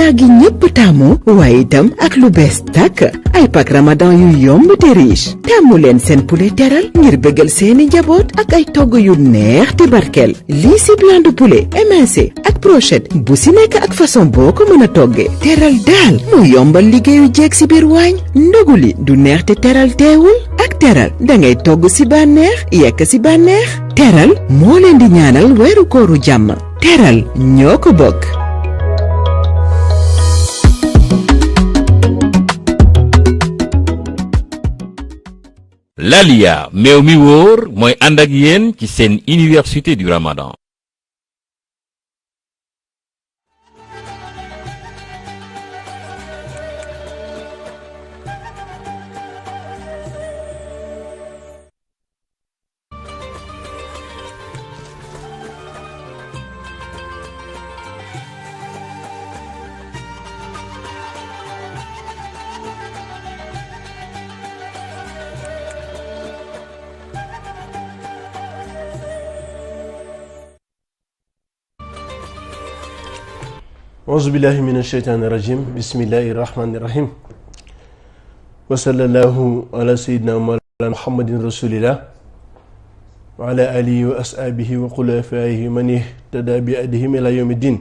naa gi ñëpp taamu waaye itam ak lu bees tàkk ay pak ramadan yu yomb te riche taamu leen seen poulet teral ngir bëggal seeni njaboot ak ay togg yu neex te barkeel lii si blanc de poulet émincé ak brochette bu si nekk ak façon boo ko mën a toggee teral daal mu yombal liggéeyu jeeg si biir waañ ndogu li du neex te teral teewul ak teral dangay togg si bànneex yekk si bànneex teral moo leen di ñaanal weeru kooru jàmm teral ñoo ko bokk. Lalia meew mi wóor mooy ànd ak yéen ci seen université du Ramadan. auzu billahi mina sheytaani rajim bismillahi rahmani rahim wa sallallahu ala sayyidina mawlana muhammadin rasulillah wa ala alihi wa ashaabihi wa xulafaihi man ihtada bi adihim ila yawmi din.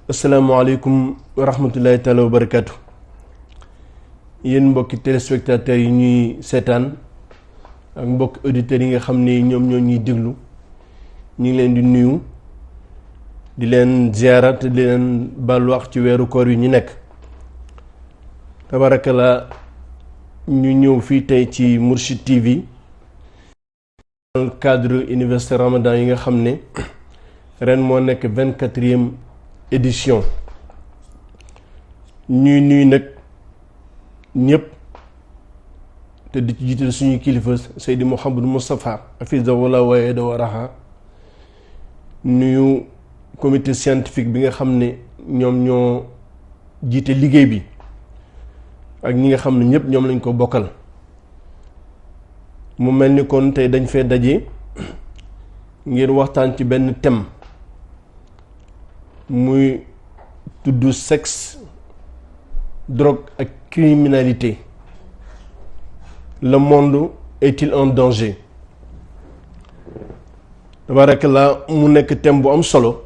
asalaamaaleykum wa rahmatullahi taala wa barakatu. yéen mbokki téléspectateurs yi ñuy seetaan ak mbokki auditeurs yi nga xam ne ñoom ñoo ñuy déglu ñu ngi leen di nuyu di leen ziara te di leen baalu wax ci weeru koor yi ñu nekk. tabarakalla ñu ñëw fii tey ci Mourchid TV dans le cadre université Ramadan yi nga xam ne ren moo nekk 24e édition. ñuy nuyu nag ñëpp te di ci jiital suñuy kilifa Seydi Mouhamadou Moustapha hafizahullah wa ayyadahu wa raha. nuyu comité scientifique bi nga xam ne ñoom ñoo jiite liggéey bi ak ñi nga xam ne ñëpp ñoom lañ ko bokkal. mu mel ni kon tey dañ fee daje ngir waxtaan ci benn thème muy tudd sexe, drogue ak criminalité. Le monde est-il en danger? tabarakallah mu nekk thème bu am solo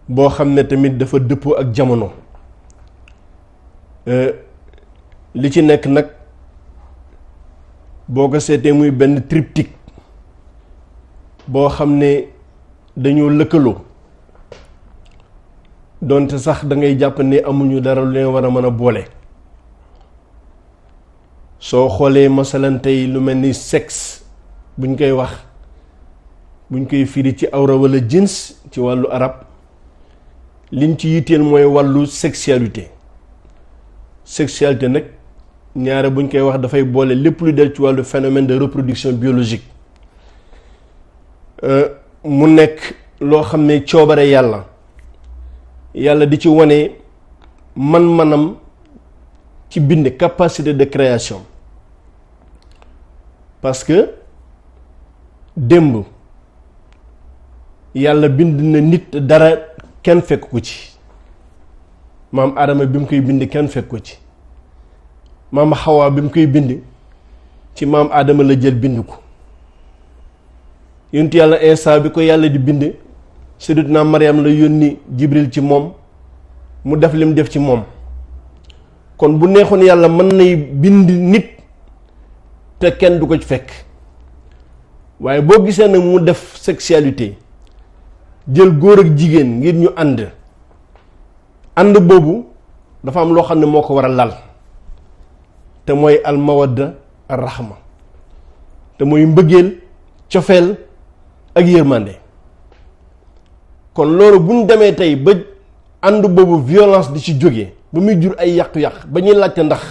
boo xam ne tamit dafa dëppoo ak jamono. li ci nekk nag boo ko seetee muy benn triptyque boo xam ne dañoo lëkkaloo donte sax da ngay jàpp ne amuñu dara lu leen war a mën a boole. soo xoolee masalan tey lu mel ni sexe buñ koy wax buñ koy firi ci awra wala jins ci wàllu arab liñ ci yitteel mooy wàllu sexualité. sexualité nag ñaare buñ koy wax dafay boole lépp lu del ci wàllu phénomène de reproduction biologique. mu nekk loo xam ne coobare yàlla di ci wane man-manam ci bind, capacité de création. parce que démb yàlla bind na nit dara kenn fekk ko ci. maam Adama bi mu koy bind kenn fekk ko ci. maam Xawaa bi mu koy bind ci maam Adama la jël bind ko. yonent yàlla Iisaa bi ko yàlla di bind Sayyidatuna Maryam la yónni Jibril ci moom mu def lim def ci moom. kon bu neexoon yàlla mën nay bind nit te kenn du ko ci fekk waaye boo gisee nag mu def sexualité jël góor ak jigéen ngir ñu ànd boobu dafa am loo xam ne moo ko war a lal te mooy al mawadda ar rahma te mooy mbëggeel, cofeel ak yërmande. kon loolu bu ñu demee tey ba ànd boobu violence di ci jógee ba muy jur ay yàqu-yàq ba ñuy laajte ndax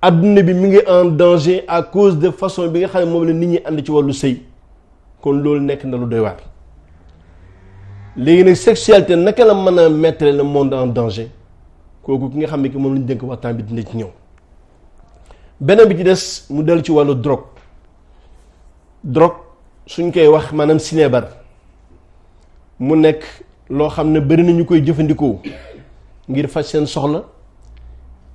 adduna bi mi ngi en danger à cause de façon bi nga xam ne moom la nit ñi ànd ci wàllu sëy, kon loolu nekk na lu doy waar. léegi nag sexualité naka la mën a mettre le monde en danger kooku ki nga xam ne ki moom lañu dénk waxtaan bi dina ci ñëw. beneen bi ci des mu dellu ci wàllu drogue suñ koy wax maanaam sinébar mu nekk loo xam ne bari na ñu koy jëfandikoo ngir faj seen soxla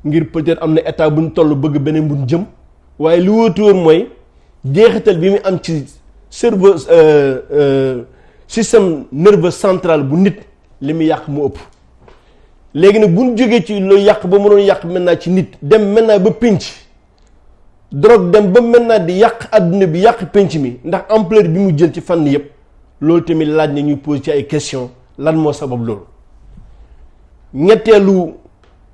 ngir peut-être am na état bu ñu toll bëgg beneen bu ñu jëm waaye li wóotuwoon mooy jeexital bi mu am ci cerveau système nerveux central bu nit li mu yàq mu ëpp. léegi nag bu ñu jógee ci lu yàq ba mu doon yàq maintenant ci nit dem maintenant ba pénc drogue dem ba maintenant di yàq adduna bi yàq pénc mi ndax ampleur bi mu jël ci fànn yëpp loolu tamit laaj na ñuy pose ci ay questions lan moo sabab loolu. ñetteelu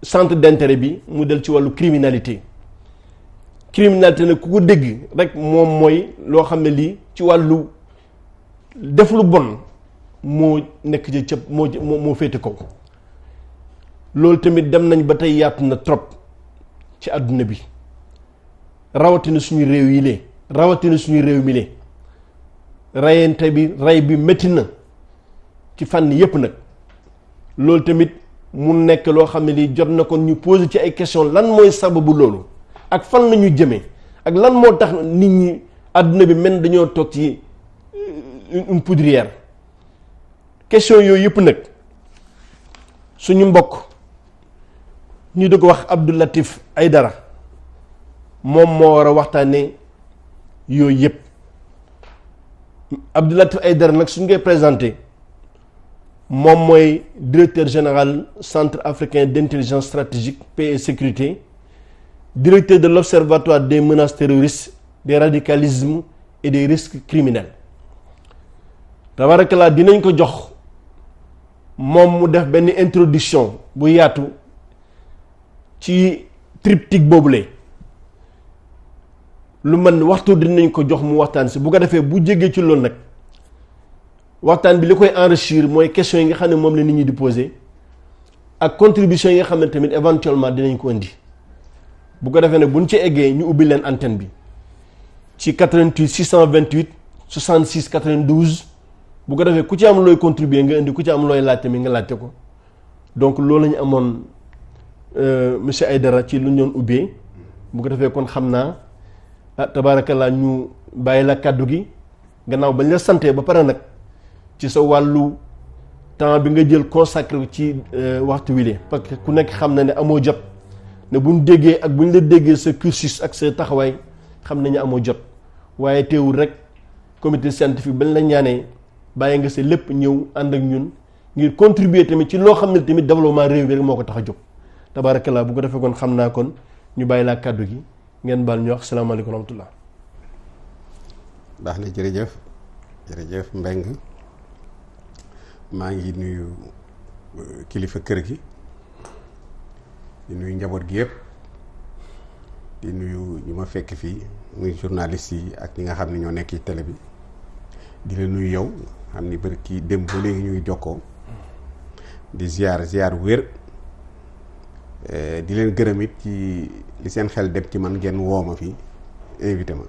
centre d'intérêt bi mu del ci wàllu criminalité nag ku ko dégg rek moom mooy loo xam ne lii ci wàllu def lu bon moo nekk ci cëpp moo féete kaw. loolu tamit dem nañ ba tey yaatu na trop ci àdduna bi rawatina suñu réew yi lee rawatina suñu réew mi lee rayante bi ray bi métti na ci fànn yépp nag loolu tamit mu nekk loo xam ne lii jot na kon ñu poser ci ay question lan mooy sababu loolu ak fan la ñu jëmee ak lan moo tax nit ñi àdduna bi mel dañoo toog ci une poudrière question yooyu yëpp nag suñu mbokk ñu di ko wax Abdou Latif Aidara moom moo war a waxtaanee yooyu yëpp Abdou Latif Aidara nag suñ koy présenté moom mooy directeur général centre africain d'intelligence stratégique paix et sécurité directeur de l'observatoire des menaces terroristes des radicalismes et des risques criminels tabarakallah dinañ ko jox moom mu def benn introduction bu yaatu ci triptyque boobule lu man waxtu dinañ ko jox mu waxtaan si bu ko defee bu jéggee ci loolu nag waxtaan bi li koy enrichir mooy question yi nga xam ne moom la nit ñi di poser ak contribution yi nga xam ne tamit éventuellement dinañ ko indi bu ko defee nag buñ ci eggee ñu ubbi leen antenne bi ci 88 628 66 92 bu ko defee ku ci am looy contribuer nga indi ku ci am looy laajte mi nga laajte ko donc loolu la ñu amoon monsieur Aidara ci lu ñu doon ubbee bu ko defee kon xam naa tabaarakallaa ñu bàyyi la kàddu gi gannaaw bañ la santee ba pare nag ci sa wàllu temps bi nga jël consacré ci waxtu wile parce que ku nekk xam na ne amoo jot ne buñ déggee ak buñ la déggee sa cursus ak sa taxawaay xam nañu amoo jot waaye teewul rek comité scientifique bañ la ñaanee bàyyi nga sa lépp ñëw ànd ak ñun ngir contribuer tamit ci loo xam ne tamit développement réew mi rek moo ko tax a jóg tabaarakallaa bu ko defee kon xam naa kon ñu bàyyi laa kàddu gi ngeen baal ñu wax salaamaaleykum wa rahmatullah. baax na jërëjëf Mbengue maa ngi nuyu kilifa kër gi di nuyu njaboot gi yëpp di nuyu ñu ma fekk fii muy journaliste yi ak ñi nga xam ne ñoo nekk ci télé bi di la nuyu yow xam ni bari kii démb ba léegi ñuy jokkoo di ziar wér di leen gërëm it ci li seen xel dem ci man ngeen woo ma fi invité ma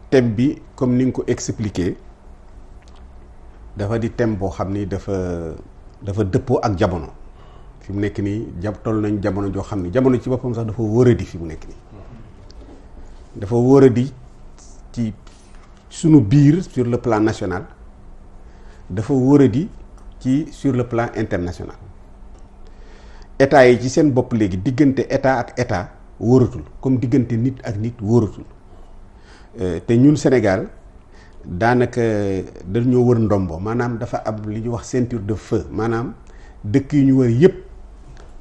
thème bi comme ni nga ko expliqué dafa di thème boo xam ni dafa dëppoo ak jamono fi mu nekk nii toll nañ jamono joo xam ni jamono ci boppam sax dafa wóoradi fi mu nekk nii dafa wóoradi ci sunu biir sur le plan national dafa wóoradi ci sur le plan international état yi ci seen bopp léegi diggante état ak état wóoratul comme diggante nit ak nit wóoratul te ñun Sénégal daanaka dañoo wër ndombo maanaam dafa am li ñuy wax ceinture de feu maanaam dëkk yi ñu wër yépp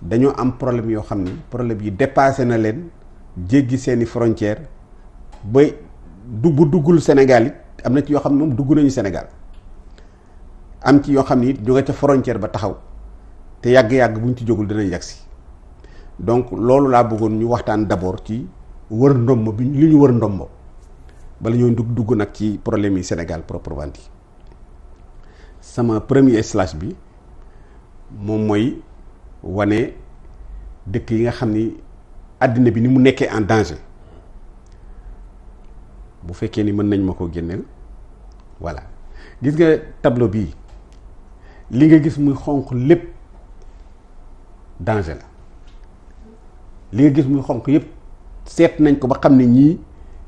dañoo am problème yoo xam ni problème yi dépassé na leen jéggi seeni frontière ba duggul Sénégal it am na ci yoo xam ne moom dugg nañu Sénégal am ci yoo xam ni it ñu nga ca frontière ba taxaw te yàgg-yàgg buñ ci jógul dinañ yagsi donc loolu laa bëggoon ñu waxtaan d'abord ci wër ndombo bi li ñu wër ndombo bala ñoo dugg nag ci problème yi Sénégal proprement dit sama premier slash bi moom mooy wane dëkk yi nga xam ni àddina bi ni mu nekkee en danger bu fekkee ni mën nañ ma ko génneel voilà gis nga tableau bii li nga gis muy xonq lépp danger la li nga gis muy xonq yépp seet nañ ko ba xam ne ñii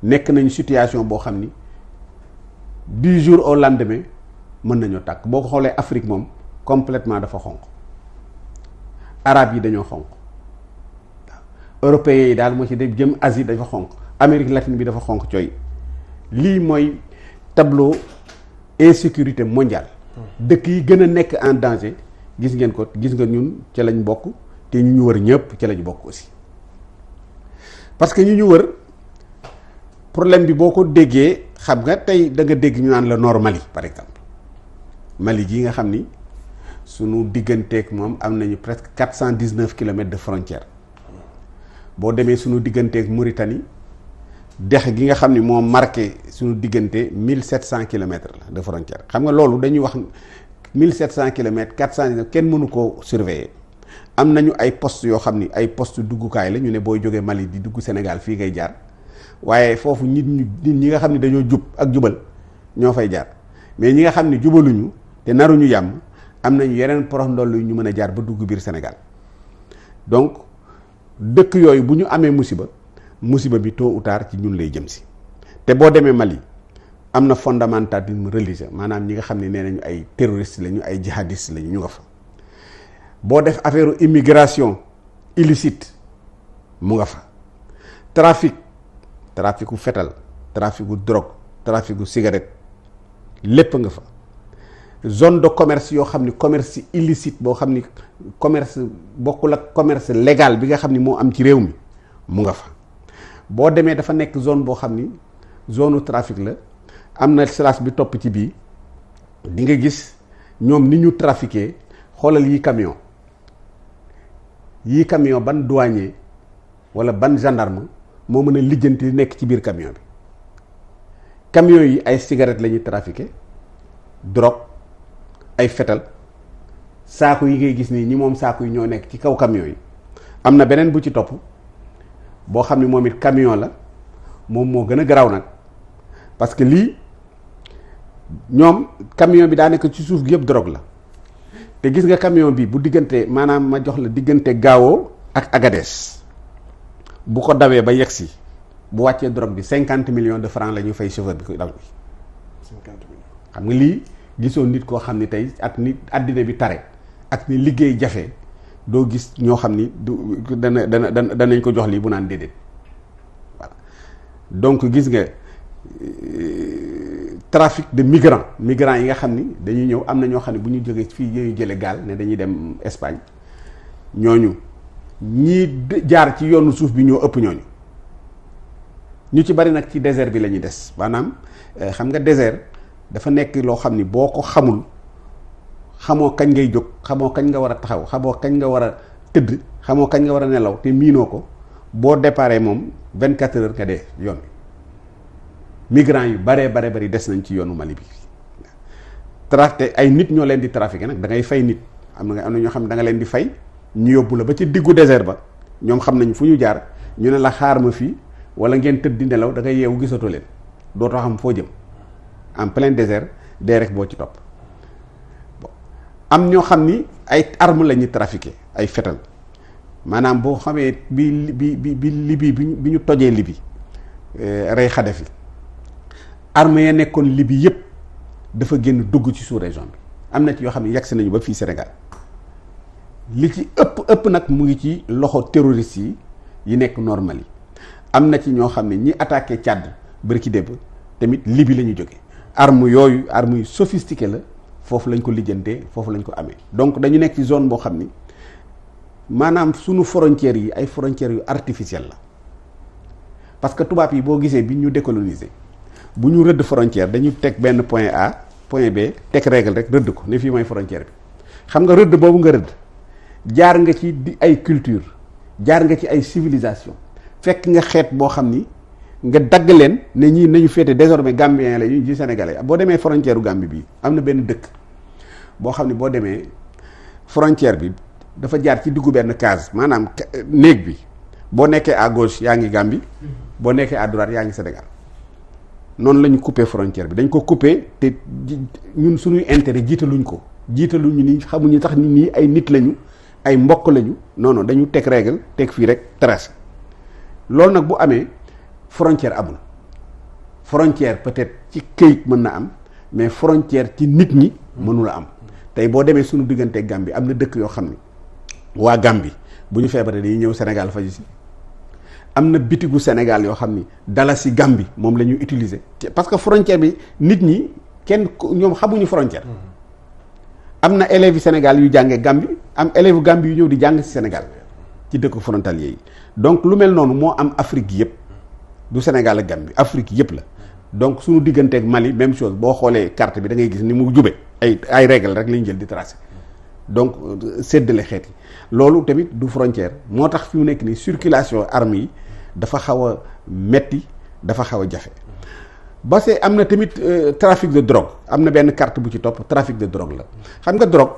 nekk nañ situation boo xam ni du jour au lendemain mën nañoo tàkk. boo ko xoolee Afrique moom complètement dafa xonq, arab yi dañoo xonq, européens yi daal moo ci dem jëm Asie dafa xonq, Amérique latine bi dafa xonq cooy. lii mooy tableau insécurité mondiale. dëkk yi gën a nekk en danger gis ngeen ko, gis nga ñun ca lañ bokk, te ñu wër ñëpp ca lañ bokk aussi. parce que ñu wër problème bi boo ko déggee xam nga tey da nga dégg ñu naan la nord Mali par exemple. Mali gii nga xam ni sunu digganteeg moom am nañu presque 419 kilomètres de frontière. boo demee sunu digganteeg Mauritanie dex gi nga xam ni moo marqué sunu diggante 1700 kilomètres la de frontière. xam nga loolu dañuy wax 1700 kilomètres 419 kenn mënu koo surveiller. am nañu ay poste yoo xam ni ay poste duggukaay la ñu ne booy jógee Mali di dugg Sénégal fii ngay jaar waaye foofu nit ñi nga xam ni dañoo jub ak jubal ñoo fay jaar mais ñi nga xam ni jubaluñu te naruñu yàmm am nañu yeneen porox ndoll yu ñu mën a jaar ba dugg biir Sénégal. donc dëkk yooyu bu ñu amee musiba bi tôt ou tard ci ñun lay jëm si. te boo demee Mali am na fondamentalisme religieux maanaam ñi nga xam ne nee nañu ay terroristes lañu, ay jihadistes lañu, ñu nga fa. boo def affaire immigration illicite mu nga fa. traficu fetal, traficu drogue, traficu cigarette lépp nga fa. zone de commerce yoo xam ni commerce illicite boo xam ni commerce bokkul ak commerce légal bi nga xam ni moo am ci réew mi mu nga fa. boo demee dafa nekk zone boo xam ni zone trafic la, am na slash bi topp ci bii di nga gis ñoom ni ñu trafiqué. xoolal yii camion ban douanier wala ban gendarme moo mën a lijjanti li nekk ci biir camion bi. camion yi ay cigarette la ñuy trafiqué, drogue, ay fetal, saaku yi ngay gis nii ñi moom saaku yi ñoo nekk ci kaw camion yi. am na beneen bu ci topp boo xam ne moom it camion la, moom moo gën a garaaw nag parce que lii ñoom camion bi daa nekk ci suuf gi yëpp drogue la. te gis nga camion bi bu diggante maanaam ma jox la diggante Gao ak Agadez bu ko dawee ba yegsi bu wàccee drogue bi 50 millions de francs la ñuy fay chauffeur bi ko daw bi 50 millions. xam nga lii gisoo nit koo xam ni tey ak nit àddina bi tare ak ni liggéey jafe doo gis ñoo xam ni du danañ ko jox lii bu naan déedéet voilà. donc gis nga trafic de migrants yi nga xam ni dañuy ñëw, am na ñoo xam ne bu ñu jógee fii ñuy jële gaal ne dañuy dem Espagne, ñooñu ñii jaar ci yoonu suuf bi ñoo ëpp ñooñu. ñu ci bari nag ci désert bi la ñuy des maanaam xam nga désert dafa nekk loo xam ni boo ko xamul xamoo kañ ngay jóg, xamoo kañ nga war a taxaw, xamoo kañ nga war a tëdd, xamoo kañ nga war a nelaw te miinoo ko, boo déparé moom 24 heures nga dee yoon bi. migrants yu bari des nañ ci yoonu Mali bi. trafiqué ay nit ñoo leen di trafiqué nag da ngay fay nit, am na ñoo xam ne da nga leen di fay ñu yóbbu la ba ci diggu désert ba, ñoom xam nañ fu ñu jaar, ñu ne la xaar ma fii wala ngeen tëdd di nelaw, da ngay yeewu gisatoo leen, dootoo xam foo jëm en plein désert dee rek boo ci topp. am ñoo xam ni ay armes la ñuy trafiqué, ay fetal, maanaam boo xamee bi Libye bi ñu tojee Libye rey Kadhafi, armes ya nekkoon Libye yëpp dafa génn dugg ci sous-région bi. am na ci yoo xam ne yegsi nañu ba fii Sénégal. li ci ëpp nag mu ngi ci loxo terroristes yi nekk nord Mali. am na ci ñoo xam ne ñi attaqué Tchad bërki démb tamit Libye la ñu jóge. armes yu sophistiqué la, foofu lañ ko lijjantee, foofu lañ ko amee. donc dañu nekk ci zone boo xam ni maanaam sunu frontières yi ay frontières yu artificielles la. parce que tubaab yi boo gisee bi ñu décoloniser bu ñu rëdd frontière dañu teg benn point A point B teg règle rek rëdd ko ne fii mooy frontière bi. xam nga rëdd boobu nga rëdd jaar nga ci di ay culture, jaar nga ci ay civilisation, fekk nga xeet boo xam ni nga dagg leen ne ñii nañu féete désormais Gambien la ñu ji Sénégalais. boo demee frontière u Gambie bii am na benn dëkk boo xam ni boo demee frontière bi dafa jaar ci diggu benn case, maanaam néeg bi boo nekkee à gauche yaa ngi Gambie, boo nekkee à droite yaa ngi Sénégal. noonu la ñu coupé frontière bi, dañ ko coupé te ñun suñuy intérêt jiitaluñu ni xamuñu tax nit ñi ay nit lañu, ay mbokk lañu. non dañu teg règle teg fii rek tracé. loolu nag bu amee frontière amul, frontière peut-être ci këyit mën na am mais frontière ci nit ñi mënula am. tey boo demee suñu diggante Gambie am na dëkk yoo xam ni waa Gambie bu ñu feebaree dañuy ñëw Sénégal faju si. am na bitigu Sénégal yoo xam ni dalasi Gambie moom la ñuy utiliser. parce que frontière bi nit ñi kenn ñoom xamuñu frontière. am na élèves yu Sénégal yu jàngee Gambie am élèves Gambie yu ñëw di jàng ci Sénégal ci dëkk frontalier yi donc lu mel noonu moo am Afrique yëpp du Sénégal ak Gambie Afrique yëpp la donc suñu digganteeg Mali même chose boo xoolee carte bi da ngay gis ni mu jube ay règle rek la ñu jël di tracer donc séddale xeet yi loolu tamit du frontière moo tax fi mu nekk nii circulation armes yi dafa xaw a metti dafa xaw a jafe ba see am na tamit trafic de drogue am na benn carte bu ci topp trafic de drogue la xam nga drogue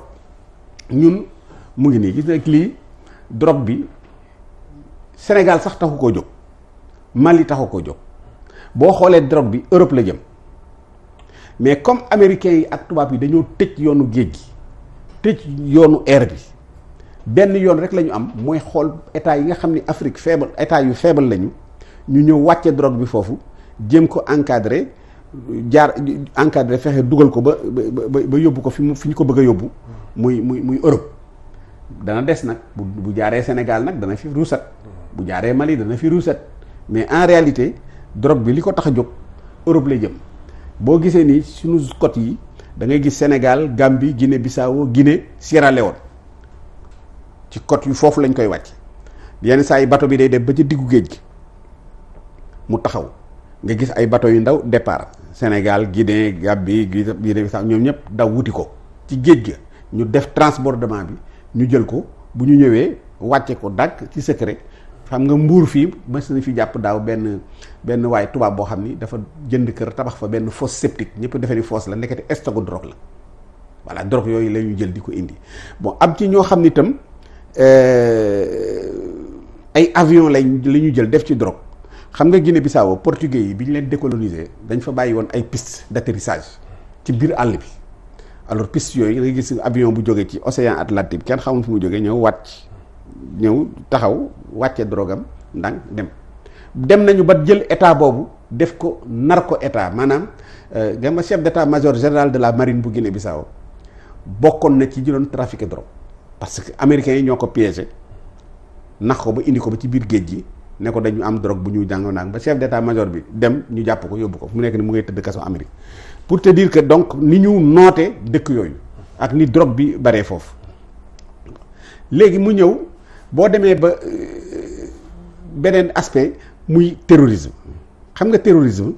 ñun mu ngi nii gis nga lii drogue bi Sénégal sax taxu koo jóg Mali taxu koo jóg boo xoolee drogue bi Europe la jëm mais comme américains yi ak tubaab yi dañoo tëj yoonu géej gi tëj yoonu air bi benn yoon rek la ñu am mooy xool état yi nga xam ni Afrique faible état yu faible lañu ñu ñëw wàcce drogue bi foofu jéem ko encadré fexe dugal ko ba yóbbu ko fi ñu ko bëgg a yóbbu muy Europe dana des nag bu jaaree Sénégal nag dana fi ruusat bu jaaree Mali dana fi ruusat mais en réalité drogue bi li ko tax a jóg Europe lay jëm boo gisee ni suñu côte yi da ngay gis Sénégal Gambie Guinée Bissau Guinée Sierra Leone ci côte yu foofu lañ koy wàcc yenn saa yi bateau bi day dem ba ci diggu géej gi mu taxaw nga gis ay bateau yu ndaw départ Sénégal Guinée Gambie Guinée Bissau ñoom ñëpp daw wuti ko ci géej ga ñu def transbordement bi ñu jël ko bu ñu ñëwee wàcce ko dàkk ci secret xam nga mbuur fii mas na fi jàpp daaw benn waaye tubaab boo xam ni dafa jënd kër tabax fa benn fosse septique ñëpp defee ni fosse la nekkati stocku drogue la voilà drogue yooyu la ñu jël di ko indi bon am ci ñoo xam ni itam ay avion la ñu jël def ci drogue xam nga Guinée Bissau portugais yi bi ñu leen décoloniser dañ fa bàyyi woon ay piste d'atterrissage ci biir àll bi alors piste yooyu nga gis avion bu jógee ci océan Atlantique kenn xamul fu mu jógee ñëw taxaw wàcce drogam ndànk dem nañu ba jël état boobu def ko narco état maanaam nga ma chef d'état-major général de la marine bu Guinée Bissau bokkoon na ci ñu doon trafiquer drogue parce que américains yi ñoo ko piégé nax ko ba indi ko ba ci biir géej gi ne ko dañu am drogue bu ñu jàngoo naag ba chef d'état-major bi dem ñu jàpp ko yóbbu ko mu nekk ni mu ngay tëdd kaso Amérique pour te dire que donc ni ñu noote dëkk yooyu ak ni drogue bi baree foofu léegi mu ñëw boo demee ba beneen aspect muy terrorisme xam nga terrorisme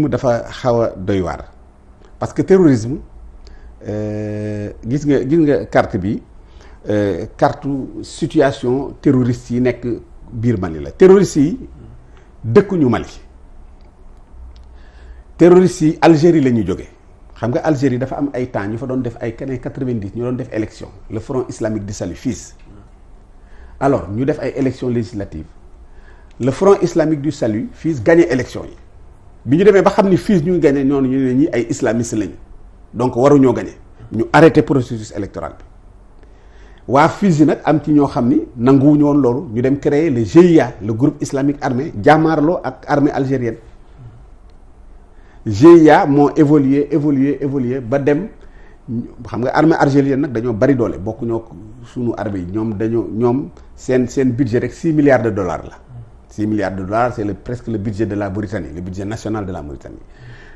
dafa xaw a doy waar parce que terrorisme gis nga carte bi carte situation terroriste yi nekk biir Mali la terroriste yi dëkkuñu Mali terroriste yi Algérie la ñu jógee xam nga Algérie dafa am ay temps ñu fa doon def ay keneen 90 ñu doon def élection le front islamique du salut FIS alors ñu def ay élections législatives le front islamique du salut FIS gagné élection yi bi ñu demee ba xam ni FIS ñu ngi gagné ñoonu ñu ne ñi ay islamistes lañu donc waruñoo gagné ñu arrêté processus électoral bi waa FIS yi nag am ci ñoo xam ni nanguwuñu woon loolu ñu dem créer le GIA le groupe islamique armé jàmmaarloo ak armée algérienne GIA moo évolué ba dem xam nga armée algérienne nag dañoo bari doole bokkuñoo sunu armée yi ñoom seen budget rek 6 milliards de dollars la 6 milliards de dollars c'est presque le budget de la Mauritanie le budget national de la Mauritanie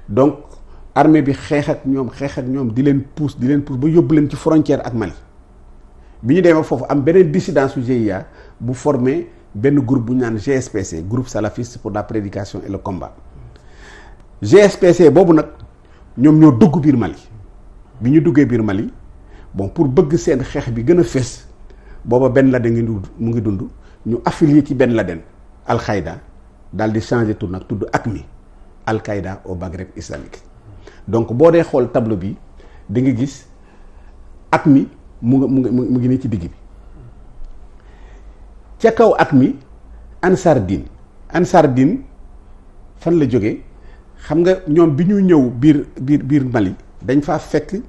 donc armée bi xeex ak ñoom di leen pousse ba yóbbu leen ci frontière ak Mali bi ñu demee foofu am beneen dissidence su GIA bu formé benn groupe bu ñu naan GSPC groupe salafiste pour la prédication et le combat GSPC boobu nag ñoom ñoo dugg biir Mali bi ñu duggee biir Mali bon pour bëgg seen xeex bi gën a fés booba Ben Laden mu ngi dund ñu affilié ci Ben Laden Al-Qaïda daal di changé tur nag tudd AQMI Al-Qaïda au Maghreb islamique donc boo dee xool tableau bi di nga gis AQMI mu ngi nii ci digg bi ca kaw AQMI Ansar Dine fan la jógee xam nga ñoom bi ñu ñëw biir Mali dañ faa fekk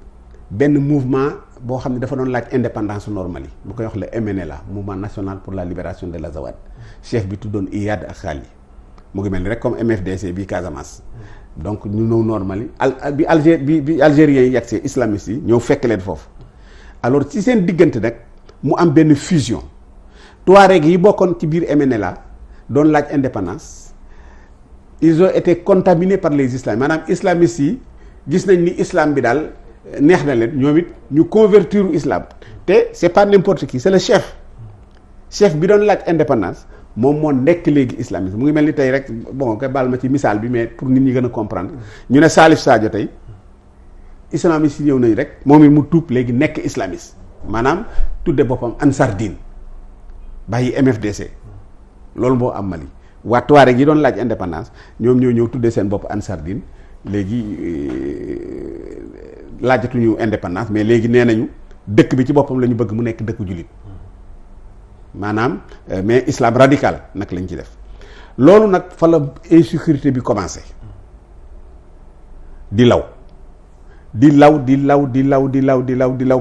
benn mouvement boo xam ne dafa doon laaj indépendance nord Mali bu koy wax le MNLA mouvement national pour la libération de l'Azawad chef bi tuddoon Iyad ak Khali mu ngi mel ni rek comme MFDC bii Casamance. donc ñu ñëw normali bi algériens yi yegsee islamistes yi ñëw fekk leen foofu alors ci seen diggante nag mu am benn fusion Touareg yi bokkoon ci biir MNLA doon laaj indépendance ils ont été contaminés par les islamistes maanaam islamistes yi gis nañ ni islam bi daal neex na leen ñoom it ñu convertir islam te c'est pas n'importe qui c'est le chef bi doon laaj indépendance moom moo nekk léegi islamiste mu ngi mel ni tey rek bon nga baal ma ci misaal bi mais pour nit ñi gën a comprendre ñu ne Salif Sadio tey islamiste yi ñëw nañ rek moom it mu tuub léegi nekk islamiste maanaam tudde boppam Ansar Dine bàyyi MFDC loolu moo am Mali waa Touareg yi doon laaj indépendance ñoom ñoo ñëw tuddee seen bopp Ansar Dine léegi laajatuñu indépendance mais léegi nee nañu dëkk bi ci boppam la ñu bëgg mu nekk dëkku jullit maanaam mais islam radical nag lañ ci def loolu nag fa la insécurité bi commencé di law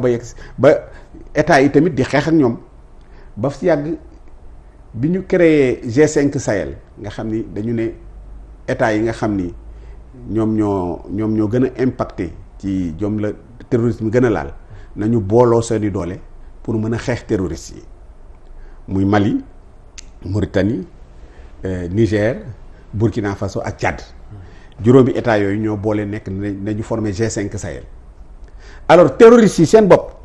ba yegg ba état yi tamit di xeex ak ñoom ba si yàgg bi ñu créé G5 Sahel nga xam ni dañu ne état yi nga xam ni ñoom ñoo gën a impacté ci jom la terrorisme gën a laal nañu booloo seeni doole pour mën a xeex terroristes yi muy Mali Mauritanie Niger Burkina Faso ak Tchad juróomi état yooyu ñoo boole nekk nañu former G5 Sahel alors terroristes yi seen bopp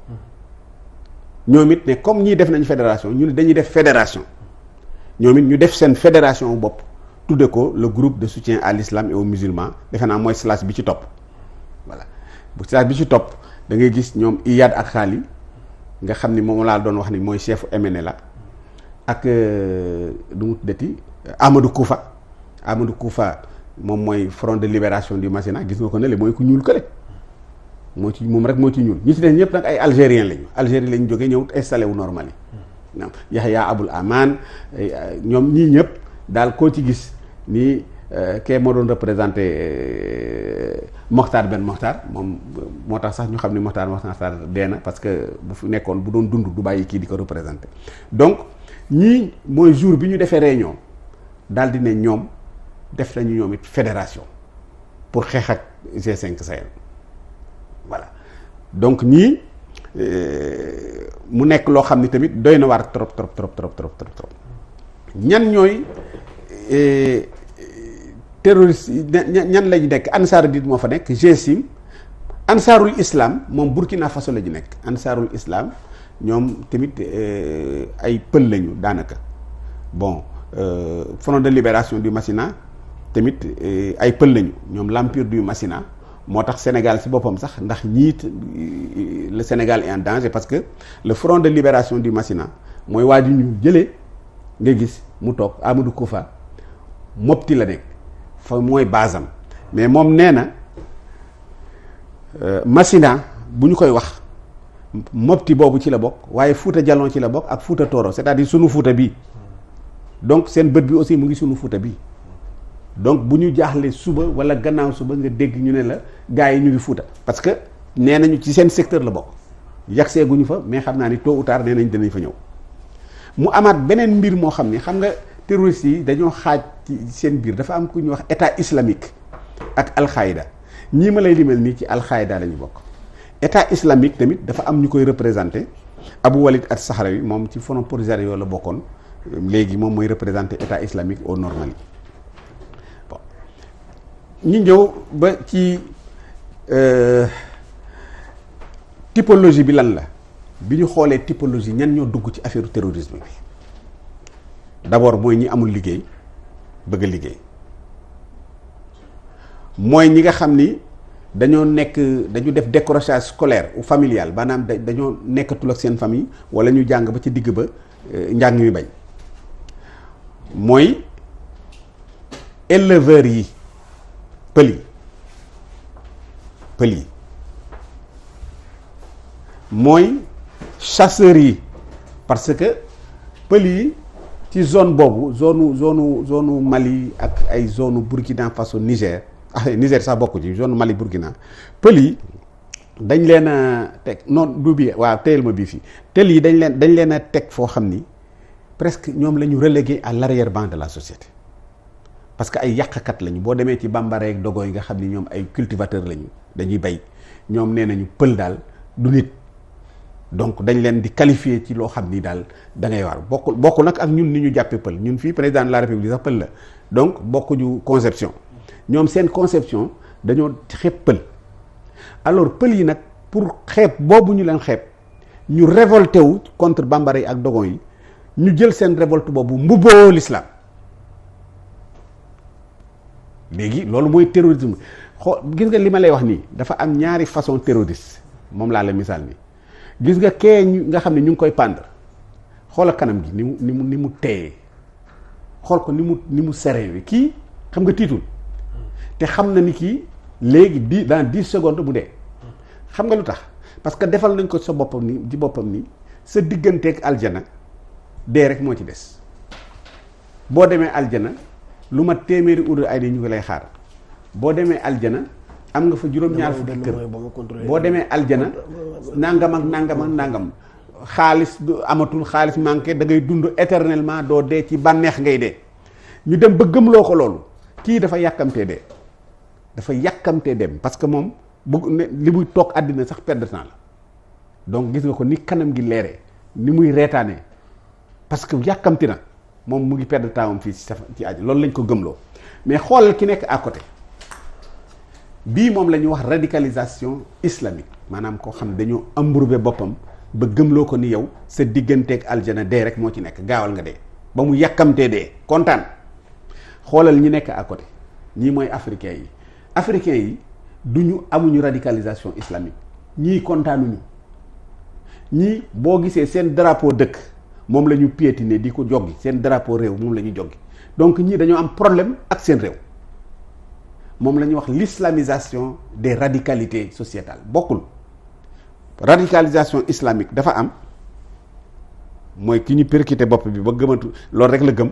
ñoom it ne comme ñii def nañu fédération ñu ne dañuy def fédération ñoom it ñu def seen fédération bopp tudde ko le groupe de soutien à l'islam et aux musulmans defe naa mooy slash bi ci topp voilà bu slash bi ci topp da ngay gis ñoom Iyad ak Khali nga xam ni moom laa doon wax ni mooy chef MNLA ak du mu tuddati Amadou Koufa moom mooy front de libération du Masséna gis nga ko ne le mooy ku ñuul kële moom rek moo ci ñuul ñi ci des ñëpp nag ay algérien lañu Algérie lañu jógee ñëw installé wu Normandie Yahya Aboul Aman ñoom ñii ñëpp daal koo ci gis nii kee moo doon représenté Mokhtar Ben Mokhtar moom moo tax sax ñu xam ni Mokhtar dee na parce que bu fi nekkoon bu doon dund du bàyyi kii di ko représenté donc ñii mooy jour bi ñu defee réunion daal di ne ñoom def nañu ñoom it fédération pour xeex ak G5 Sahel voilà donc ñii mu nekk loo xam ni tamit doy na waar trop ñan ñooy terroriste ñan lañu nekk Ansar Dine moo fa nekk GSIM Ansarul Islam moom Burkina Faso la ñu nekk Ansarul Islam ñoom tamit ay pël lañu daanaka bon Front de libération du Masséna tamit ay pël lañu ñoom l'empire du Masséna moo tax Sénégal ci boppam sax ndax ñiit le Sénégal est en danger parce que le Front de libération du Masséna mooy waa ji ñu jëlee nga gis mu toog Amadou Koufa Mopti la nekk fa mooy basam mais moom nee na Masséna bu ñu koy wax Mopti boobu ci la bokk waaye Fouta Djallon ci la bokk ak Fouta Toro c'est-à-dire sunu Fouta bii donc seen bët bi aussi mu ngi sunu Fouta bii donc bu ñu jaaxle suba wala gannaaw suba nga dégg ñu ne la gars yi ñu ngi Fouta parce que nee nañu ci seen secteur la bokk yagsee guñu fa mais xam naa ni tôt ou tard nee nañ dinañ fa ñëw mu amaat beneen mbir moo xam ni xam nga terroristes yi dañoo xaaj ci seen biir dafa am ku ñuy wax état islamique ak al-Qaïda ñii ma lay limal nii ci al-Qaïda la ñu bokk état islamique tamit dafa am ñu koy représenté Abou Walid as-Sahrawi moom ci Front Polisario la bokkoon léegi moom mooy représenté état islamique au Normandie bon ñu ñëw ba ci typologie bi lan la bi ñu xoolee typologie ñan ñoo dugg ci affaire terrorisme bi d'abord mooy ñi amul liggéey bëgg a liggéey mooy ñi nga xam ni dañu def décrochage scolaire ou familial maanaam dañoo nekkatul ak seen famille wala ñu jàng ba ci digg ba njàng mi bañ mooy éleveurs yi pël yi mooy chasseurs yi parce que pël yi ci zone boobu zone Mali ak ay zone Burkina Faso Niger Niger sax bokku ci zone Mali Burkina pël yi dañ leen a teg non du bi waaw téyel ma bii fii pël yi dañ leen a teg foo xam ni presque ñoom la ñu relégué à l'arrière-ban de la société parce que ay yàqkat lañu. boo demee ci bambara ak dogo yi nga xam ni ñoom ay cultivateur lañu dañuy bay, ñoom nee nañu pël daal du nit. donc dañ leen di qualifier ci loo xam ni daal da ngay waar bokk nag ak ñun ni ñu jàppee pël. ñun fii président de la république sax pël la, donc bokkuñu conception. ñoom seen conception dañoo xeeb pël. alors pël yi nag pour xeeb boobu ñu leen xeeb ñu révolté wu contre bambara yi ak dogon yi, ñu jël seen révolte boobu mbubboo l'islam. léegi loolu mooy terrorisme. Gis nga li ma lay wax nii dafa am ñaari façon terroriste, moom laa la misaal nii. gis nga kee nga xam ne ñu ngi koy pendre, xoola kanam gi ni mu teeyee, xool ko ni mu seree wi kii xam nga tiitul te xam na ni kii léegi dans 10 secondes mu dee. xam nga lu tax? parce que defal nañ ko sa boppam ni ci boppam ni sa digganteeg aljana dee rek moo ci des. boo demee aljana lu ma téeméeri ur ay di ñu ngi lay xaar. boo demee aljana am nga fa juróom-ñaar fukki kër. boo demee aljana nangam xaalis amatul, xaalis manqué, da ngay dund éternellement, doo dee, ci bànneex ngay dee. ñu dem ba gëmloo ko loolu, kii dafa yàkkamtee dee, dafa yàkkamtee dem parce que moom li muy toog àddina sax perdre temps la. donc gis nga ko ni kanam gi leeree, ni muy reetaanee, parce que yàkkamti na, moom mu ngi perdre temps am fii ci àjj. loolu lañ ko gëmloo. mais xoolal ki nekk à côté bii, moom la ñuy wax radicalisation islamique, maanaam koo xam ne dañoo embourbé boppam ba gëmloo ko ni yow sa digganteeg aljana dee rek moo ci nekk, gaawal nga dee ba mu yàkkamtee dee kontaan. xoolal ñi nekk à côté, ñii mooy africains yi. africains yi amuñu radicalisation islamique, ñii kontaanuñu. ñii boo gisee seen drapeau dëkk moom la ñu piétiner di ko joggi, seen drapeau réew moom la ñu joggi. donc ñii dañoo am problème ak seen réew. moom la ñuy wax l'islamisation des radicalités sociétales. bokkul. radicalisation islamique dafa am, mooy ki ñu percuté bopp bi ba gëmatu loolu rek la gëm,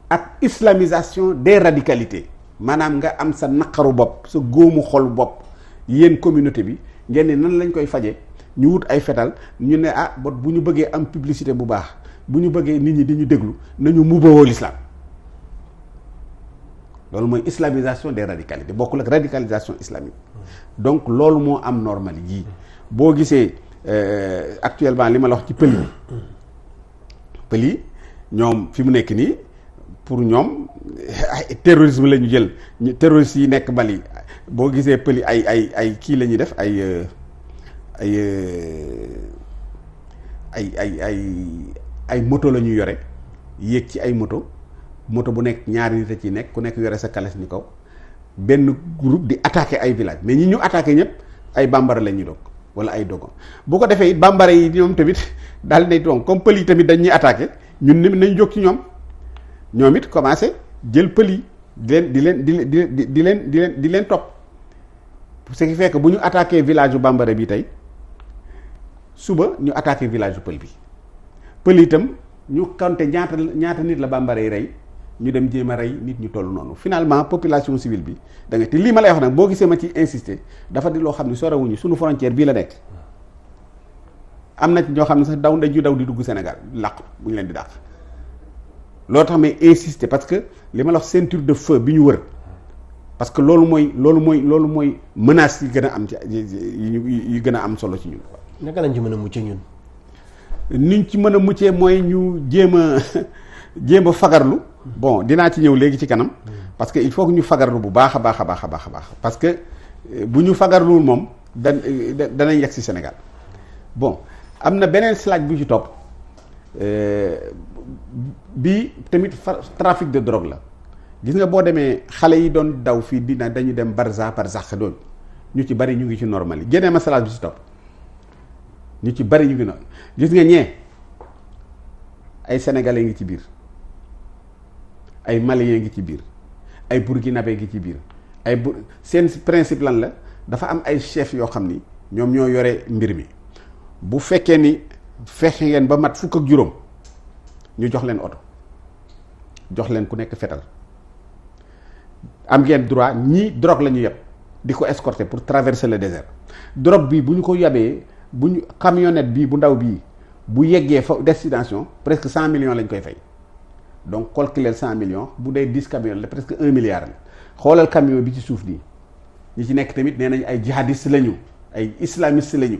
ak islamisation des radicalités, maanaam nga am sa naqaru bopp, sa góomu xol bopp, yéen communauté bi ngeen ne nan lañ koy faje, ñu wut ay fetal, ñu ne bu ñu bëggee am publicité bu baax, bu ñu bëggee nit ñi di ñu déglu, nañu mbubboo l'islam. loolu mooy islamisation des radicalités, bokkul ak radicalisation islamique. donc loolu moo am normal yii. boo gisee actuellement li ma la wax ci pël yi ñoom fi mu nekk nii pour ñoom terrorisme la ñu jël. terroristes yi nekk Mali boo gisee pël yi ay kii la ñuy def ay moto la ñu yore, yéeg ci ay moto bu nekk ñaari nit a ciy nekk, ku nekk yore sa kalachnikov, benn groupe di attaquer ay village. mais ñi ñu attaquer ñëpp ay bambara la ñuy doog wala ay dogon. bu ko defee it bambara yi ñoom tamit daal di donc comme pël yi tamit dañuy attaquer, ñun ni nañ jóg ci ñoom it commencé jël pël yi di leen topp. ce qui fait que bu ñu attaquer village yu bambara bi tey, suba ñu attaquer village yu pël bi. pël itam ñu compter ñaata nit la bambara yi rey, ñu dem jéem a rey nit ñu toll noonu. finalement population civile bi da nga te lii ma lay wax nag boo gisee ma ci insister, dafa di loo xam ne sorewuñu suñu frontière bii la nekk. am na ci ñoo xam ne sax daw di dugg Sénégal làq bu ñu leen di dàq. loolu tax may insister parce que li ma la wax ceinture de feu bi ñu wër, parce que loolu mooy menace yi gën a am ci yi gën a am solo ci ñun. naka lañ ci mën a mucc ñun. niñ ci mën a muccee mooy ñu jéem a fagarlu. bon dinaa ci ñëw léegi ci kanam. parce que il faut que ñu fagarlu bu baax a baax parce que bu ñu fagarluwul moom danañ yegg ci Sénégal. bon am na beneen slide bu ci topp bi tamit trafic de drogue la. gis nga boo demee xale yi doon daw fii dina dañu dem Barzakh doon ñu ci bari ñu ngi ci normal yi. génnee ma slide bi ci topp ñu ci bari ñu ngi noonu. gis nga ñee ay sénégalais ngi ci biir, ay maliens ngi ci biir, ay burkinabé ngi ci biir, seen principe lan la, dafa am ay chef yoo xam ni ñoom ñoo yore mbir mi. bu fekkee ni fexe ngeen ba mat fukk ak juróom ñu jox leen oto, jox leen ku nekk fetal, am ngeen droit ñii drogue la ñu yeb di ko escorter pour traverser le désert. drogue bi bu ñu ko yabee, bu ñu camionnette bii bu ndaw bii bu yeggee fa destination presque 100 millions lañ koy fay donc calculer 100 millions bu dee 10 camions la presque 1 milliard la xoolal camion bi ci suuf nii ñi ci nekk tamit nee nañ ay jihadistes lañu ay islamistes lañu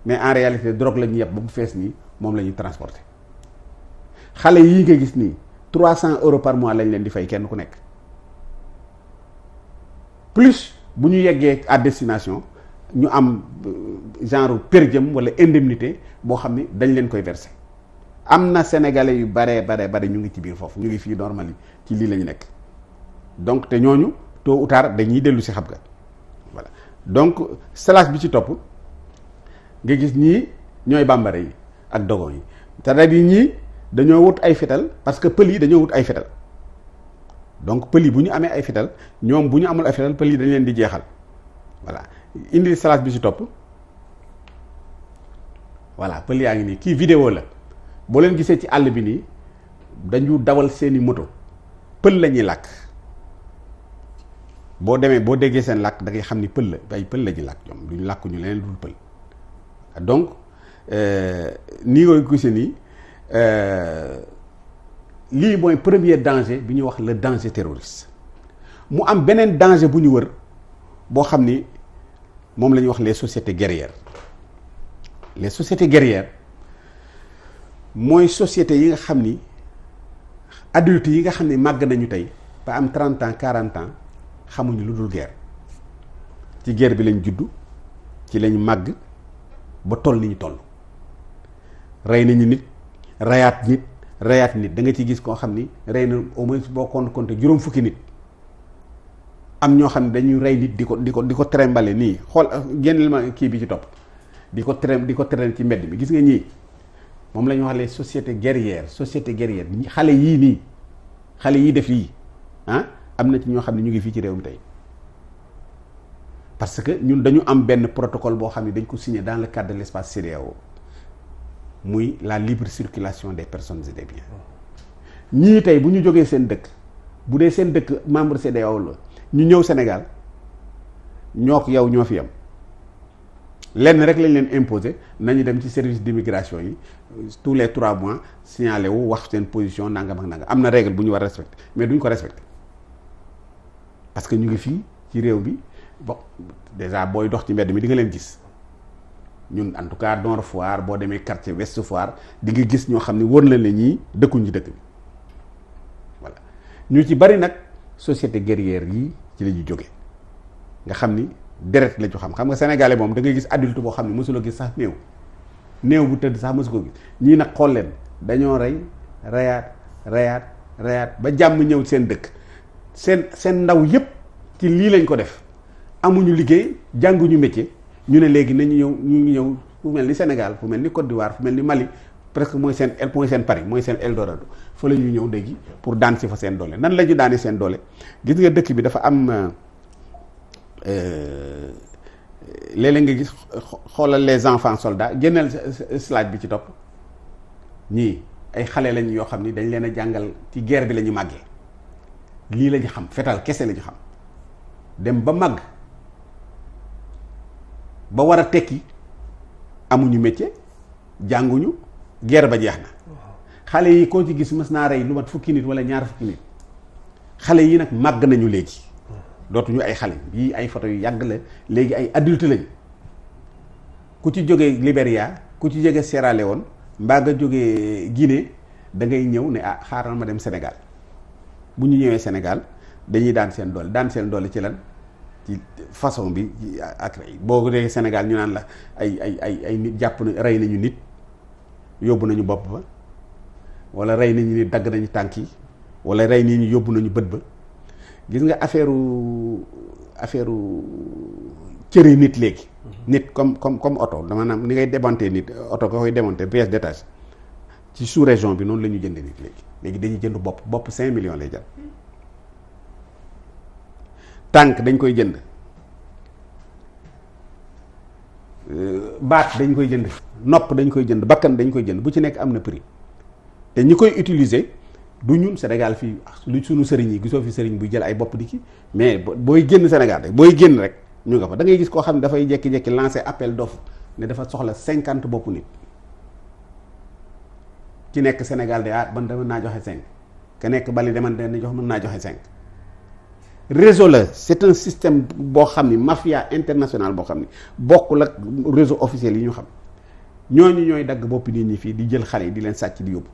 mais en réalité drogue la ñu yeb ba mu fees nii moom la ñuy transporter xale yii nga gis nii 300 euros par mois lañ leen di fay kenn ku nekk plus bu ñu yeggee à destination ñu am genre per diem wala indemnité boo xam ni dañ leen koy verser am na sénégalais yu bare ñu ngi ci biir foofu ñu ngi fii normal yi ci lii la ñu nekk donc te ñooñu tôt ou tard dañuy dellu si xam nga voilà donc slash bi ci topp nga gis ñii ñooy bambara yi ak dogon yi c'est-à-dire ñii dañoo wut ay fetal parce que pël yi dañoo wut ay fetal donc pël yi bu ñu amee ay fetal ñoom bu ñu amul ay fetal pël yi dañ leen di jeexal voilà indi slash bi ci topp voilà pël yaa ngi nii kii vidéo la boo leen gisee ci àll bi nii dañu dawal seeni moto pël la ñuy làkk boo demee boo déggee seen làkk da ngay xam ni pël la ay pël la ñuy làkk ñoom duñu làkk ñu leneen dul pël donc nii koy gisee nii lii mooy premier danger bi ñuy wax le danger terroriste mu am beneen danger bu ñu wër boo xam ni moom la ñuy wax les sociétés guerrières les sociétés guerrières mooy sociétés yi nga xam ni adultes yi nga xam ni màgg nañu tey ba am 30 ans 40 ans xamuñu lu dul guerre ci guerre bi lañ juddu ci lañ màgg ba toll ni ñu toll rey nañu nit rayaat nit da nga ci gis koo xam ni rey na au moins boo compté juróom fukki nit am ñoo xam ne dañuy rey nit di ko trembale nii xool génneel ma kii bi ci topp di ko traîner ci mbedd mi gis nga ñii moom la ñu wax les sociétés guerrières xale yii def yii am na ci ñoo xam ne ñu ngi fii ci réew mi tey parce que ñun dañu am benn protocole boo xam ne dañ ko signé dans le cadre de l'espace CEDEAO muy la libre circulation des personnes et des biens ñii tey bu ñu jógee seen dëkk bu dee seen dëkk membre CEDEAO la ñu ñëw Sénégal ñoo ko yow ñoo fi am lenn rek lañ leen imposer nañu dem ci service d'immigration yi tous les 3 mois signalé wu wax seen position nangam ak nangam am na règle bu ñu war a respecter mais duñ ko respecter parce que ñu ngi fii ci réew bi bon déjà booy dox ci mbedd mi di nga leen gis ñun en tout cas Nord Foire boo demee quartier Ouest Foire di nga gis ñoo xam ne wër na la ñii dëkkuñ ci dëkk bi voilà ñu ci bari nag société guerrière yi ci la ñu jóge nga xam ni deret la ñu xam nga sénégalais moom da ngay gis adulte boo xam ne mësuloo gis sax néew bu tëdd sax mësu ko gis ñii nag xool leen dañoo rayaat ba jàmm ñëw seen dëkk seen ndaw yépp ci lii lañ ko def amuñu liggéey jànguñu métier ñu ne léegi ñu ñëw fu mel ni Sénégal fu mel ni Côte d'Ivoire fu mel ni Mali presque mooy seen Paris mooy seen Eldorado fa la ñu ñëw léegi pour daan si fa seen doole nan la ñu daane seen doole gis nga dëkk bi dafa am léeg-léeg nga gis xoolal les enfants soldats génneel slide bi ci topp ñii ay xale lañ yoo xam ni dañ leen a jàngal ci guerre bi la ñu màggee lii la ñu xam fetal kese la ñu xam dem ba màgg ba war a tekki amuñu métier jànguñu guerre ba jeex na xale yi koo ci gis mës naa rey lu mat fukki nit wala ñaar fukki nit xale yi nag màgg nañu léegi dootuñu ay xale yii ay photo yu yàgg la léegi ay adulte lañu ku ci jógee Libéria ku ci jógee Sierra Leone mbaa nga jógee Guinée da ngay ñëw ne xaaral ma dem Sénégal bu ñu ñëwee Sénégal dañuy daan seen doole ci lan ci façon bi ak rey boo dee Sénégal ñu naan la ay nit jàpp na rey nañu nit yóbbu nañu bopp ba wala rey nañu nit dagg nañu tànk yi wala rey nañu yóbbu nañu bët ba gis nga affaire cëri nit léegi nit comme oto dama naam ni ngay démonter nit oto nga koy démonter pièce détachée ci sous région bi noonu la ñu jënd nit léegi dañuy jënd bopp 5 millions lay jar tànk dañ koy jënd baat dañ koy jënd nopp dañ koy jënd bakkan dañ koy jënd bu ci nekk am na prix te ñi koy utiliser du ñun Sénégal fii lu suñu sëriñ yi gisoo fi sëriñ buy jël ay bopp di ki mais booy génn Sénégal rek booy génn rek ñu nga fa da ngay gis koo xam ne dafay jekki-jekki lancer appel d'offre ne dafa soxla 50 bopp nit ci nekk Sénégal de ban dama naa joxe 5 ka nekk bali deman den jox mën naa joxe 5 réseau la c'est un système boo xam ni mafia internationale boo xam ni bokkul ak réseau officiel yi ñu xam ñooñu ñooy dagg boppi nit ñi fii di jël xale yi di leen sàcc di yóbbu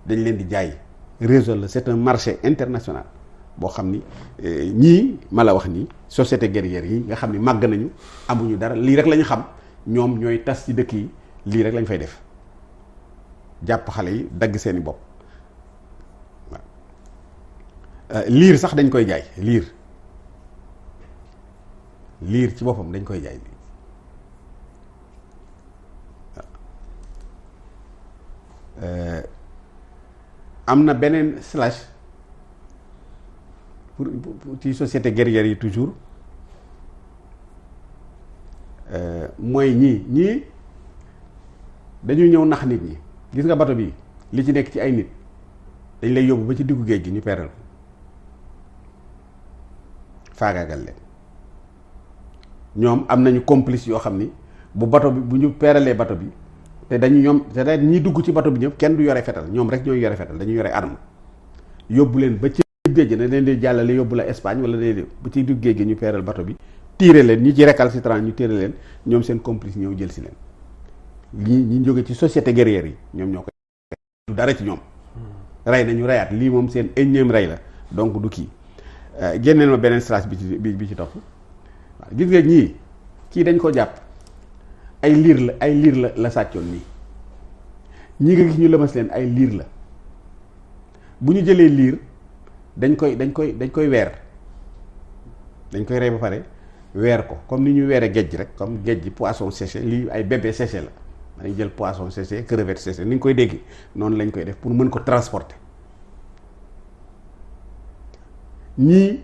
dañ leen di jaay réseau la c'est un marché international boo xam ni ñii ma la wax nii société guerrière yi nga xam ni màgg nañu amuñu dara lii rek la ñu xam ñoom ñooy tas ci dëkk yi lii rek lañ fay def jàpp xale yi dagg seeni bopp waaw liir sax dañ koy jaay liir ci boppam dañ koy jaay am na beneen slash pour ci société guerrière yi toujours mooy ñii dañuy ñëw nax nit ñi gis nga bato bi li ci nekk ci ay nit dañ lay yóbbu ba ci diggu géej gi ñu peeral ko faagaagal leen ñoom am nañu complice yoo xam ni bu bato bi bu ñu peeralee bato bi te dañu ñoom te ñi dugg ci bato bi ñëpp kenn du yore fetal ñoom rek ñooy yore fetal dañu yore arme yóbbu leen ba ci géej gi ne leen di jàllale yóbbu la Espagne wala leen ba ci diggu géej gi ñu peeral bato bi tiire leen ñi ci récalcitrant ñu tiire leen ñoom seen complice ñëw jël si leen ñi jóge ci société guerrière yi ñoom ñoo ko du dara ci ñoom rey nañu reyaat lii moom seen énième rey la donc du kii génneel ma beneen strasse bi ci topp waaw gis nga ñii kii dañ ko jàpp ay liir la sàccoon nii ñii nga gis ñu lëmas leen ay liir la bu ñu jëlee liir dañ koy weer dañ koy rey ba pare weer ko comme ni ñu weere géej rek comme géej poisson séché lii ay bébé séché la dañuy jël poisson séché crevette séché ni nga koy dégg noonu lañ koy def pour mën ko transporter ñii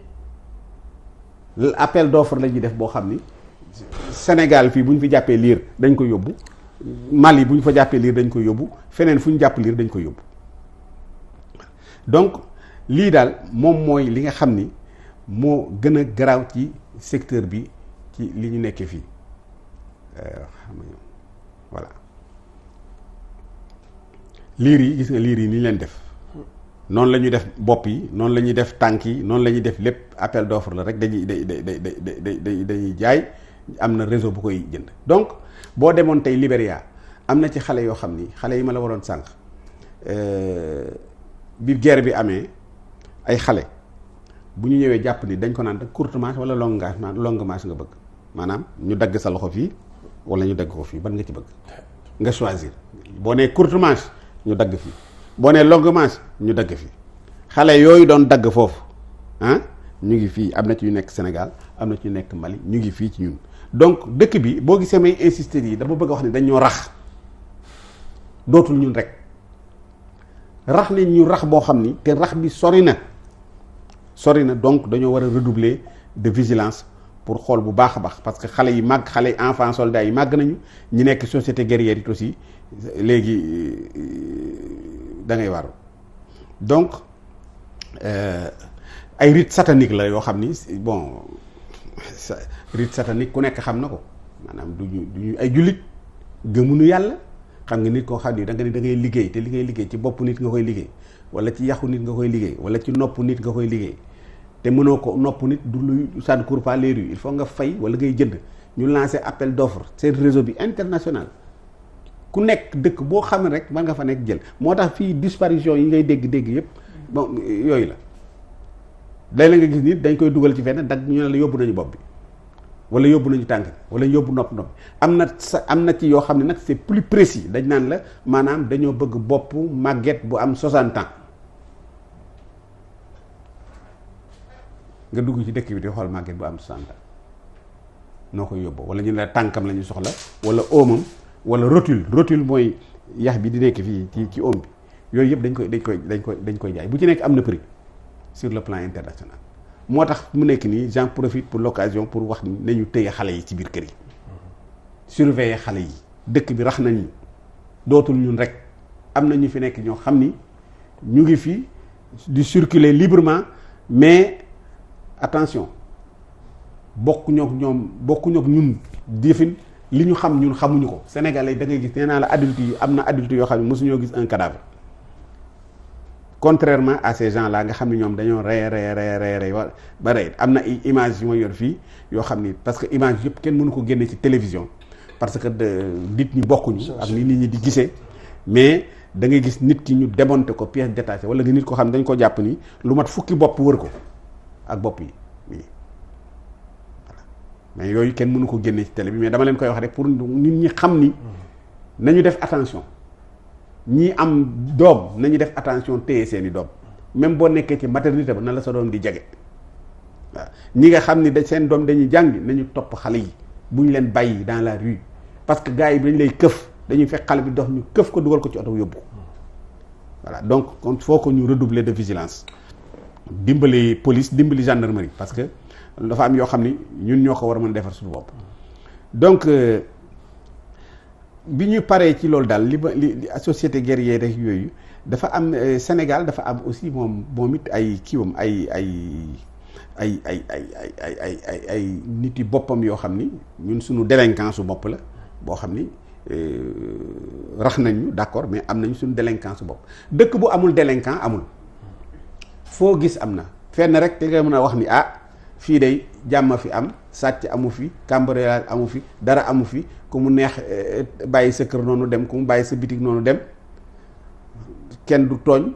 appel d'offre la ñuy def boo xam ni Sénégal fii bu ñu fi jàppee liir dañ ko yóbbu Mali bu ñu fa jàppee liir dañ ko yóbbu feneen fu ñu jàpp liir dañ ko yóbbu donc lii daal moom mooy li nga xam ni moo gën a garaaw ci secteur bi ci li ñu nekkee fii voilà liir yi gis nga liir yi ni ñu leen def noonu la ñuy def bopp yi noonu la ñuy def tànk yi noonu la ñuy def lépp appel d'offre la rek dañuy jaay am na réseau bu koy jënd donc boo demoon tey Libéria am na ci xale yoo xam ni xale yi ma la waroon sànq bi guerre bi amee ay xale bu ñu ñëwee jàpp ni dañ ko naan courte manche wala longue manche nga bëgg maanaam ñu dagg sa loxo fii wala ñu dagg ko fii ban nga ci bëgg nga choisir boo nee courte manche ñu dagg fii boo nee longue manche ñu dagg fii xale yooyu doon dagg foofu ñu ngi fii am na ci ñu nekk Sénégal am na ci ñu nekk Mali ñu ngi fii ci ñun donc dëkk bi boo gisee may insister yi dama bëgg a wax ne dañ ñoo rax dootul ñun rek rax nañ ñu rax boo xam ni te rax bi sori na donc dañoo war a redoubler de vigilance pour xool bu baax a baax parce que xale yi màgg xale yi enfants soldats yi màgg nañu ñi nekk société guerrière it aussi léegi da ngay waru donc ay rite satanique la yoo xam ni bon rite satanique ku nekk xam na ko maanaam duñu ay jullit gëmuñu yàlla xam nga nit koo xam ni da ngay liggéey te li ngay liggéey ci bopp nit nga koy liggéey wala ci yaxu nit nga koy liggéey wala ci nopp nit nga koy liggéey te mënoo ko nopp nit du luy ça ne court pas les rues il faut nga fay wala ngay jënd ñu lancer appel d'offre seen réseau bi international ku nekk dëkk boo xam ne rek mën nga fa nekk jël moo tax fii disparition yi ngay dégg yëpp bon yooyu la léeg-léeg nga gis nit dañ koy dugal ci fenn dag ñu ne la yóbbu nañu bopp bi wala yóbbu nañu tànk wala yóbbu nopp am na ci yoo xam ne nag c'est plus précis dañ naan la maanaam dañoo bëgg bopp màgget bu am 60 ans nga dugg ci dëkk bi di xool màgget bu am 60 ans noo koy yóbbu wala ñu ne la tànkam la ñu soxla wala oomam wala rotule mooy yax bi di nekk fii ci oom bi yooyu yëpp dañ koy jaay bu ci nekk am na prix sur le plan international moo tax mu nekk nii j'en profite pour l'occasion pour wax ni nañu tëye xale yi ci biir kër yi surveiller xale yi dëkk bi rax nañu dootul ñun rek am na ñu fi nekk ñoo xam ni ñu ngi fi di circuler librement mais attention bokkuñu ak ñun defin li ñu xam ñun xamuñu ko Sénégalais da ngay gis nee naa la adulte yi am na adulte yoo xam ne mosuñoo gis un cadavre contrairement à ces gens là nga xam ne ñoom dañoo rey ba rey am na image yu ma yor fii yoo xam ni parce que image yëpp kenn mënu ko génne ci télévision parce que nit ñi bokkuñu ak ni nit ñi di gisee mais da ngay gis nit ki ñu démonté ko pièce détachée wala nga nit ko xam ne dañ ko jàpp ni lu mat fukki bopp wër ko ak bopp yi voilà mais yooyu kenn mënu ko génne ci télé bi mais dama leen koy wax rek pour nit ñi xam ni nañu def attention ñi am doom nañu def attention téye seeni doom même boo nekkee ci maternité ba na la sa doom di jege waaw ñi nga xam ni da seen doom dañuy jàngi nañu topp xale yi bu ñu leen bàyyi dans la rue parce que gars yi dañ lay këf dañuy fekk xale bi dox ñu këf ko dugal ko ci oto yóbbu ko voilà donc kon faut que ñu redoubler de vigilance dimbali police dimbali gendarmerie parce que dafa am yoo xam ni ñun ñoo ko war a mën a defar suñu bopp donc bi ñu paree ci loolu daal li société guerrière rek yooyu dafa am Sénégal dafa am aussi moom it ay kiiwam ay nit yi boppam yoo xam ni ñun suñu délinquance su bopp la boo xam ni rax nañu d'accord mais am nañu suñu délinquance su bopp dëkk bu amul délinquant amul foo gis am na fenn rek te nga mën a wax ni fii day jàmm fi am sàcc amu fi cambriolage amu fi dara amu fi ku mu neex bàyyi sa kër noonu dem ku mu bàyyi sa bitig noonu dem kenn du tooñ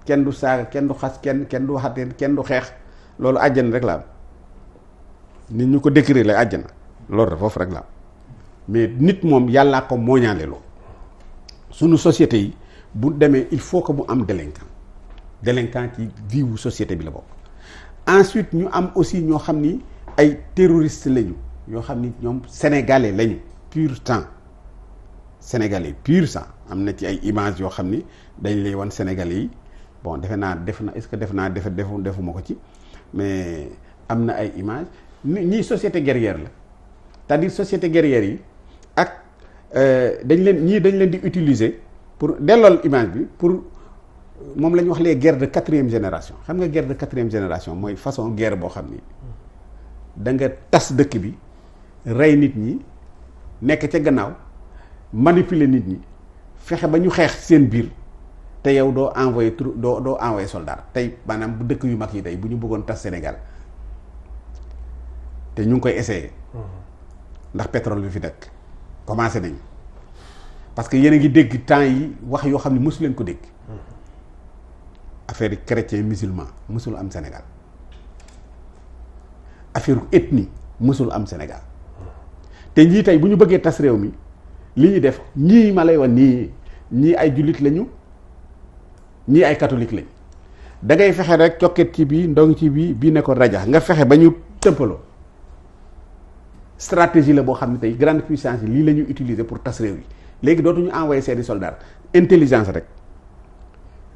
kenn du saaga kenn du xas kenn du waxateen kenn du xeex loolu àjjana rek la am nit ñu ko décrire la àjjana loolu rek foofu rek la am mais nit moom yàllaa ko mooñaale loo sunu société yi bu demee il faut que mu am délinquant ci vie wu société bi la bokk. Ensuite ñu am aussi ñoo xam ni ay terroristes lañu ñoo xam ni ñoom sénégalais lañu pur sang am na ci ay images yoo xam ni dañ lay wan sénégalais yi bon defuma ko ci mais am na ay images ñii société guerrière la c'est-à-dire société guerrière yi ak dañ leen di utiliser pour dellool image bi pour moom la ñu wax les guerres de 4e génération xam nga guerre de 4e génération mooy façon guerre boo xam ni da nga tas dëkk bi rey nit ñi nekk ca gannaaw manipuler nit ñi fexe ba ñu xeex seen biir te yow doo envoyé soldat tey maanaam bu dëkk yu mag yi tey bu ñu bëggoon tas Sénégal te ñu ngi koy essayer ndax pétrole bi fi dëkk commencé nañu parce que yéen a ngi dégg temps yi wax yoo xam ne mosu leen ko dégg affaire chrétien musulman mosul am Sénégal affaire ethnie mosul am Sénégal te ñii tey bu ñu bëggee tas réew mi li ñu def ñii ma lay wax ñii ay jullit lañu ñii ay catholique lañu da ngay fexe rek cokket ci bii ndong ci bii ne ko rajax nga fexe ba ñu tëmpaloo stratégie la boo xam ne tey grande puissance yi lii la ñu utiliser pour tas réew yi léegi dootuñu envoyé seeni soldats intelligence rek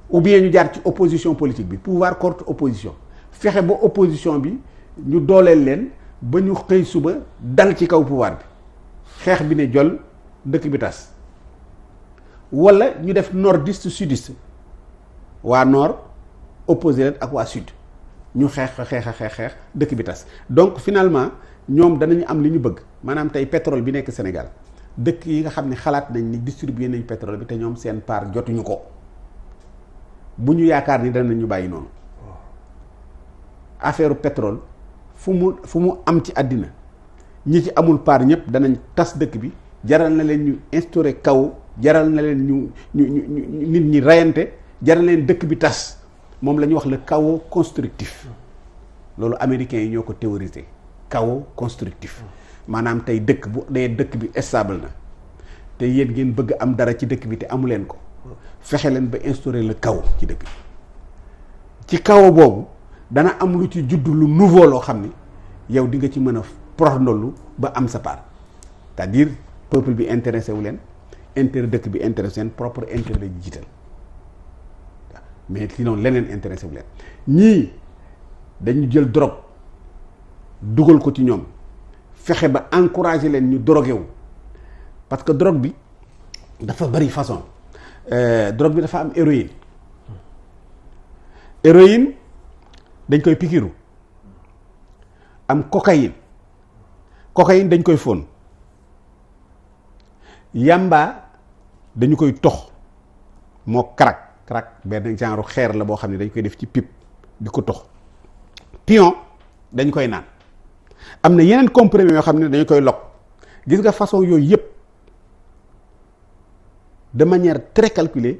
ou bien ñu jaar ci opposition politique bi pouvoir contre opposition fexe ba opposition bi ñu dooleel leen ba ñu xëy suba dal ci kaw pouvoir bi xeex bi ne jol dëkk bi tas wala ñu def nordiste sudiste waa nord opposé leen ak waa sud ñu xeex dëkk bi tas donc finalement ñoom danañu am li ñu bëgg maanaam tey pétrole bi nekk Sénégal dëkk yi nga xam ne xalaat nañ ni distribuer nañ pétrole bi te ñoom seen part jotuñu ko bu ñu yaakaar ni danañu bàyyi noonu affaire pétrole fu mu am ci àddina ñi ci amul part ñëpp danañ tas dëkk bi jaral na leen ñu instaurer kaw jaral na leen ñu nit ñi rayante jaral na leen dëkk bi tas moom la ñuy wax le chaos constructif loolu américains yi ñoo ko théorisé chaos constructif maanaam tey dëkk bu dee dëkk bi stable na te yéen ngeen bëgg am dara ci dëkk bi te amu leen ko fexe leen ba instaurer le chaos ci dëkk bi ci chaos boobu dana am lu ci judd lu nouveau loo xam ni yow di nga ci mën a prox ndollu ba am sa part c'est-à-dire peuple bi intéressé wu leen intérêt dëkk bi intéressé seen propre intérêt la jiital mais sinon leneen intéressé wu leen ñii dañu jël drogue dugal ko ci ñoom fexe ba encourager leen ñu drogué wu parce que drogue bi dafa bari façon drogue bi dafa am héroïne dañ koy pikiru am cocaïne dañ koy fóon yamba dañu koy tox moo crack crack benn genre xeer la boo xam ne dañ koy def ci pipe di ko tox. pion dañ koy naan am na yeneen comprimés yoo xam ne dañu koy lokk gis nga façon yooyu yëpp de manière très calculée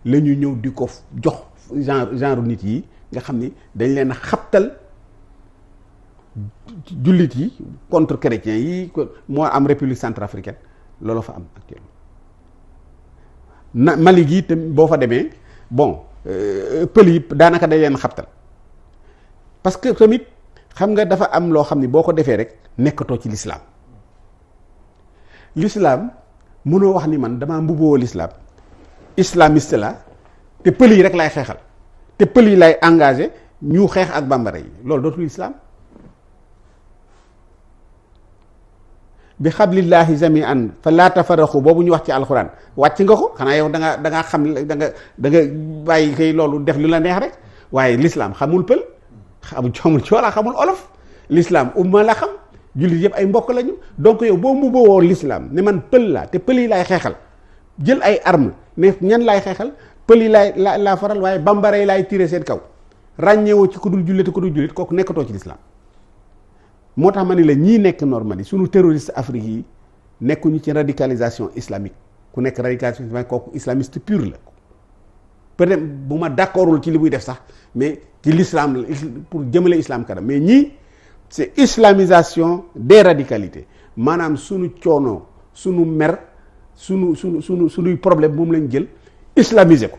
la ñu ñëw di ko jox genre nit yi nga xam ni dañ leen a xabtal jullit yi contre chrétiens yi moo am république centrafricaine loolu fa am actuellement Mali gi te boo fa demee bon pël yi daanaka dañ leen xabtal parce que tamit xam nga dafa am loo xam ni boo ko defee rek nekkatoo ci l'islam mënoo wax ni man damaa mbubboo l'islam islamiste la te pël yi rek lay xeexal te pël yi lay engagé ñu xeex ak bambara yi loolu dootul islam bi xablillahi jami'an fa laa tafaraxu boobu ñu wax ci alxuraan wàcc nga ko xanaa yow da nga xam da nga bàyyi kay loolu def lu la neex rek waaye l'islam xamul pël xamul coolaa xamul olof l'islam umma la xam jullit yëpp ay mbokk lañu donc yow boo mu boowoo l'islam ne man pël laa te pël yi laay xeexal jël ay armes ne ñan laay xeexal pël yi laa faral waaye bambara yi laay tiré seen kaw ràññeewoo ci ku dul jullit kooku nekkatoo ci l'islam moo tax ma ni la ñii nekk Normandie sunu terroriste Afrique yi nekkuñu ci radicalisation islamique ku nekk radicalisation islamique kooku islamiste pur la peut-être bu ma d'accordul ci li muy def sax mais ci l'islam pour jëmale islam kanam mais ñii c'est islamisation des radicalités maanaam sunu coono sunu mer sunuy problème moom lañ jël islamiser ko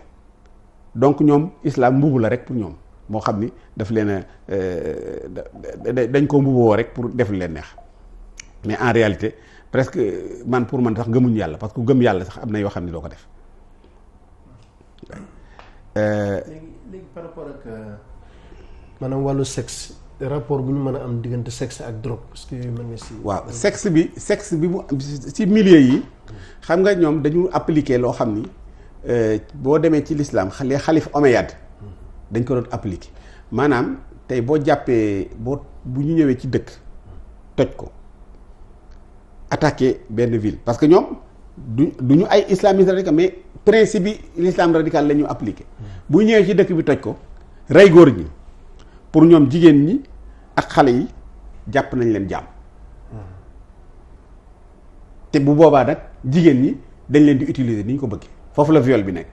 donc ñoom islam mbubu la rek pour ñoom moo xam ni daf leen a dañ ko mbuboo rek pour def leen neex mais en réalité presque man pour man sax gëmuñu yàlla parce que gëm yàlla sax am na yoo xam ne doo ko def. léegi par rapport ak maanaam wàllu sexe rapport bu ñu mën a am diggante sexe ak drogue parce que yooyu mën na si. waaw sexe bi mu ci milieu yi xam nga ñoom dañu appliquer loo xam ni boo demee ci l'islam les xalif omeyyade dañ ko doon appliquer maanaam tey boo jàppee bu ñu ñëwee ci dëkk toj ko attaquer benn ville parce que ñoom du ñu ay islamistes radical mais principe bi l'islam radical la ñu appliquer bu ñëwee ci dëkk bi toj ko rey góor ñi pour ñoom jigéen ñi ak xale yi jàpp nañ leen jaam te bu boobaa nag jigéen ñi dañ leen di utiliser ni ñu ko bëggee foofu la viol bi nekk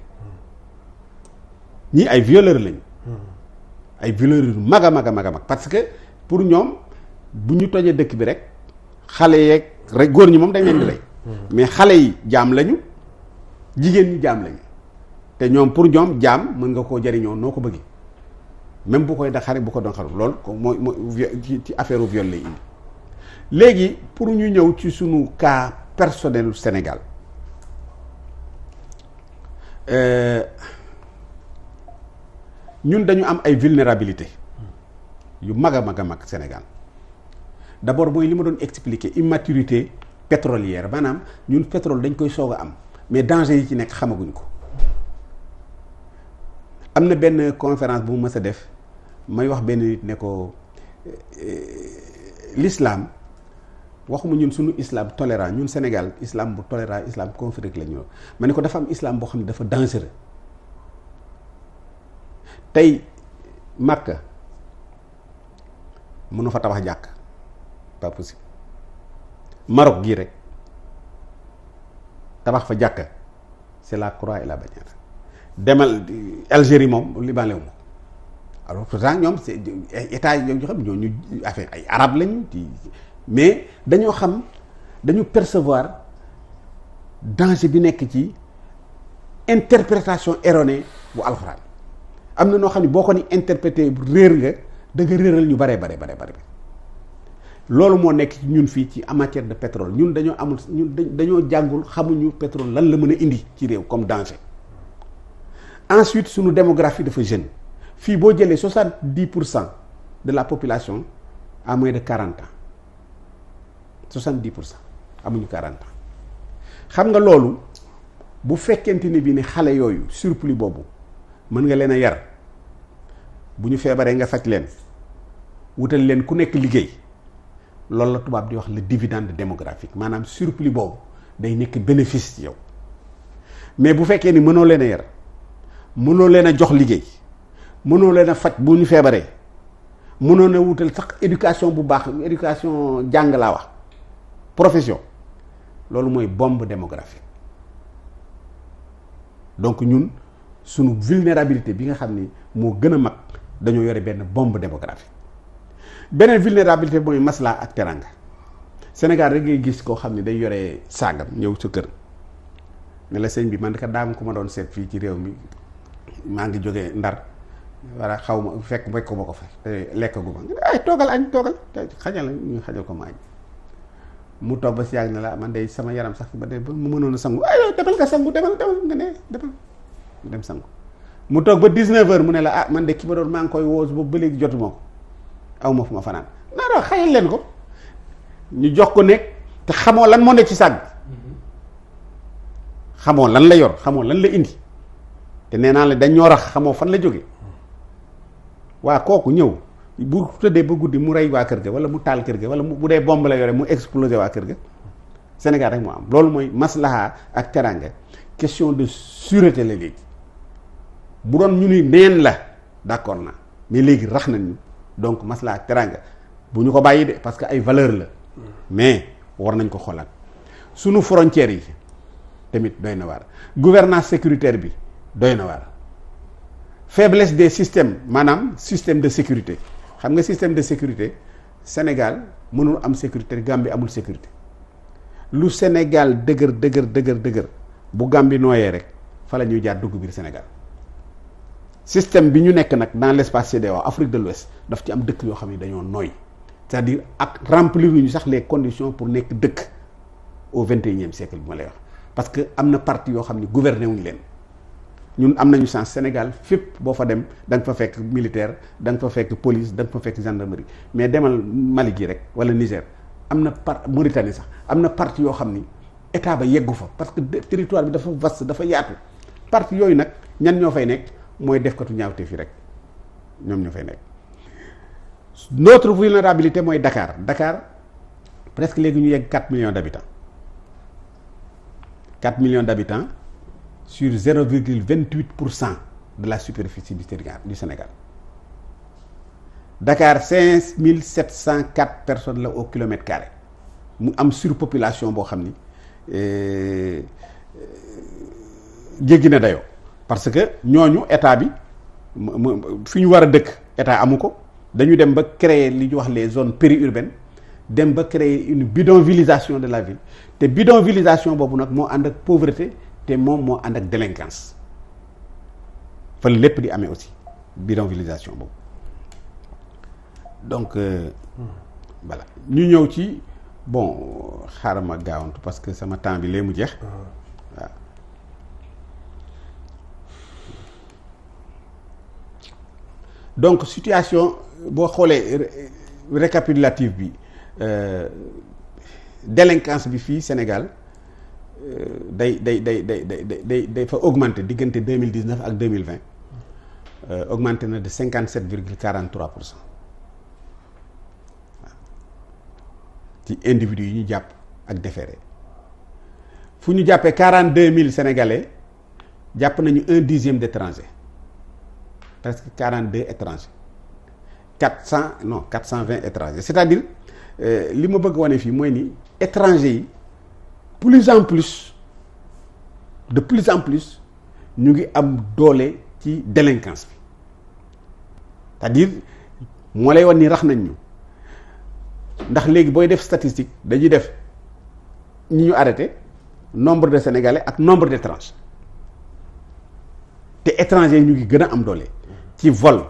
ñii ay violeurs lañu ay violeurs yu mag a mag parce que pour ñoom bu ñu tojee dëkk bi rek xale yeeg rek góor ñi moom dañ leen di rey mais xale yi jaam lañu jigéen ñi jaam lañu te ñoom pour ñoom jaam mën nga koo jariñoo noo ko bëggee même bu koy daxare bu ko doon xaru loolu mooy ci affaire u viol lay indi léegi pour ñu ñëw ci sunu cas personnel Sénégal ñun dañu am ay vulnérabilité yu mag a mag Sénégal d'abord mooy li ma doon expliquer immaturité pétrolière maanaam ñun pétrole dañ koy soog a am mais danger yi ci nekk xamaguñ ko am na benn conférence bu mu mës a def may wax benn nit ne ko l'islam waxuma ñun suñu islam tolérant ñun Sénégal islam bu tolérant islam confrérie la ñu ma ne ko dafa am islam boo xam ne dafa dangereux tey Makka mënu fa tabax jàkk pas possible Maroc gii rek tabax fa jàkka c'est la croix et la bannière demal Algérie moom Liban lew ma alors pourtant ñoom c'est état yi ñoo xam ñooñu affaire ay arab lañu mais dañoo xam dañu percevoir danger bi nekk ci interprétation erronée bu alxuraan am na noo xam ne boo ko ni interprété réer nga da nga réeral ñu bare loolu moo nekk ci ñun fii ci en matière de pétrole ñun dañoo amul ñun dañoo jàngul xamuñu pétrole lan la mën a indi ci réew comme danger. Ensuite suñu démographie dafa jeune fii boo jëlee 70% de la population à moins de 40 ans 70% amuñu 40 ans xam nga loolu bu fekkente ni bi ni xale yooyu surplus boobu mën nga leen a yar bu ñu feebaree nga faj leen wutal leen ku nekk liggéey loolu la tubaab di wax le dividende démographique maanaam surplus boobu day nekk bénéfice ci yow mais bu fekkee ni mënoo leen a yar mënoo leen a jox liggéey mënoo leen a faj bu ñu feebaree mënoo leen a wutal sax éducation bu baax éducation jàng laa wax profession loolu mooy bombe démographique donc ñun sunu vulnérabilité bi nga xam ni moo gën a mag dañoo yore benn bombe démographique beneen vulnérabilité mooy maslaa ak teranga Sénégal rek ngay gis koo xam ne day yore saagam ñëw sa kër ne la sëñ bi man ka daam ku ma doon seet fii ci réew mi maa ngi jógee Ndar wala xaw ma fekk ko ko fa te lekk gu ma ay toogal añ toogal xajal ñu xajal ko ma añ mu toog ba si yàgg ne la man day sama yaram sax ba de ba mu mënoon a sangu ay demal nga sangu demal nga ne demal dem sangu mu toog ba 19h mu ne la ah man de ki ma doon maa ngi koy woos boobu ba léegi jotuma ko aw ma fu ma fanaan non xayal leen ko ñu jox ko nekk te xamoo lan moo nekk ci sàgg xamoo lan la yor xamoo lan la indi te nee naa la dañ ñoo rax xamoo fan la jóge waa kooku ñëw bu tëddee ba guddi mu rey waa kër ga wala mu taal kër ga wala bu dee bomb la yore mu exploser waa kër ga Sénégal rek moo am loolu mooy maslaha ak teranga question de sûreté la léegi bu doon ñu ni neen la d'accord na mais léegi rax nañ ñu donc maslaha ak teranga bu ñu ko bàyyi de parce que ay valeur la mais war nañ ko xoolaat sunu frontières yi tamit doy na waar gouvernance sécuritaire bi doy na waar faiblesse des systèmes maanaam système de sécurité xam nga système de sécurité Sénégal mënul am sécurité Gambie amul sécurité lu Sénégal dëgër bu Gambie nooyee rek fa la ñuy jaar dugg biir Sénégal système bi ñu nekk nag dans l'espace CEDEAO Afrique de l'Ouest daf ci am dëkk yoo xam ne dañoo nooy c'est-à-dire ak remplir ñu sax les conditions pour nekk dëkk au 21e siècle bi ma lay wax parce que am na parti yoo xam ne gouverner wuñu leen ñun am nañu chance Sénégal fépp boo fa dem da nga fa fekk militaire da nga fa fekk police da nga fa fekk gendarmerie mais demal Mali gi rek wala Niger am na Mauritanie sax am na parti yoo xam ni état ba yeggu fa parce que territoire bi dafa vaste dafa yaatu parti yooyu nag ñan ñoo fay nekk mooy defkatu ñaawte fi rek ñoom ñoo fay nekk. notre vulnérabilité mooy Dakar presque léegi ñu yegg 4 millions d'habitants 4 millions d'habitants sur 0,28% de la superficie du territoire du Sénégal Dakar 5704 personnes la au kilomètre carré mu am surpopulation boo xam ni jéggi na dayoo parce que ñooñu état bi fi ñu war a dëkk état amu ko dañu dem ba créer li ñu wax les zones périurbaines dem ba créer une bidonvillisation de la ville te bidonvillisation boobu nag moo ànd ak pauvreté te moom moo ànd ak délinquance fa lépp di amee aussi bidonvillisation boobu donc voilà ñu ñëw ci bon xaaral ma gaawantu parce que sama temps bi lee mu jeex waaw donc situation boo xoolee récapitulative bi délinquance bi fii Sénégal day fa augmenter diggante 2019 ak 2020 augmenté na de 57,43% waaw ci individus yi ñu jàpp ak déféré fu ñu jàppee 42 000 Sénégalais jàpp nañu 1/10 d'étrangers presque 42 étrangers 420 étrangers c'est-à-dire li ma bëgg wane fii mooy ni étrangers yi de plus en plus ñu ngi am doole ci délinquance bi c'est-à-dire moo lay wan ni rax nañ ñu ndax léegi booy def statistique dañuy def ñi ñu arrêté nombre de Sénégalais ak nombre d'étrangers te étrangers yi ñu ngi gën a am doole ci vol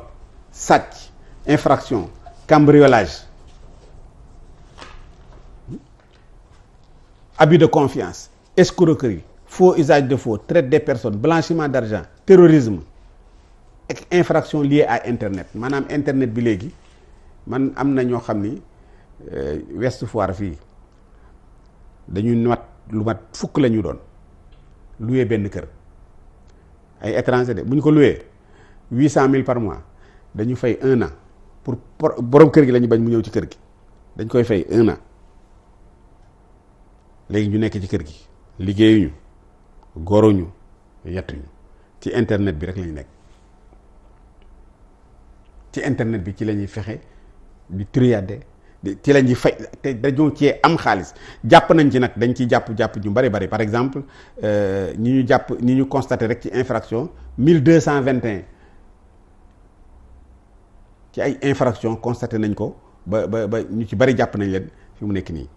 sàcc infraction cambriolage abus de confiance escroquerie faux usage de faux traite des personnes blanchiment d'argent terrorisme ak infraction liée à internet maanaam internet bi léegi man am na ñoo xam ni Ouest Foire fii dañu lu mat fukk la ñu doon loué benn kër ay étranger de bu ñu ko loué 800 000 par mois dañu fay 1 an pour borom kër gi la ñu bañ mu ñëw ci kër gi dañ koy fay 1 an léegi ñu nekk ci kër gi liggéeyuñu goruñu yettuñu ci internet bi rek lañu nekk ci internet bi ci la ñuy fexe di triade ci la ñuy fay te dañoo cee am xaalis jàpp nañ ci nag dañ ciy jàpp ñu bari par exemple ñi ñu constaté rek ci infraction 1221 ci ay infraction constaté nañ ko ba ñu ci bari jàpp nañ leen fi mu nekk nii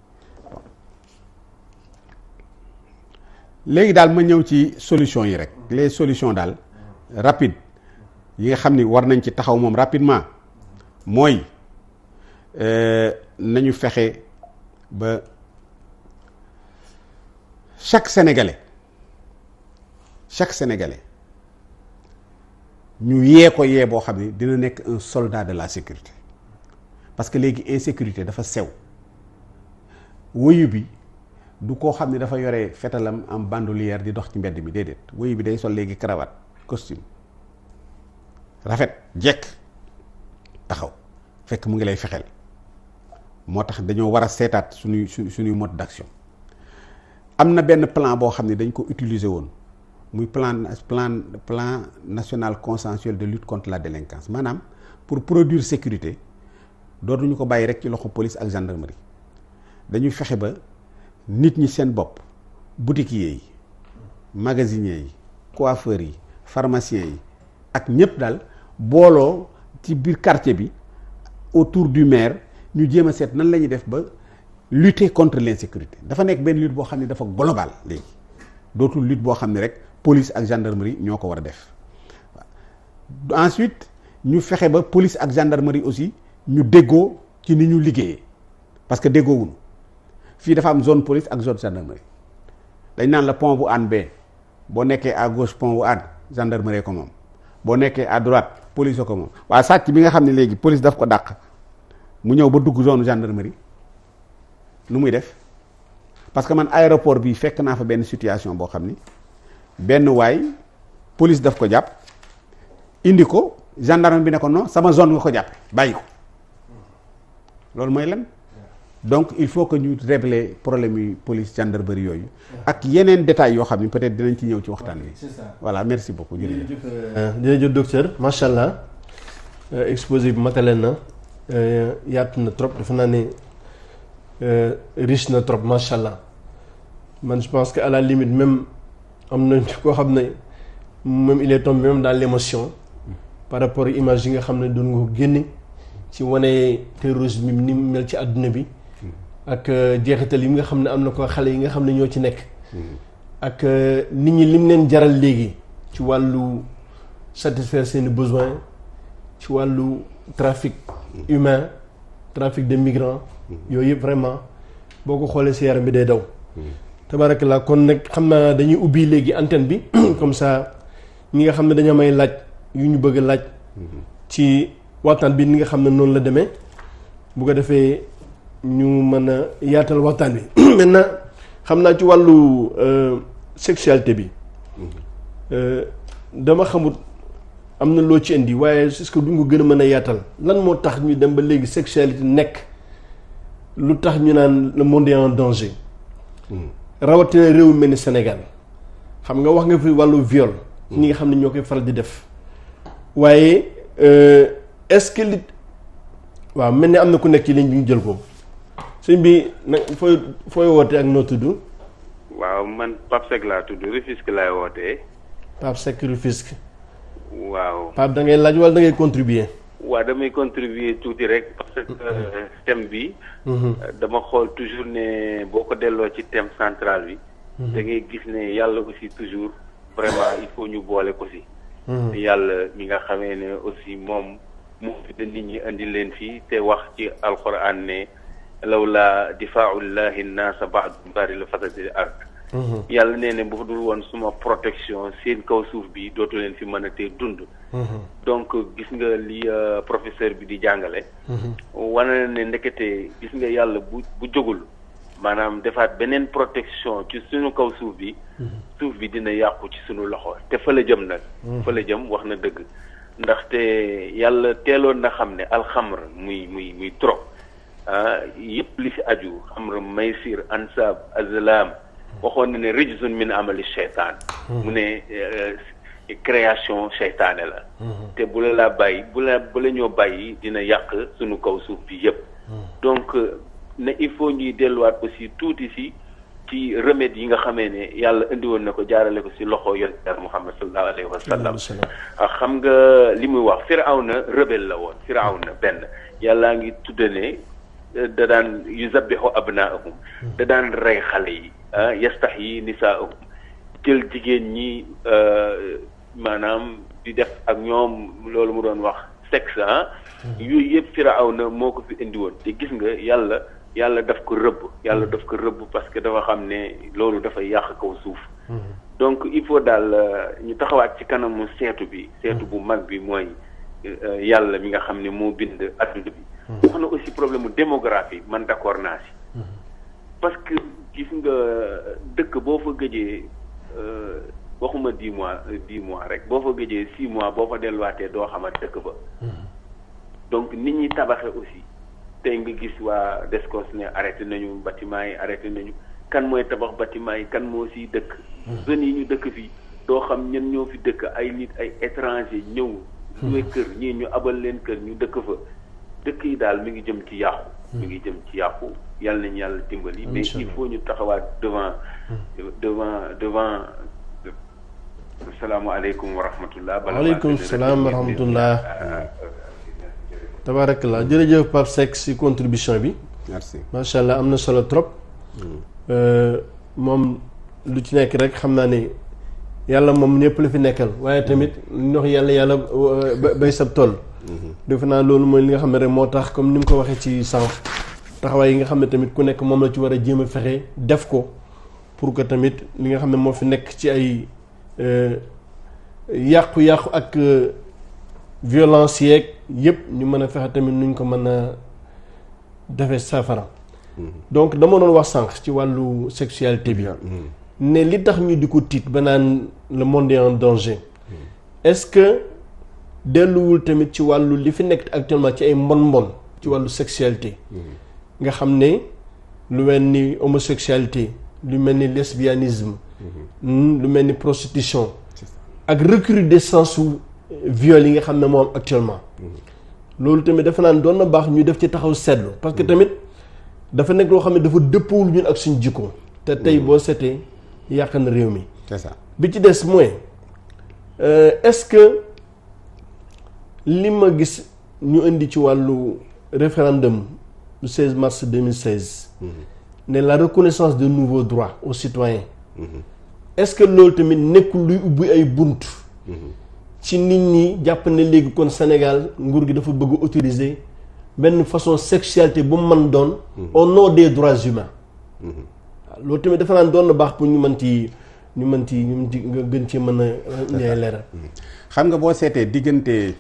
léegi daal ma ñëw ci solution yi rek les solutions daal rapide yi nga xam ni war nañ ci taxaw moom rapidement mooy nañu fexe ba chaque sénégalais ñu yee ko yee boo xam ni dina nekk un soldat de la sécurité parce que léegi insécurité dafa sew woyu bi du koo xam ni dafa yore fetalam am bandoulière di dox ci mbedd mi déedéet woyu bi day sol léegi cravate costume rafet jekk taxaw fekk mu ngi lay fexeel moo tax dañoo war a seetaat suñuy mode d'action am na benn plan boo xam ne dañ ko utiliser woon muy plan national consensuel de lutte contre la délinquance maanaam pour produire sécurité dootuñu ko bàyyi rek ci loxo police ak gendarmerie dañuy fexe ba nit ñi seen bopp boutiquiers yi magasiniers yi coiffeurs yi pharmaciens yi ak ñëpp daal booloo ci biir quartier bi autour du maire ñu jéem a seet nan la ñuy def ba lutter contre l'insécurité dafa nekk benn lutte boo xam ne dafa global léegi dootul lutte boo xam ne rek police ak gendarmerie ñoo ko war a def ensuite ñu fexe ba police ak gendarmerie aussi ñu déggoo ci ni ñu liggéeyee parce que déggoowuñu fii dafa am zone police ak zone gendarmerie dañ naan la pont bu Hann bee boo nekkee à gauche pont bu Hann gendarmerie ko moom boo nekkee à droite police ko moom waaye sàcc bi nga xam ne léegi police daf ko dàq mu ñëw ba dugg zone gendarmerie lu muy def parce que man aéroport bi fekk naa fa benn situation boo xam ni benn waay police daf ko jàpp indi ko gendarme bi ne ko non sama zone nga ko jàppe bàyyi ko loolu mooy lan donc il faut que ñu régler problème yi police gendarmerie yooyu ak yeneen détails yoo xam ni peut-être dinañ ci ñëw ci waxtaan bi voilà merci beaucoup jërëjëf docteur macha allah exposé bi matale na yaatu na trop dafa naa ne riche na trop macha allah man je pense que à la limite même am na koo xam ne même il est tombé même dans l'émotion par rapport ak image yi nga xam ne doon nga ko génne ci wane terrorisme bi ni mu mel ci àdduna bi ak jeexital yi nga xam ne am na ko xale yi nga xam ne ñoo ci nekk ak nit ñi lim leen jaral léegi ci wàllu satisfaire seeni besoins ci wàllu trafic humain trafic de migrants yooyu yëpp vraiment boo ko xoolee si yaram bi day daw tabarakallah kon nag xam naa dañuy ubbi léegi antenne bi comme ça ñi nga xam ne dañoo may laaj yu ñu bëgg a laaj ci waxtaan bi ni nga xam ne noonu la demee bu ko defee ñu mën a yaatal waxtaan bi maintenant xam naa ci wàllu sexualité bi dama xamut am na loo ci indi waaye est-ce que duñ ko gën a mën a yaatal lan moo tax ñu dem ba léegi sexualité nekk lu tax ñu naan le monde est en danger rawatina réew mel ni Sénégal xam nga wax nga fi wàllu viol ñi nga xam ne ñoo koy faral di def waaye est-ce que li waaw mel ni am na ku nekk ci ligne bi ñu jël ko sëñ bi nag fooy woote ak noo tudd. waaw man Pape Seck laa tudd Rufisque laay wootee. Pape Seck Rufisque. waaw Pape da ngay laaj wala da ngay contribuer. waaw damay contribuer tuuti rek parce que thème bi. dama xool toujours ne boo ko delloo ci thème central bi. da ngay gis ne yàlla aussi toujours vraiment il faut ñu boole ko si. yàlla mi nga xamee ne aussi moom moo fi da nit ñi indi leen fii te wax ci alquran ne lawla difaullahi nnaasa ba'dahum ba'dan la fasadil ard. yàlla nee ne bu dul woon suma protection seen kaw suuf bi dootu leen fi mën a tee dund. donc gis nga li professeur bi di jàngale. wane na ne ndekete gis nga yàlla bu jógul maanaam defaat beneen protection ci suñu kaw suuf bi. suuf bi dina yàqu ci suñu loxo te fa la jëm nag. fa la jëm wax na dëgg ndaxte yàlla teeloon na xam ne alxamr muy trop yëpp li fi aju xamr maysir ansab azlam waxoon na ne rijzun min amali shaytaan mu ne création seytaane la. te bu la bàyyi bu la ñoo bàyyi dina yàq suñu kaw suuf bi yépp. donc ne il faut ñuy delluwaat aussi tuuti ci remède yi nga xamee ne yàlla indi woon na ko jaarale ko ci loxo yonent Yàlla Muhammad sallallahu alayhi wa sallam. xam nga li muy wax Firawna rebelle la woon Firawna benn yàllaa ngi tudde ne da daan yuzabbihu abnaahum da daan rey xale yi yastahyi nisaahum jël jigéen ñi maanaam di def ak ñoom loolu mu doon wax sexe yooyu yëpp Firawna moo ko fi indi woon te gis nga yàlla daf ko rëbb parce que dafa xam ne loolu dafay yàq kaw suuf. donc il faut daal ñu taxawaat ci kanamu seetu bu mag bi mooy yàlla mi nga xam ne moo bind adduna bi. wax na aussi problème mu démographie man d'accord naa si. parce que gis nga dëkk boo fa gëjee waxuma 10 mois rek boo fa gëjee 6 mois boo fa delluwaatee doo xamat dëkk ba. donc nit ñi tabaxe aussi. tey nga gis waa Descos ne arrêté nañu bâtiment yi arrêté nañu kan mooy tabax bâtiment yi kan moo siy dëkk. jeunes yi ñu dëkk fii doo xam ñen ñoo fi dëkk ay nit ay étranger ñëw. luwe kër ñii ñu abal leen kër ñu dëkk fa dëkk yi daal mi ngi jëm ci yàqu. yàlla nañu yàlla dimbali. mais il faut ñu taxawaat devant. asalaamaaleykum wa rahmatullah. waaleykum salaam wa rahmatullah. tabarakallah jërëjëf Pape Seck ci contribution bi. merci macha allah am na solo trop. moom lu ci nekk rek xam naa ne yàlla moom ñëpp la fi nekkal waaye tamit ñu wax yàlla bay sab tool. defe naa loolu mooy li nga xam ne rek moo tax comme ni mu ko waxee ci sànq taxawaay yi nga xam ne tamit ku nekk moom la ci war a jéem a fexe def ko pour que tamit li nga xam ne moo fi nekk ci ay yàqu-yàqu ak violence yeeg yëpp ñu mën a fexe tamit nuñ ko mën a defee saafara. donc dama doon wax sànq ci wàllu sexualité bi. ne li tax ñu di ko tiit ba naan le monde est en danger. est-ce que delluwul tamit ci wàllu li fi nekk actuellement ci ay mbon ci wàllu sexualité. nga xam ne lu mel ni homosexualité lu mel ni lesbianisme. lu mel ni prostitution. ak recrudescence su viol yi nga xam ne moo am actuellement. loolu tamit dafa naan doon na baax ñu def ci taxaw seetlu parce que tamit dafa nekk loo xam ne dafa dëppawul ñun ak suñu jikko. te tey boo seetee yàq na réew mi. c'est ça bi ci des mooy est-ce que li ma gis ñu indi ci wàllu référendum du 16 mars 2016. ne la reconnaissance de nouveaux droits aux citoyens. est-ce que loolu tamit nekkul luy ubbi ay bunt. ci nit ñi jàpp ne léegi kon Sénégal nguur gi dafa bëgg autoriser benn façon sexualité bu mu mën doon. au nom des droits humains. waaw loolu tamit dafa naan doon na baax pour ñu mën ci nga gën ci mën a leeral. xam nga boo seetee diggante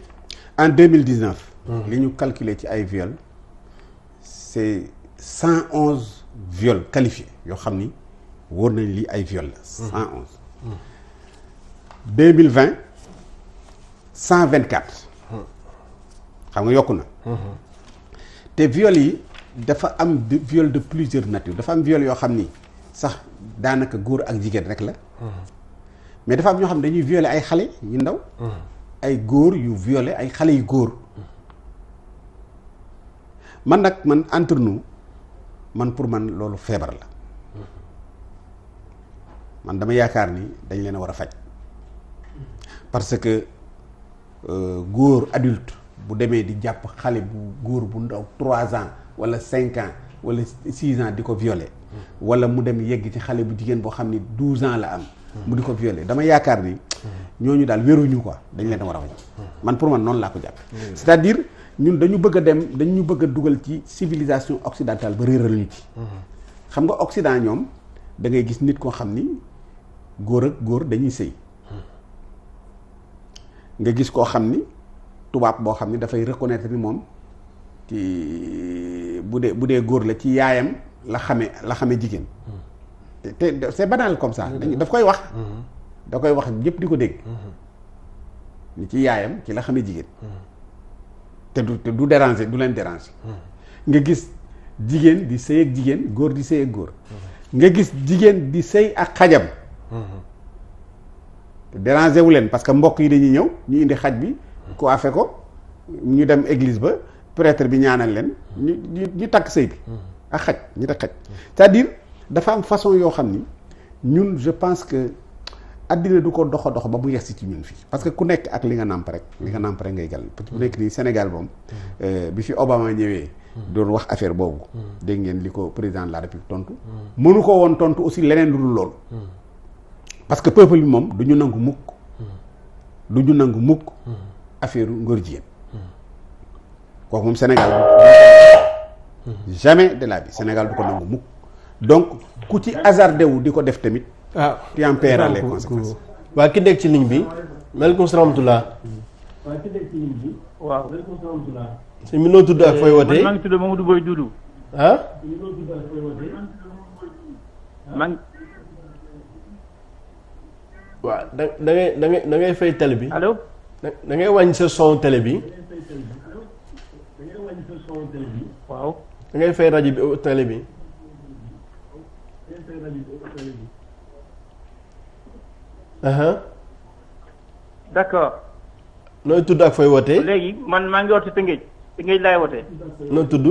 en 2019. li ñu calculer ci ay viol c'est 111 viols qualifiés yoo xam ni wóor nañ lii ay viol la. 111. 2020 124. xam nga yokku na. te viol yi dafa am viol de plusieurs natures dafa am viol yoo xam ni sax daanaka góor ak jigéen rek la. mais dafa am ñoo xam ne dañuy violer ay xale yu ndaw. ay góor yu violer ay xale yu góor. man nag entre nous man pour man loolu feebar la. man dama yaakaar ni dañ leen a war a faj. parce que góor adulte bu demee di jàpp xale bu góor bu ndaw 3 ans wala 5 ans wala 6 ans di ko violer. wala mu dem yegg ci xale bu jigéen boo xam ni 12 ans la am. mu di ko violer dama yaakaar ni ñooñu daal wéruñu quoi dañ leen a war a faj. man pour man noonu laa ko jàpp. c'est-à-dire ñun dañu bëgg a dañu bëgg a dugal ci civilisation occidentale ba réeral ñu ci. xam nga Occident ñoom da ngay gis nit koo xam ni góor ak góor dañuy sëy. nga gis koo xam ni tubaab boo xam ni dafay reconnaître ni moom ci bu dee góor la ci yaayam la xame jigéen. te c'est banal comme ça. daf koy wax. da koy wax ñëpp di ko dégg. ni ci yaayam ci la xame jigéen. te du déranger du leen déranger. nga gis jigéen di sëy ak jigéen góor di sëy ak góor. nga gis jigéen di sëy ak xajam. déranger wu leen parce que mbokk yi dañuy ñëw ñu indi xaj bi coiffé ko ñu dem église ba prêtre bi ñaanal leen ñu takk sëy bi ak xaj ñu takk xaj c'est-à-dire dafa am façon yoo xam ni ñun je pense que addina du ko doxa dox ba mu yegsi ci ñun fii parce que ku nekk ak li nga nàmp rek ngay gal parce que bu nekk nii Sénégal moom bi fi Obama ñëwee doon wax affaire boobu dégg ngeen li ko président de la République tontu mënu ko woon tontu aussi leneen lu dul loolu parce que peuple bi moom du ñu nangu mukk affaire ngóor jigéen kooku moom Sénégal jamais de la vie Sénégal du ko nangu mukk donc ku ci hasardé wu di ko def tamit tu en paieras les conséquences. waa ki nekk ci ligne bi maaleykum salaam waaw. sëñ bi noo tudd ak fooy wootee. maa ngi tudd Mamadou Boy Doudou. ah. maa ngi. waaw da ngay fay télé bi. allo. da ngay wàññi sa son télé bi. waaw. da ngay fay rajo bi télé bi. d'accord. nooy tudd ak fooy wootee. léegi man maa ngi woote Tëngéej laay wootee. noo tudd.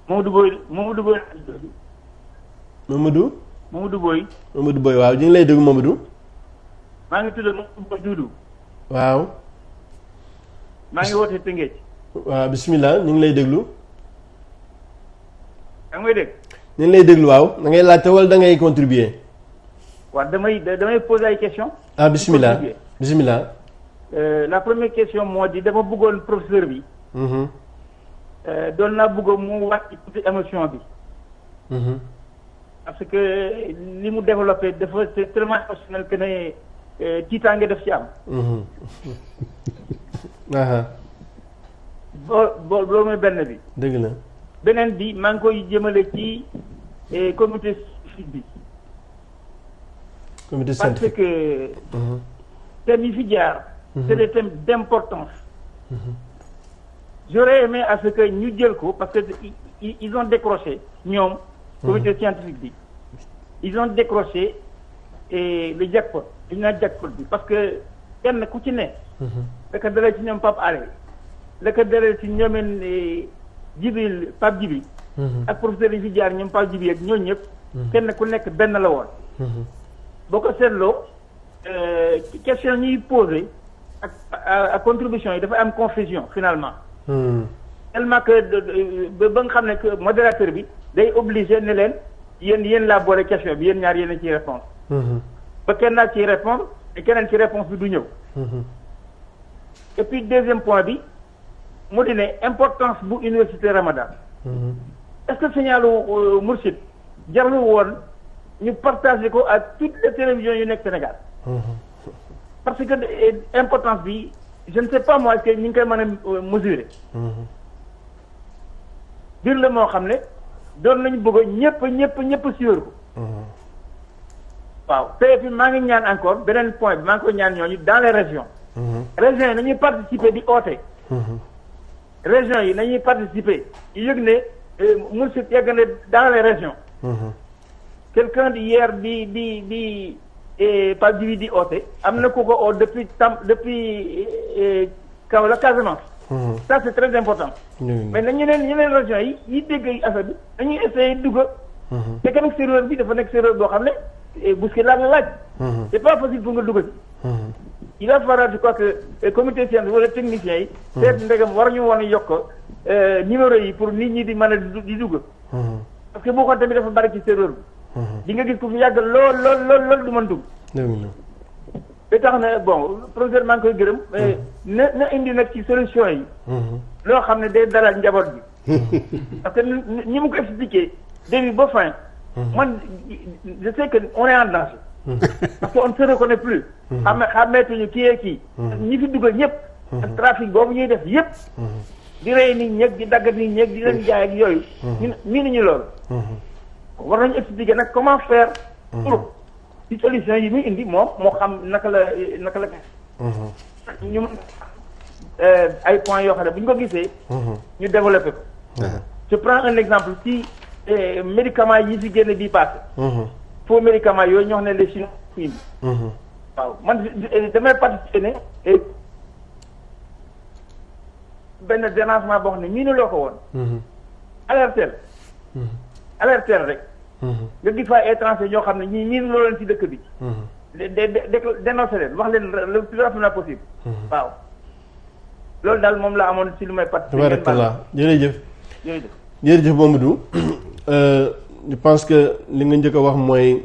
Mamadou Boy. Mamadou Boy. Mamadou Boy waaw ñu ngi lay déglu Mamadou. maa ngi tudd Mamadou Boy Doudou. waaw. maa ngi wootee Tëngéej. waaw bismillah ñu ngi lay déglu. yaa ngi may dégg. ñu ngi lay déglu waaw da ngay laajte wala da ngay contribuer. waaw damay poser ay questions. ah bismillah bismillah. La première question moo di dama bëggoon professeur bi. doon naa bëgg mu wàcc ci émotion bi. parce que li mu développé dafa c'est tellement émotionnel que ne tiitaange def ci am. loolu mooy benn bi. dëgg la. beneen bi maa ngi koy jëmale ci comité scientifique bi. comité scientifique parce que thèmes yi fi jaar. c'est des thèmes d'importance. J'aurais aimé à ce que ñu jël ko parce que ils ont décroché ñoom. comité scientifique bi. ils ont décroché le jackpot li ñu naan jackpot bi parce que kenn ku ci ne. la ko dalee ci ñoom Pape Alé. la ko dalee ci ñoomeen Pape Djibril. ak professeur yi fi jaar ñoom Pape Djibril ak ñooñu ñëpp. kenn ku nekk benn la woon. boo ko seetloo question ñuy posé ak contribution yi dafa am confusion finalement. tellement que ba nga xam ne que modérateur bi day obligé ne leen yéen laa boole question bi yéen ñaar yéen a ciy répondre. ba kenn naa ciy répondre et keneen ci réponse bi du ñëw. et puis deuxième point bi mu di ne importance bu université Ramadan. est-ce que signalu Mourchid jarul woon ñu partager ko ak toutes les télévisions yu nekk Sénégal. parce que importance bi je ne sais pas moi que ñu ngi koy mën a mesurer. biir la moo xam ne doon nañu bëgg ñëpp suivre ko. waaw te puis maa ngi ñaan encore beneen point bi maa ngi koy ñaan ñooñu dans les régions. régions yi nañuy participer di oote. régions yi nañuy participer yu yëg ne Mourchid yegg na dans les régions. quelqu'un d'hier di Pape Djibi di oote am na ku ko oo depuis la Casamance. ça c'est très important. mais nag ñeneen régions yi dégg affaire bi dañuy essayer dugg. te que nag serveur bi dafa nekk serveur boo xam ne bousculade la laaj. c'est pas facile pour nga dugg ci. il va falloir je crois que comité scientifique wala techniciens yi. seet ndegam war ñu woon a yokk numéro yi pour nit ñi di mën a di dugg. parce que boo ko tamit dafa bari ci serveur bi. di nga gis ku fi yàgg lool du mën dugg. ba tax na bon professeur maa ngi koy gërëm. na indi nag ci solution yi. loo xam ne day dalal njaboot bi. parce que ñi mu ko expliqué début ba fin. man je sais que on est en danger. parce que on ne se reconnaît plus. xàmmeetuñu kii ak kii. ñi fi dugal ñëpp. ak trafic boobu ñuy def yëpp. di rey nit ñeeg di dagg nit ñeeg di leen jaay ak yooyu. mii nañu loolu. war nañu expliquer nag comment faire. pour ci solution yi muy indi moo xam naka la. ñu ay points yoo xam ne bu ñu ko gisee. ñu développé ko. je prends un exemple ci médicaments yi fi génne bii passé. faux médicaments yooyu ñoo xam ne les Chinois fi indi. waaw man damay participer ne benn dérangement boo xam ne ñu ne loo ko woon. alerter rek. nga gis fa étranger ñoo xam ne ñii loo leen ci dëkk bi. dénoncé leen wax leen le plus rapidement possible. waaw loolu daal moom la amoon ci lu may participer. tabarakallah jërëjëf. jërëjëf Mamadou. je pense que li nga njëkk a wax mooy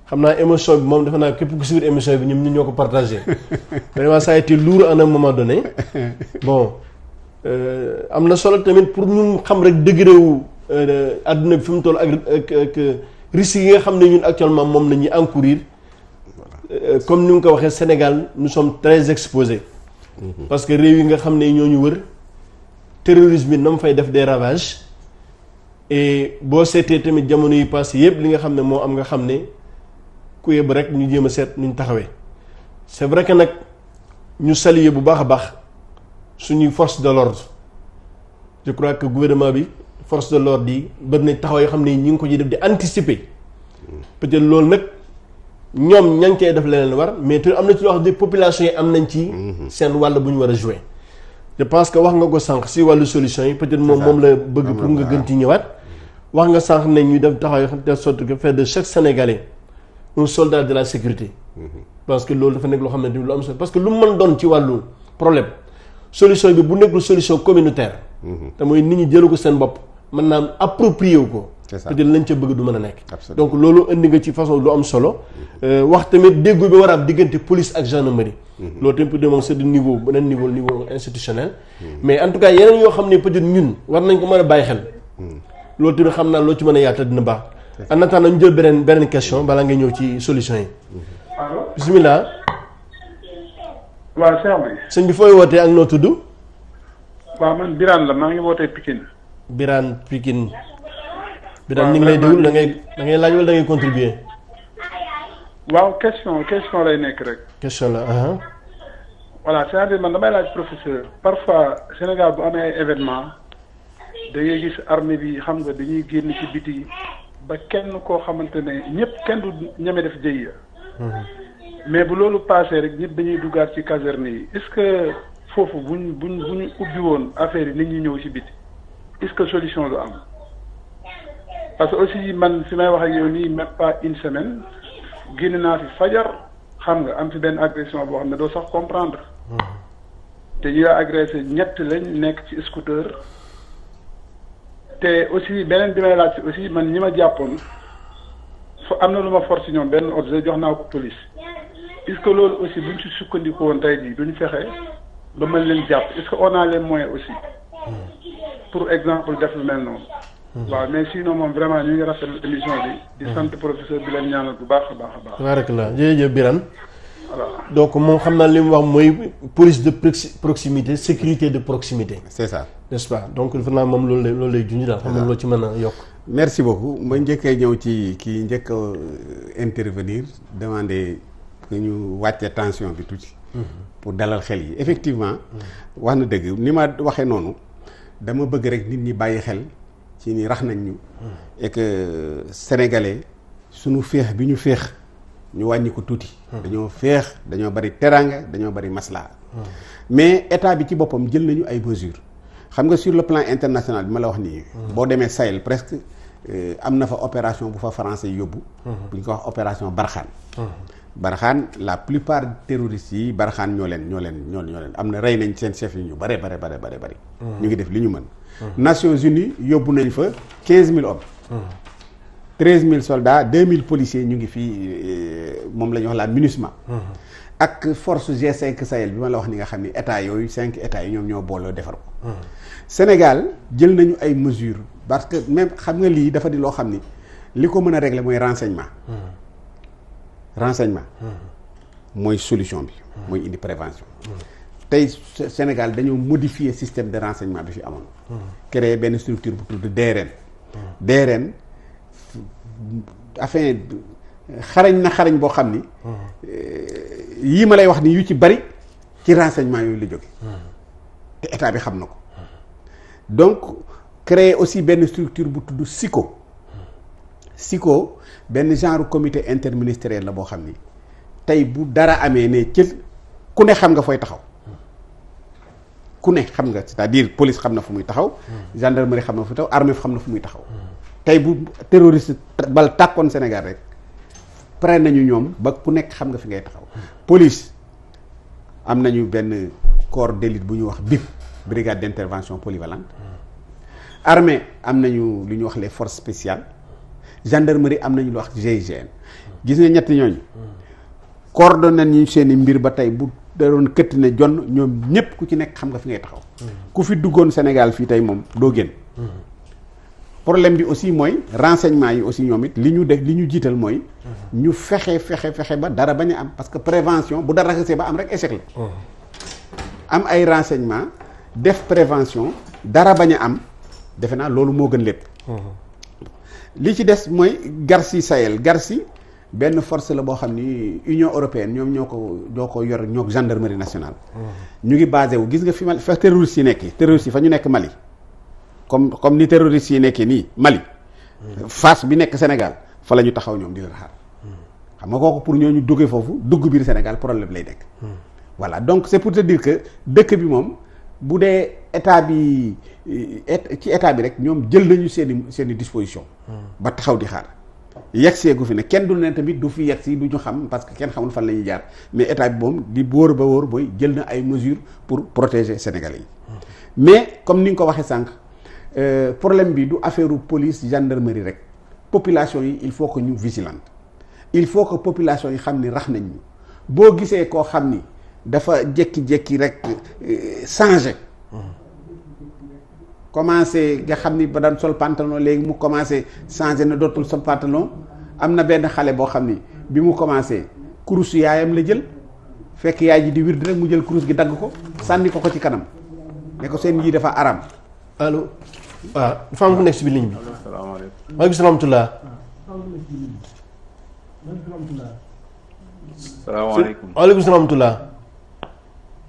xam naa émotion bi moom defe naa képp ku suivre émission bi ñun ñoo ko partagé vraiment ça a été lourd à un moment donné bon am na solo tamit pour ñu xam rek degré wu àdduna bi fi mu toll ak risques yi nga xam ne ñun actuellement moom la ñuy encourir comme ni nga ko waxee Sénégal nous sommes très exposés. parce que réew yi nga xam ne ñoo ñu wër terrorisme bi na mu fay def des ravages. et boo seetee tamit jamono yi passé yëpp li nga xam ne moo am nga xam ne ku yëbb rek ñu jéem a seet nu ñu taxawee c'est vrai que nag ñu saluer bu baax a baax suñuy force de l'ordre je crois que gouvernement bi force de l'ordre yi bëri nañ taxaw yoo xam ne ñi ngi ko ci def di anticiper peut-être loolu nag ñoom ña ngi cee def leneen war mais te am na ci loo xam ne population yi am nañ ci seen wàll bu ñu war a jouer. je pense que wax nga ko sànq si wàllu solution yi peut-être moom la bëgg pour nga gën ci ñëwaat wax nga sànq ne ñu def taxaw yoo xam ne sorte que faire de chaque Sénégalais un soldat de la sécurité. parce que loolu dafa nekk loo xam ne lu am solo parce que lu mu mën doon ci wàllu problème solution bi bu nekkul solution communautaire. te mooy nit ñi jëlu ko seen bopp mën naa approprier wu ko. peut-être lañ ca bëgg du mën a nekk. donc loolu indi nga ci façon lu am solo. wax tamit déggu bi war a am diggante police ak gendarmerie. loolu tamit peut-être moom c'est de niveau beneen niveau institutionnel. mais en tout cas yeneen yoo xam ne peut-être ñun war nañ ko mën a bàyyi xel. loolu tamit xam naa loo ci mën a yaatal dina baax. en attendant ñu jël beneen question balaa ngay ñëw ci solution yi. allo bismillah. waaw Cheikh bi. sëñ bi fooy wootee ak noo tudd. waaw man Birane la maa ngi wootee Pikine. Birane Pikine. Birane ñu ngi lay déglu da ngay laaj wala da ngay contribuer. waaw question lay nekk rek. question la. voilà c'est-à-dire man damay laaj professeur. parfois Sénégal bu amee ay événement da ngay gis armée bi xam nga dañuy génn ci biti ba kenn koo xamante ne ñëpp kenn du ñeme def jëy mais bu loolu passé rek ñëpp dañuy duggaat ci caserne yi est-ce que foofu buñ ubbi woon affaire yi nit ñi ñëw ci biti est-ce que solution lu am parce que aussi man fi may wax ak yow nii même pas une semaine génn naa fi fajar xam nga am fi benn agression boo xam ne doo sax comprendre te ñu la agressé ñett lañ nekk ci scooter te aussi beneen bi may laaj si aussi man ñi ma jàppoon am na lu ma force ñoom benn objet jox naa ko police est-ce que loolu aussi buñ ci sukkandiku woon tey jii duñ fexe ba mën leen jàpp est-ce que on a les moyens aussi pour exemple def lu mel noonu. waaw mais sinon moom vraiment ñu ngi rafetlu émission bi. di sant professeur bi leen ñaanal bu baax a baax a baax. barakallah jërëjëf Birane. voilà donc moom xam naa li mu wax mooy police de proximité sécurité de proximité. c'est ça n'est-ce pas donc defe naa moom loolu lay junj daal. xam nga loo ci mën a yokk. merci beaucoup ma njëkkee ñëw ci kii njëkk a intervenir demander que ñu wàcce tension bi tuuti. pour dalal xel yi effectivement. wax na dëgg ni ma waxee noonu dama bëgg rek nit ñi bàyyi xel ci ni rax nañ ñu. et que sénégalais suñu féex bi ñu féex ñu wàññi ko tuuti. dañoo féex dañoo bari teraanga dañoo bari maslaa. mais état bi ci boppam jël nañu ay mesures. xam nga sur le plan international bi ma la wax nii. boo demee Sahel presque am na fa opération bu fa français yóbbu. bu ñu ko wax opération Barkhane. Barkhane la plupart terroristes yi Barkhane ñoo leen am na rey nañ seen chef yi ñu bare. ñu ngi def li ñu mën. Nations Unies yóbbu nañ fa 15000 hommes. 13000 soldats 2000 policiers ñu ngi fii moom la ñuy wax la MINUSMA. ak force G5 Sahel bi ma la wax ni nga xam ni état yooyu 5 états yi ñoom ñoo booloo defar ko. Sénégal jël nañu ay mesures parce que même xam nga lii dafa di loo xam ni li ko mën a régler mooy renseignement. mooy solution bi. mooy indi prévention. tey Sénégal dañoo modifier système de renseignement bi fi amoon. créer benn structure bu tudd DRN. DRN afin xarañ boo xam ni. yii ma lay wax ni yu ci bari ci renseignement yooyu la jóge te état bi xam na ko. donc créer aussi benn structure bu tudd SICO. SICO benn genre comité interministériel la boo xam ni tey bu dara amee ne cël ku ne xam nga fooy taxaw ku ne xam nga c'est-à-dire police xam na fu muy taxaw gendarmerie xam na fu muy taxaw armée xam na fu muy taxaw tey bu terroriste bal tàkkoon Sénégal rek pare nañu ñoom ba ku nekk xam nga fi ngay taxaw police am nañu benn corps d'élite bu ñu wax BIP brigade d'intervention polyvalente armée am nañu lu ñuy wax les forces spéciales gendarmerie am nañu lu wax GIGN gis nga ñetti ñooñu coordonné ñu seeni mbir ba tey bu da doon këtt ne jonn ñoom ñépp ku ci nekk xam nga fi ngay taxaw ku fi duggoon Sénégal fii tey moom doo génn problème bi aussi mooy renseignement yi aussi ñoom it li ñu def li ñu jiital mooy ñu fexe ba dara bañ a am parce que prévention bu dara xasee ba am rek échec la am ay renseignement def prévention dara bañ a am defe naa loolu moo gën lépp li ci des mooy Garci Sahel Garci benn force la boo xam ni Union européenne ñoom ñoo ko yor ñoo gendarmerie nationale ñu ngi basé wu gis nga fi fa terroristes yi fa ñu nekk Mali comme ni terroristes yi nekkee nii Mali face bi nekk Sénégal fa la ñu taxaw ñoom di leen xaar xam nga kooku pour ñooñu duggee foofu dugg biir Sénégal problème lay nekk voilà donc c'est pour te dire que dëkk bi moom bu dee état bi ci état bi rek ñoom jël nañu seeni disposition ba taxaw di xaar yegsee gu fi ne kenn du ne tamit du fi yegsi du ñu xam parce que kenn xamul fan la ñuy jaar mais état bi moom di wóor ba wóor booy jël na ay mesures pour protéger Sénégalais yi mais comme ni nga ko waxee sànq problème bi du affaire police gendarmerie rek population yi il faut que ñu vigilante il faut que population yi xam ni rax nañ ñu boo gisee koo xam ni dafa jékki-jékki rek changé commencé nga xam ni ba daan sol pantalon léegi mu commencé changé na dootul sol pantalon am na benn xale boo xam ni bi mu commencé kurus yaayam la jël fekk yaay ji di wird rek mu jël kurus gi dagg ko sànni ko ci kanam ne ko seen yii dafa aram. allo waaw dafa am ku nekk si biir ligne bi. asalaamaaleykum. maaleykum salaam. salaamaaleykum. waaleykum salaam.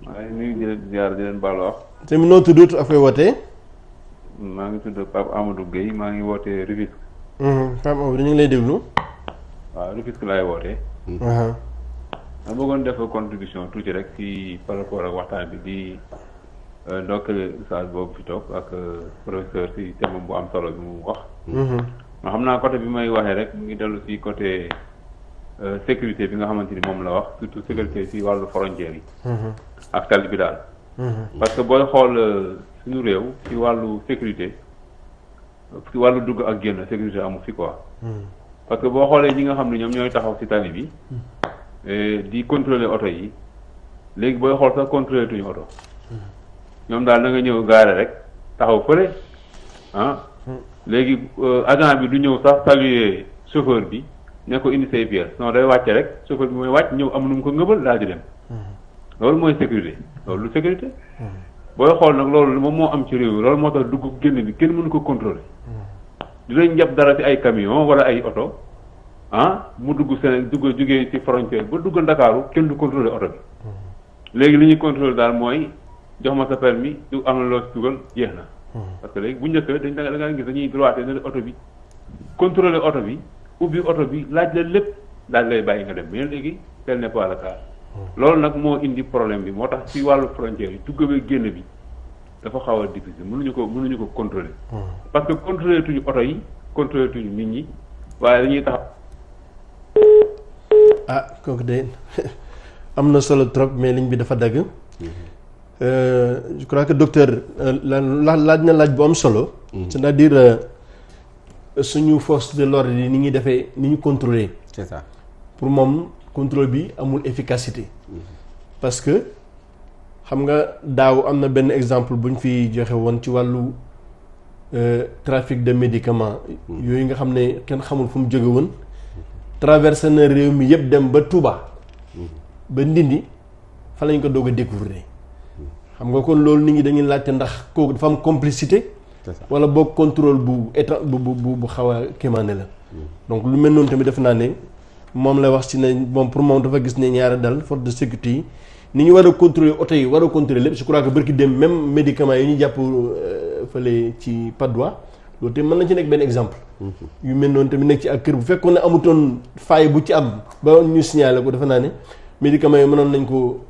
maa ngi nuyu di leen ziar di leen baal wax. te noo tudd ak fooy wootee. maa ngi tudd Pape Amadou Gueye maa ngi wootee Rufisque. Pape Amadou ñu ngi lay déglu. waaw Rufisque laay wootee. ma bëggoon def contribution tuuti rek ci par rapport ak waxtaan bi di ndokkale ustaas boobu fi toog ak professeur ci thème bu am solo bi mu wax. ma xam naa côté bi may waxee rek mu ngi dellu ci côté sécurité bi nga xamante ni moom la wax surtout sécurité ci wàllu frontières yi. ak tali bi daal. parce que booy xool suñu réew ci wàllu sécurité ci wàllu dugg ak génn sécurité amu fi quoi. parce que boo xoolee ñi nga xam ne ñoom ñooy taxaw ci tali bi di contrôler oto yi léegi booy xool sax contrôler tuñu oto ñoom daal na nga ñëw gaare rek taxaw fële léegi agent bi du ñëw sax saluer chauffeur bi ne ko indi say pièces non day wàcce rek chauffeur bi mooy wàcc ñëw am nu mu ko ngëbal daal di dem loolu mooy sécurité loolu lu sécurité booy xool nag loolu moom moo am ci réew loolu moo tax dugg génn bi kenn mënu ko contrôler dinañ jàpp dara ci ay camion wala ay oto mu dugg Sénégal jugee ci frontière ba dugg Ndakaaru kenn du contrôler oto bi léegi li ñuy contrôler daal mooy jox ma sa permis du am na loo ci dugal jeex na parce que léegi bu njëkk dañ da nga gis dañuy droité ne oto bi contrôler oto bi ubbi oto bi laaj la lépp daal lay bàyyi nga dem mais léegi tel n'est pas le cas loolu nag moo indi problème bi moo tax ci wàllu frontière yi dugg ba génn bi dafa xaw a difficile mënuñu ko contrôler parce que contrôler tuñu oto yi contrôler tuñu nit ñi waaye dañuy taxaw kooku de am na solo trop mais ligne bi dafa dagg je crois que docteur laaj na laaj bu am solo c'est-à-dire suñu force de l'ordre yi ni ñuy defee ni ñu contrôler c'est ça pour moom contrôle bi amul efficacité parce que xam nga daaw am na benn exemple bu ñu fi joxe woon ci wàllu trafic de médicaments yooyu nga xam ne kenn xamul fu mu jóge woon traversé na réew mi yëpp dem ba Touba ba Ndindi fa lañ ko doog a découvrir xam nga kon loolu nit ñi dañuy laajte ndax kooku dafa am complicité wala boog contrôle bu état bu xaw a kéemaane la donc lu mel noonu tamit def naa ne moom la wax ci ne bon pour moom dafa gis ne ñaari dal force de sécurité yi ni ñu war a contrôler oto yi war a contrôler lépp je crois que bërki dem même médicaments yi ñu jàpp fële ci Patte d'Oie loolu tamit mën na ci nekk benn exemple. yu mel noonu tamit nekk ci ak kër bu fekkoon ne amutoon faay bu ci am ba ñu signalé ko defe naa ne médicaments yi mënoon nañ ko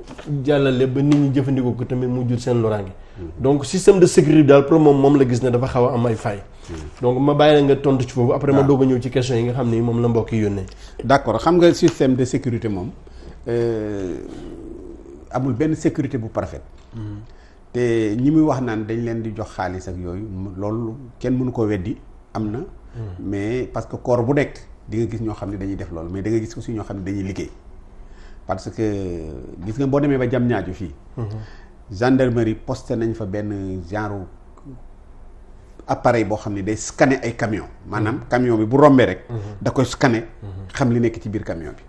jàllale ba nit ñi jëfandikoo ko tamit mu jur seen loraange. donc système de sécurité daal pour moom la gis ne dafa xaw a am ay faay. donc ma bàyyi la nga tontu ci foofu après ma doog a ñëw ci question yi nga xam ne moom la mbokk yi yónnee. d'accord xam nga système de sécurité moom amul benn sécurité bu parfaite. te ñi muy wax naan dañ leen di jox xaalis ak yooyu loolu kenn mënu ko weddi am na. mais parce que corps bu nekk di nga gis ñoo xam ne dañuy def loolu mais da nga gis aussi ñoo xam ne dañuy liggéey parce que gis nga boo demee ba jam ñaaju fii. gendarmerie posté nañ fa benn genre appareil boo xam ne day scanner ay camion maanaam camion bi bu rombee rek. da koy scanner xam li nekk ci biir camion bi.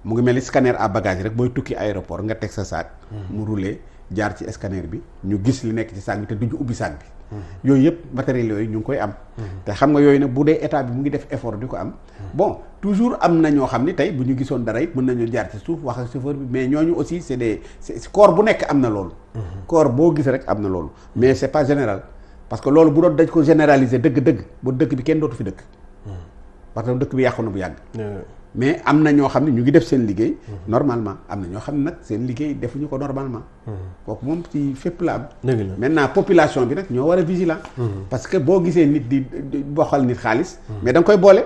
mu ngi mel ni scanner à bagage rek booy tukki aéroport nga teg sa saak. mu rouler jaar ci scanner bi ñu gis li nekk ci saak bi te duñu ubbi saak bi. yooyu yëpp matériels yooyu ñu ngi koy am. te xam nga yooyu nag bu dee état bi mu ngi def effort di ko am. bon toujours am na ñoo xam ni tey bu ñu gisoon dara it mën nañu jaar ci suuf wax ak chauffeur bi mais ñooñu aussi c'est corps bu nekk am na loolu. corps boo gis rek am na loolu. mais c'est pas général parce que loolu bu doon dañ ko généraliser dëgg-dëgg ba dëkk bi kenn dootu fi dëkk. parce que dëkk bi yàqu na bu yàgg. mais am na ñoo xam ne ñu ngi def seen liggéey. normalement am na ñoo xam ne nag seen liggéey defuñu ko normalement. kooku moom ci fépp la am. maintenant population bi nag ñoo war a vigilant. parce que boo gisee nit di boxal nit xaalis. mais da nga koy boole.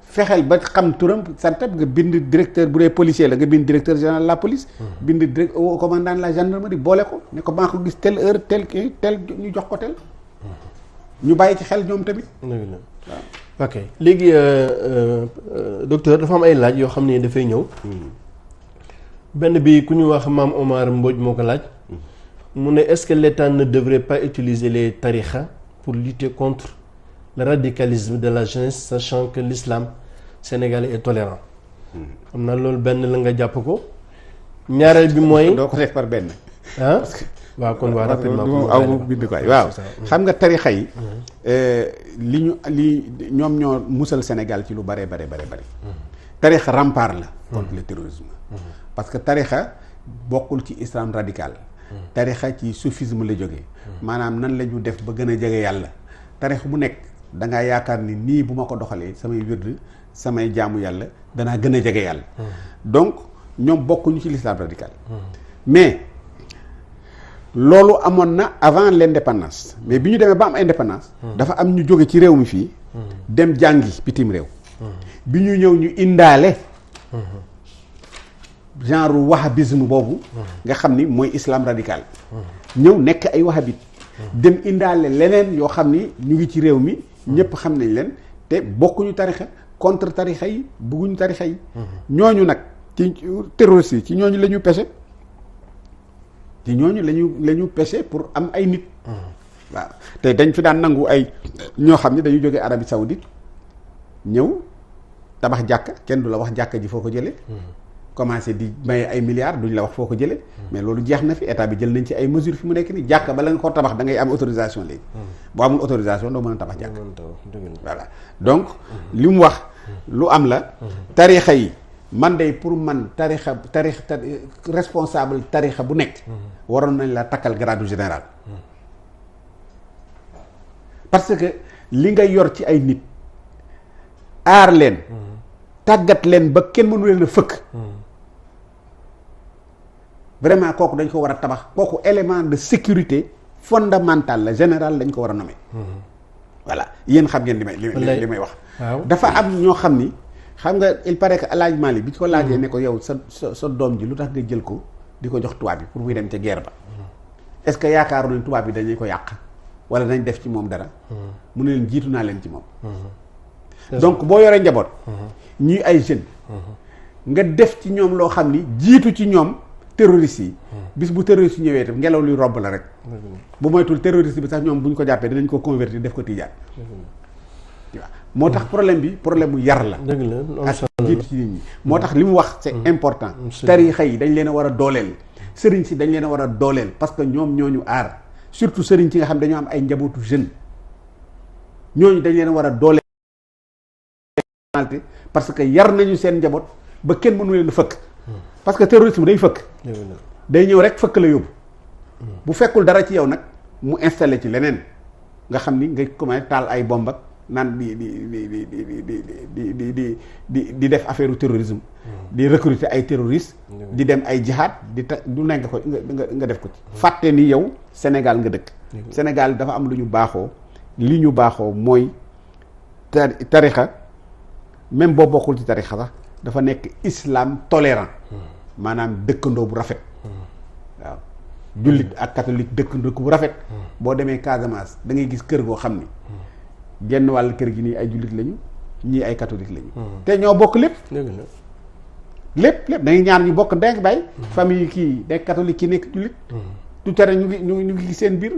fexeel ba xam turam santam nga bind directeur bu dee policier la nga bind directeur général de la police. bind commandant de la gendarmerie boole ko ne ko maa ko gis telle heure tel ñu jox ko tel. ñu bàyyi ci xel ñoom tamit. waaw. ok léegi docteur dafa am ay laaj yoo xam ne dafay ñëw. benn bi ku ñu wax maam Omar Mbodj moo ko laaj. mu ne est-ce que l'État ne devrait pas utiliser les tariqa pour lutter contre le radicalisme de la jeunesse sachant que l'islam sénégalais est tolérant. xam naa loolu benn la nga jàpp ko. ñaareel bi mooy. doo ko def par benn. ah waaw kon waa rapidement aw bind ko waaw xam nga tarixa yi li ñoom ñoo musal Sénégal ci lu bare bare tarixa rempart la contre le terrorisme parce que tarixa bokkul ci islam radical tarixa ci soufisme la jógee maanaam nan la ñu def ba gën a jege yàlla tarixa bu nekk da ngaa yaakaar ni nii bu ma ko doxalee samay wird samay jaamu yàlla danaa gën a jege yàlla donc ñoom bokkuñu ci l'islam radical mais loolu amoon na avant l'indépendance mais bi ñu demee ba am indépendance dafa am ñu jóge ci réew mi fii dem jàngi bitim réew bi ñu ñëw ñu indaale genre wahhabisme boobu nga xam ni mooy islam radical ñëw nekk ay wahhabite dem indaale leneen yoo xam ni ñu ngi ci réew mi ñëpp xam nañ leen te bokkuñu tarixa contre tarixa yi bëgguñu tarixa yi ñooñu nag ci terroristes yi ci ñooñu la ñu pêché ci ñooñu la ñu pêché pour am ay nit waaw te dañ fi daan nangu ay ñoo xam ne dañu jógee Arabie Saoudite ñëw tabax jàkka kenn du la wax jàkka ji foo ko jëlee commencé di maye ay milliards duñ la wax foo ko jëlee mais loolu jeex na fi état bi jël nañ ci ay mesures fi mu nekk nii jàkka bala nga ko tabax da ngay am autorisation léegi boo amul autorisation doo mën a tabax jàkka voilà donc li mu wax lu am la tarixa yi man de pour man tarixa responsable tarixa bu nekk waroon nañ la takkal grade général parce que li nga yor ci ay nit aar leen tàggat leen ba kenn mënu leen a fëkk vraiment kooku dañ ko war a tabax kooku élément de sécurité fondamental la général dañ ko war a nommer voilà yéen xam ngeen li may wax dafa am ñoo xam ni xam nga il paraît que El Hadj Malick bi ci ko laajee ne ko yow sa doom ji lu tax nga jël ko di ko jox tubaab bi pour muy dem ca guerre ba est-ce que yaakaaru nañ tubaab bi dañuy ko yàq wala dañ def ci moom dara mu ne leen jiitu naa leen ci moom donc boo yoree njaboot ñuy ay jeunes nga def ci ñoom loo xam ni jiitu ci ñoom terroristes yi bis bu terroriste yi ñëwee tam ngelaw luy robb la rek bu moytul terroriste bi sax ñoom bu ñu ko jàppee dinañ ko convertir def ko tijaan waaw moo tax problème bi problème mu yar la ak jiitu ci nit ñi moo tax li mu wax c'est important tarixa yi dañ leen a war a dooleel sëriñ si dañ leen a war a dooleel parce que ñoom ñooñu aar surtout sëriñ si nga xam dañoo am ay njabootu jeune ñooñu dañ leen a war a dooleel parce que yar nañu seen njaboot ba kenn mënu leen fëkk parce que terrorisme day fëkk day ñëw rek fëkk la yóbbu bu fekkul dara ci yow nag mu installé ci leneen nga xam ni nga commencé taal ay bomb ak naan di def affaire terrorisme di recruter ay terroristes di dem ay jihad du nekk ko nga def ko ci fàtte ni yow Sénégal nga dëkk Sénégal dafa am lu ñu baaxoo li ñu baaxoo mooy tarixa même boo bokkul ci tarixa sax dafa nekk islam tolérant maanaam dëkkandoo bu rafet waaw jullit ak catholique dëkkandoo bu rafet boo demee Casamance da ngay gis kër goo xam ni genn wàll kër gi nii ay jullit lañu ñii ay catholique lañu te ñoo bokk lépp da ngay ñaar ñu bokk ndek bay famille kii nekk catholique ki nekk jullit du tere ñu ngi seen biir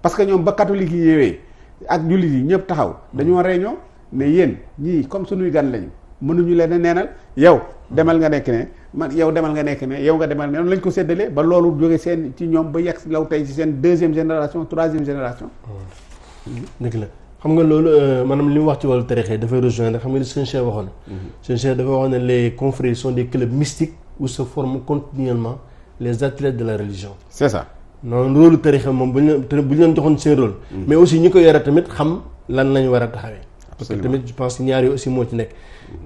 parce que ñoom ba catholique yi ñëwee ak jullit yi ñëpp taxaw dañoo réunion ne yéen ñii comme suñuy gan lañu mënuñu leen a neenal yow demal nga nekk ne man yow demal nga nekk ne yow nga demal ne noonu lañ ko séddalee ba loolu jóge seen ci ñoom ba yegg law tey ci seen 2e génération 3e génération dëgg la xam nga loolu maanaam li mu wax ci wàllu tarixa dafay rejoindre xam nga li sëñ Cheikh waxoon sëñ Cheikh dafa waxoon ne les confréries sont des clubs mystiques où se forment continuellement les athlètes de la religion c'est ça noonu rôle tarixa moom bu ñu leen joxoon seen rôle mais aussi ñi ko yore tamit xam lan lañ war a taxawee parce que tamit je pense que ñaar yi aussi moo ci nekk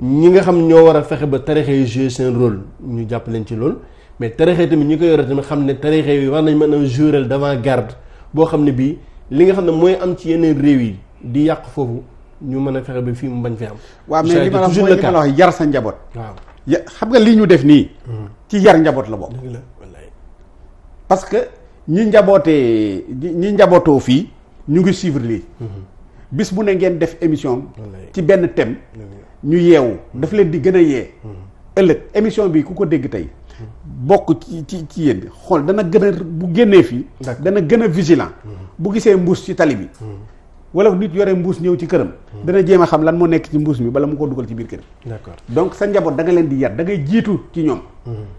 ñi nga xam ñoo war a fexe ba tarixa yi jouer seen rôle ñu jàpp leen ci loolu mais tarixa yi tamit ñi ko yore tamit xam ne tarixa yi war nañ mën a jouer d'avant-garde boo xam ne bii li nga xam ne mooy am ci yeneen réew yi di yàq foofu ñu mën a fexe ba fii mu bañ fi am. waaw mais li ma la wax yar sa njaboot. waaw xam nga lii ñu def nii. ci yar njaboot la bokk. parce que ñi njabootoo fii ñu ngi suivre lii. bis bu ne ngeen def émission. ci benn thème. ñu yeewu daf leen di gën a yee. ëllëg émission bi ku ko dégg tey. bokk ci yéen xool dana gën a bu génnee fii. dana gën a vigilant. bu gisee mbuus ci tali bi. wala nit yore mbuus ñëw ci këram. dana jéem a xam lan moo nekk ci mbuus mi bala mu ko dugal ci biir kër. d'accord donc sa njaboot da nga leen di yar da ngay jiitu ci ñoom.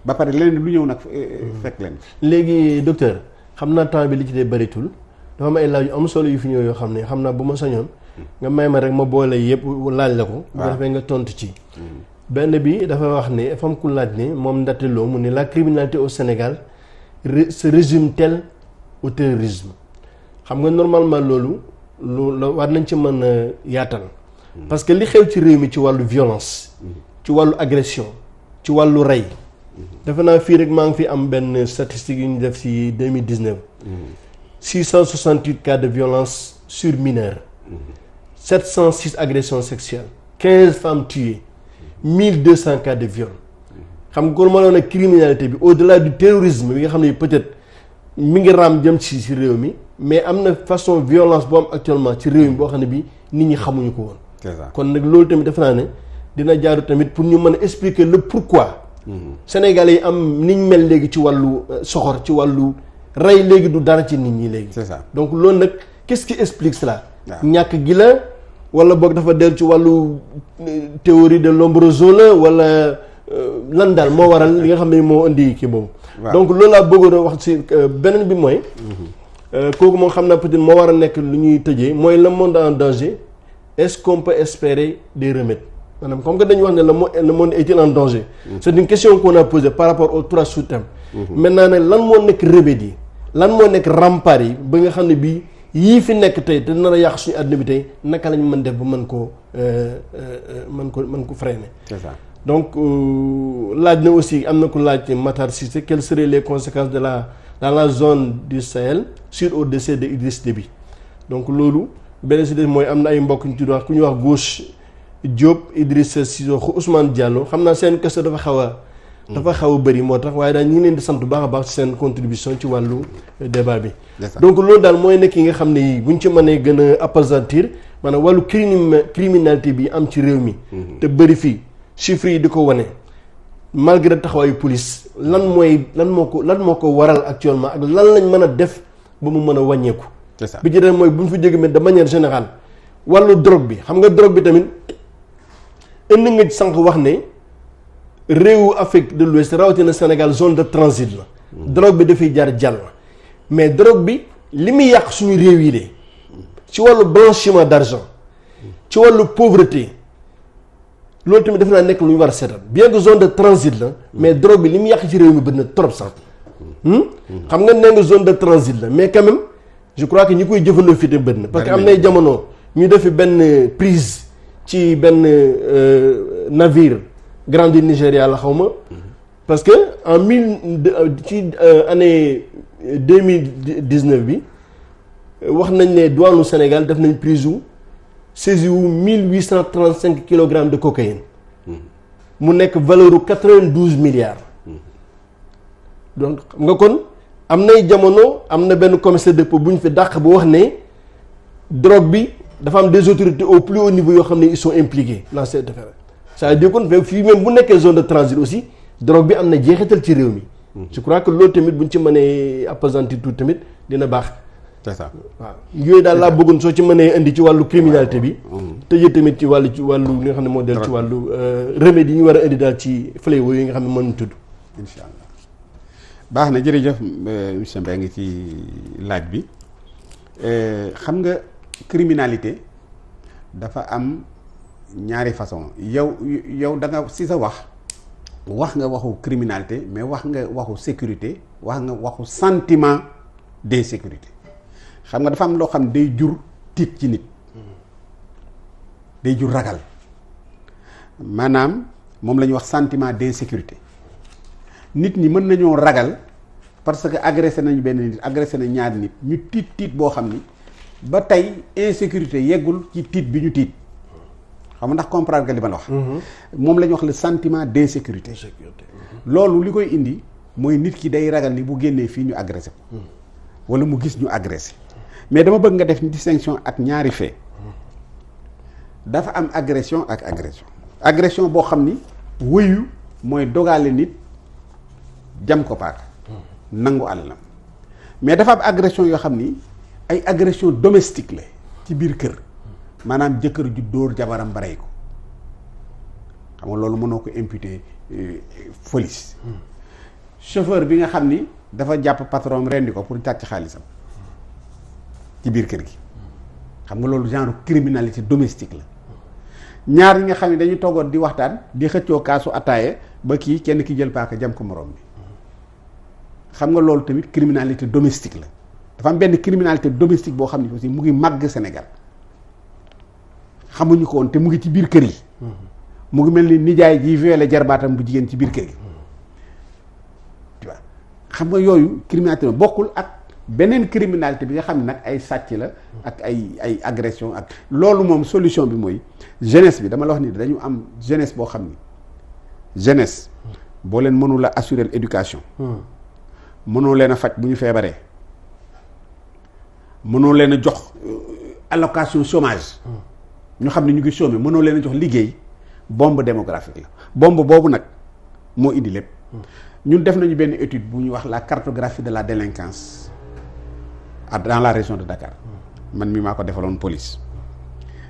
ba pare leneen lu ñëw nag fekk leen. léegi docteur xam naa temps bi li ci dee bëritul dafa am ay laaj yu am solo yu fi ñëw yoo xam ne xam naa bu ma sañoon nga may ma rek ma boole yëpp laaj la ko. waaw bu defee nga tontu ci. benn bi dafa wax ne fam ku laaj ne moom Ndaté Lo mu ne la criminalité au Sénégal se résume-t-elle au terrorisme xam nga normalement loolu war nañ ci mën a yaatal parce que li xew ci réew mi ci wàllu violence ci wàllu agression ci wàllu rey defe naa fii rek maa ngi fi am benn statistique yu ñu def ci 2019 668 cas de violence sur mineurs 706 agressions sexuelles 15 femmes tuées 1200 cas de viol xam nga kon ma doon ak criminalité bi au-delà du terrorisme bi nga xam ne peut-être mi ngi raam jëm ci réew mi mais am na façon violence boo am actuellement ci réew mi boo xam ne bi nit ñi xamuñu ko woon. c'est ça kon nag loolu tamit defe naa ne dina jaaru tamit pour ñu mën a expliquer le pourquoi. Sénégalais yi am niñ mel léegi ci wàllu soxor ci wàllu rey léegi du dara ci nit ñi léegi. c'est ça donc loolu nag qu'est-ce qui explique cela. ñàkk gi la wala boog dafa dellu ci wàllu théorie de Lombroso la wala lan daal moo waral li nga xam ne moo indi kii boobu. donc loolu laa bëggoon a wax ci beneen bi mooy. kooku moom xam naa peut-être moo war a nekk lu ñuy tëjee mooy le monde en danger est-ce qu'on peut espérer des remèdes maanaam comme que dañuy wax ne le monde est-il en danger. c'est une question qu'on a posée par rapport aux 3 sous-thèmes. maintenant nag lan moo nekk remède yi lan moo nekk rempart yi ba nga xam ne bii yii fi nekk tey te nar a yàq suñu àdduna bi tey naka lañ mën def ba mën ko freiner. c'est ça. donc laaj na aussi am na ku laaj Matar Cissé quelles seraient les conséquences dans la zone du Sahel suite au décès de Idriss Déby donc loolu benn si des mooy am na ay mbokk ñu tudd wax ku ñuy wax Gauche Diop Idriss Sissoko Ousmane Diallo xam naa seen question dafa xaw a bëri moo tax waaye daal ñu ngi leen di sant bu baax a baax ci seen contribution ci wàllu débat bi. donc loolu daal mooy nekk yi nga xam ne yi buñ ci mënee gën a appesantir maanaam wàllu criminalité bi am ci réew mi. te bëri fii chiffres yi di ko wane. malgré taxawaayu police lan moo ko waral actuellement ak lan lañ mën a def ba mu mën a wàññeeku. c'est ça bi ci des mooy bu ñu fi jógee mais de manière générale wàllu drogue bi xam nga drogue bi tamit indi nga sànq wax ne réewu Afrique de l'Ouest rawatina Sénégal zone de transit la. drogue bi dafay jaar jàll. mais drogue bi li muy yàq suñu réew yi de ci wàllu blanchiment d'argent ci wàllu pauvreté. loolu tamit def naa nekk lu ñu war a seetal bien que zone de transit la mais drogue bi li mu yàq ci réew mi bëri na trop sax xam nga nee nga zone de transit la mais quand même je crois que ñi koy jëfandoo fii te bëri na parce que am nay jamono ñu defi benn prise ci benn navire Grande Nigeria la xaw ma parce que en année 2019 bi wax nañ ne douane Sénégal def nañ prise wu saisi wu 1835 kilogrammes de cocaïne mu nekk valeur u 92 milliards donc xam nga kon am nay jamono am na benn commissaire de dépôt bu ñu fi dàq bu wax ne drogue bi dafa am des autorités au plus haut niveau yoo xam ne ils sont impliqués dans cette affaire c'est-à-dire kon fii même bu nekkee zone de transit aussi drogue bi am na jeexital ci réew mi. je crois que loolu tamit bu ñu ci mënee appesantir tout tamit dina baax. c'est ça waaw yooyu daal laa bëggoon soo ci mënee indi ci wàllu criminalité bi. tëjee tamit ci wàllu li nga xam ne moo del ci wàllu remède yi ñu war a indi daal ci fléau yi nga xam ne mën tudd. incha allah baax na jërëjëf monsieur Mbengue ngi ci laaj bi xam nga criminalité dafa am ñaari façon yow da nga si sa wax nga waxu criminalité mais wax nga waxu sécurité wax nga waxu sentiment d'insécurité xam nga dafa am loo xam day jur tiit ci nit day jur ragal maanaam moom la ñuy wax sentiment d'insécurité nit ñi mën nañoo ragal parce que agressé nañu benn nit agressé na ñaari nit ñu tiit boo xam ni ba tey insécurité yeggul ci tiit bi ñu tiit xam nga ndax comprendre nga li ma la wax. moom la ñuy wax le sentiment d'insécurité. loolu li koy indi mooy nit ki day ragal ni bu génnee fii ñu agressé ko. wala mu gis ñu agressé. mais dama bëgg nga def distinction ak ñaari fait. dafa am agression ak agression. agression boo xam ni wëyu mooy dogale nit jam ko paaka. nangu àllam mais dafa am agression yoo xam ni ay agression domestique la ci biir kër. maanaam jëkkër ju dóor jabaram ba rey ko xam nga loolu mënoo ko imputer police chauffeur bi nga xam ni dafa jàpp patron rendi ko pour càcc xaalisam ci biir kër gi xam nga loolu genre criminalité domestique la ñaar ñi nga xam ne dañu toogoon di waxtaan di xëccoo kaasu attaaye ba kii kenn ki jël paaka jam ko moroom bi xam nga loolu tamit criminalité domestique la dafa am benn criminalité domestique boo xam ne aussi mu ngi màgg Sénégal xamuñu ko woon te mu ngi ci biir kër yi mu ngi mel ni nijaay ji violé jarbaatam bu jigéen ci biir kër gi tu vois xam nga yooyu criminalité bokkul ak beneen criminalité bi nga xam ne nag ay sàcc la ak ay agression ak loolu moom solution bi mooy jeunesse bi dama la wax ni dañu am jeunesse boo xam ni jeunesse boo leen mënul a assurer éducation mënoo leen a faj bu ñu feebaree mënoo leen a jox allocation chômage ñu xam ne ñu ngi chômé mënoo leen a jox liggéey bombe démographique la bombe boobu nag moo indi lépp ñun def nañu benn étude bu ñuy wax la cartographie de la délinquance dans la région de Dakar man mi maa ko defaloon police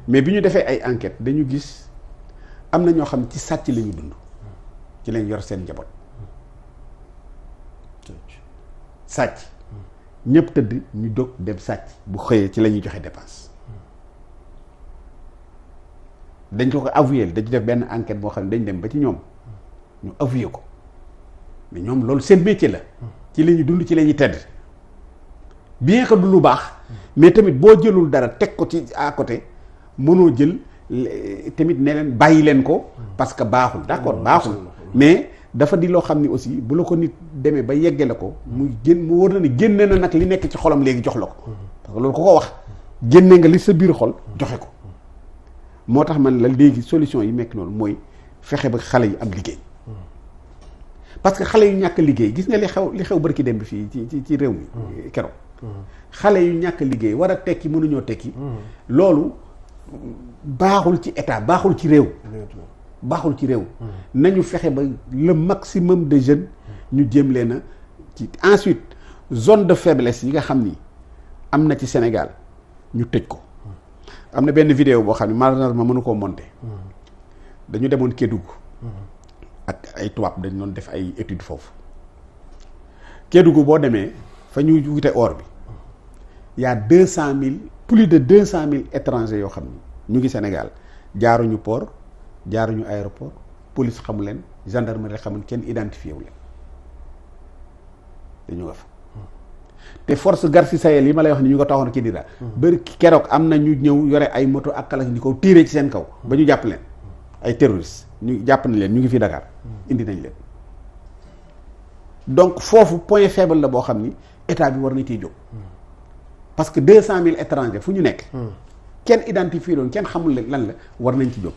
mais bi ñu defee ay enquête dañu gis am na ñoo xam ci sàcc la ñu dund ci lañ yor seen njaboot sàcc ñëpp tëdd ñu jóg dem sàcc bu xëyee ci la ñuy joxe dépense dañ ko avoué dañu def benn enquête boo xam ne dañ dem ba ci ñoom ñu avoué ko mais ñoom loolu seen métier la ci la ñuy dund ci la ñuy tedd bien que du lu baax mais tamit boo jëlul dara teg ko ci à côté mënoo jël tamit ne leen bàyyi leen ko parce que baaxul d'accord baaxul mais dafa di loo xam ni aussi bu la ko nit demee ba yegge la ko muy mu war na ni génne na nag li nekk ci xolam léegi jox la ko parce que loolu ku ko wax génne nga li sa biir xol joxe ko moo tax man la léegi solution yi nekk noonu mooy fexe ba xale yi am liggéey parce que xale yu ñàkk liggéey gis nga li xew barki dem bi fii ci réew mi keroog xale yu ñàkk liggéey war a tekki mënuñoo tekki loolu baaxul ci état baaxul ci réew nañu fexe ba le maximum de jeunes ñu jéem leen a ci ensuite zone de faiblesse yi nga xam ni am na ci Sénégal ñu tëj ko am na benn vidéo boo xam ne malheureusement mënu koo monter dañu demoon Kédougou ak ay tubaab dañ doon def ay études foofu Kédougou boo demee fa ñu wute or bi y a 200,000 plus de 200,000 étrangers yoo xam ne ñu ngi Sénégal jaaruñu port jaaruñu aéroport police xamu leen gendarmerie xamul kenn identifié wu leen dañu nga fa te force Garci Sahel yi ma lay wax ni ñu ko taxoon kii dira bëri keroog am na ñu ñëw yore ay moto ak kala ñu ko tiiree ci seen kaw ba ñu jàpp leen ay terroristes ñu jàpp na leen ñu ngi fii Dakar indi nañ leen donc foofu point faible la boo xam ni état bi war na ciy jóg parce que 200 000 étrangers fu ñu nekk kenn identifié loon kenn xamul lan la war nañ ci jóg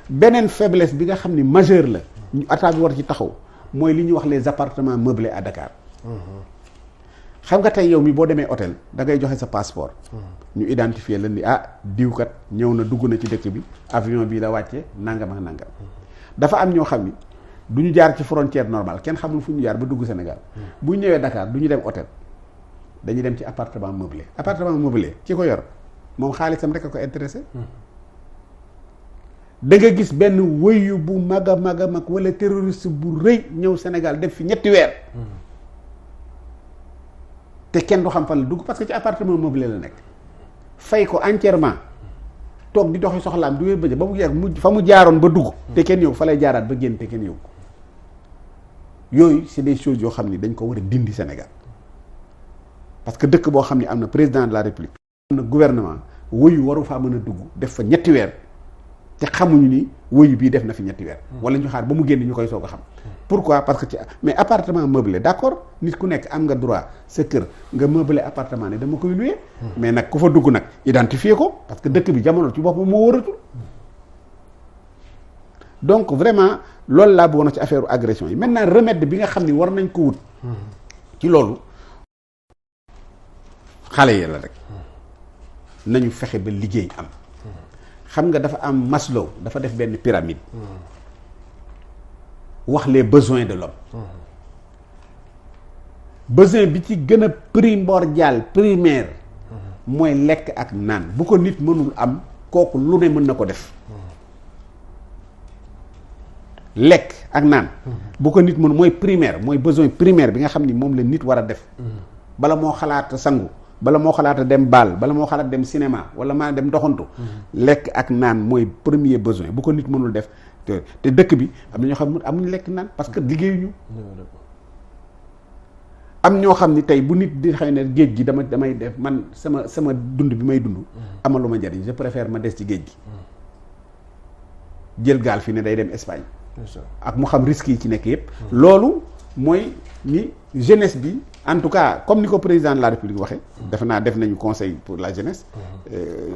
beneen faiblesse bi nga xam ni majeur la ñu état bi war ci taxaw mooy li ñuy wax les appartements meublés à Dakar xam nga tey yow mi boo demee hôtel da ngay joxe sa passeport ñu identifier la ni diwkat ñëw na dugg na ci dëkk bi avion bi la wàcce nangam ak nangam dafa am ñoo xam ni du ñu jaar ci frontière normale kenn xamul fu ñu jaar ba dugg Sénégal bu ñëwee Dakar du ñu dem hôtel dañuy dem ci appartement meublé ki ko yor moom xaalisam rek a ko intéressé da nga gis benn wëyu bu mag a mag wala terroriste bu rëy ñëw Sénégal def fi 3 weer te kenn du xam fan la dugg parce que ci appartement meublé la nekk fay ko entièrement toog di doxi soxlaam du wér bëjë ba mu jeex fa mu jaaroon ba dugg te kenn yow fa lay jaaraat ba génn te kenn yow yooyu c'est des choses yoo xam ni dañ ko war a dindi Sénégal parce que dëkk boo xam ni am na président de la République am na gouvernement wëyu waru faa mën a dugg def fa 3 weer te xamuñu ni wëyu bii def na fi 3 weer wala ñu xaar ba mu génn ñu koy soog a xam pourquoi parce que mais appartement meublé d'accord nit ku nekk am nga droit sa kër nga meublé appartement ne dama koy louer mais nag ku fa dugg nag identifier ko parce que dëkk bi jamono ci boppam moo wëratul donc vraiment loolu laa bëggoon ci affaire agression yi maintenant remède bi nga xam ni war nañ ko wut ci loolu xale yi la rek nañu fexe ba liggéey am xam nga dafa am Maslow dafa def benn pyramide wax les besoins de l'homme besoin bi ci gën a primordial primaire mooy lekk ak naan bu ko nit mënul am kooku lu ne mën na ko def lekk ak naan bu ko nit mënul mooy primaire mooy besoin primaire bi nga xam ni moom la nit war a def bala moo xalaat sangu bala moo xalaata dem baal bala moo xalaat dem cinéma wala maa dem doxantu lekk ak naan mooy premier besoin bu ko nit mënul def te dëkk bi am na ñoo xam ne amuñu lekk naan parce que liggéeyuñu am ñoo xam ni tey bu nit di xëy ne géej gi damay def man sama dund bi may dund amaluma njariñ je préfère ma des ci géej gi jël gaal fi ne day dem Espagne ak mu xam risques yi ci nekk yépp loolu mooy ni jeunesse bi en tout cas comme ni ko président de la République waxee defe naa def nañu conseil pour la jeunesse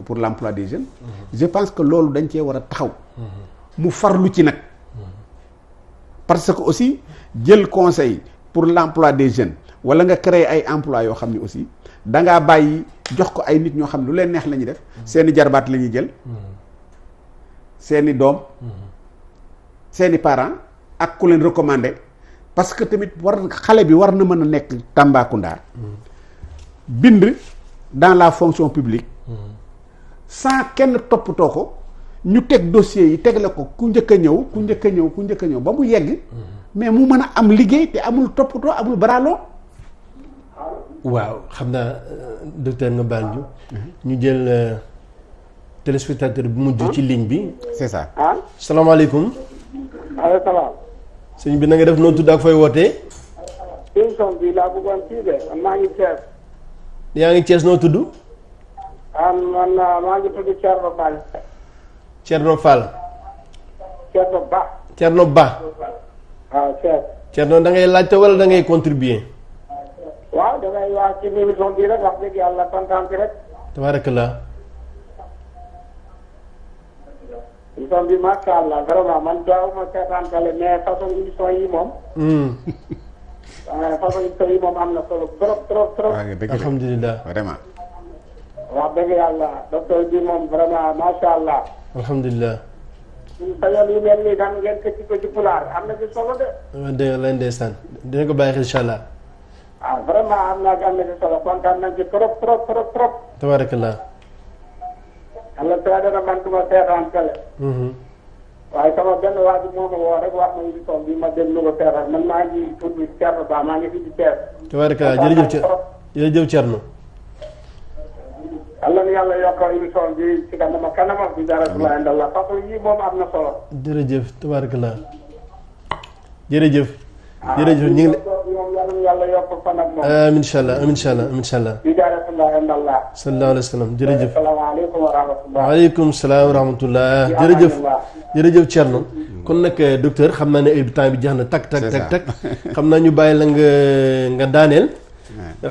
pour l'emploi des jeunes je pense que loolu dañ cee war a taxaw mu farlu ci nag parce que aussi jël conseil pour l'emploi des jeunes wala nga créer ay emploi yoo xam ne aussi dangaa bàyyi jox ko ay nit ñoo xam ne lu leen neex la ñuy def seeni jarbaat la ñuy jël seeni doom seeni parents ak ku leen recommandé parce que tamit xale bi war na mën a nekk Tambacounda bind dans la fonction publique sans kenn toppatoo ko ñu teg dossier yi tegle ko ku njëkk a ñëw ba mu yegg mais mu mën a am liggéey te amul toppatoo amul baraaloo. waaw xam naa docteur nga baal ñu jël téléspectateur bu mujj ci ligne bi. c'est ça. salaamaaleykum. allo salaam. sëñ bi na nga def noo tudd ak fooy wootee. émission bi laa bëggoon kii de maa ngi Thiès. yaa ngi Thiès noo tudd. man maa ngi tudd Thierno Fall. Thierno Fall. Thierno Ba. Thierno Ba. waaw Thiès. Thierno da ngay laajte wala da ngay contribuer. waaw da ngay wax ci émission bi rek wax dëgg yàlla kontaan ci rek. tabarakallah. émission bi macha allah vraiment man daaw ma seetaan télé mais façon émission yi moom. façon émission yi moom am na solo trop. alhamdulilah vraiment. wax dëgg yàlla docteur bi moom vraiment macha allah. alhamdulilah. suñu sañoon yu mel nii daan ngeen tëj ko ci pulaar am na ci solo de. dëgg la ndeysaan dina ko bàyyi xel incha allah. vraiment am na ci solo kontaan nañ ci trop. tabarakallah. Allah tere dana man duma seetaan télé. waaye sama benn waa ji moo ma woo rek wax ma émission bi ma déglu ko seetaan man maa ngi tudd Thierno Ba maa ngi fi di Thiès. tabarakallah jërëjëf Thierno. Allah na yàlla yokkal émission bi ci kanama bi dara la indallah parce que yii moom am na solo. jërëjëf tabarakallah jërëjëf ñu ngi yàlla na yàlla yokk fan ak moom. amiin incha allah amiin incha allah amiin incha allah. di jaaratullahi indallah. sallallahu alayhi wa sallam jërëjëf. asalaamaaleykum wa rahmatullah. waaleykum salaam wa rahmatullah jërëjëf. jërëjëf Thierno. kon nag docteur xam naa ne heure bi temps bi jeex na tak xam naa ñu bàyyi la nga daaneel.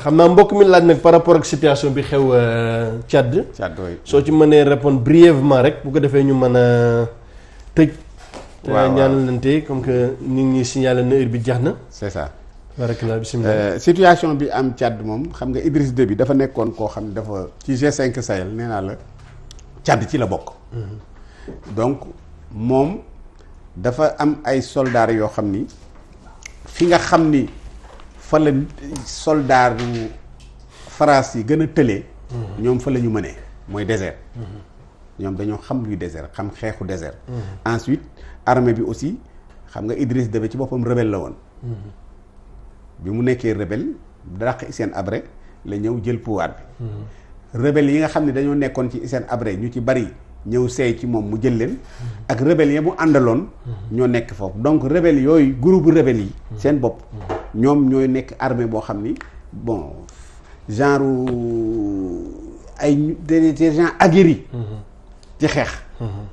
xam naa mbokk mi laaj nag par rapport ak situation bi xew Tchad. soo ci mënee répondre brièvement rek bu ko defee ñu mën a tëj. waaw ñaanalante comme que ñu ngi ñuy signalé na heure bi jeex na. c'est ça. barakallah bismillah. situation bi am Tchad moom xam nga Idriss Déby dafa nekkoon koo xam ne dafa ci G5 Sahel nee naa la Tchad ci la bokk. donc moom dafa am ay soldats yoo xam ni fi nga xam ni fa la soldats yu France yi gën a tëlee. ñoom fa la ñu mënee mooy désert. ñoom dañoo xam luy désert xam xeexu désert. ensuite armée bi aussi xam nga Idriss Déby ci boppam rebelle la woon. bi mu nekkee rebelle dàq Hissène Habré la ñëw jël pouvoir bi. rebelle yi nga xam ne dañoo nekkoon ci Hissène Habré ñu ci bari ñëw seey ci moom mu jël leen. ak rebelle ya mu àndaloon. ñoo nekk foofu donc rebelle yooyu groupe rebelle yi. seen bopp ñoom ñooy nekk armée boo xam ni bon genre ay des gens aguerris. ci xeex.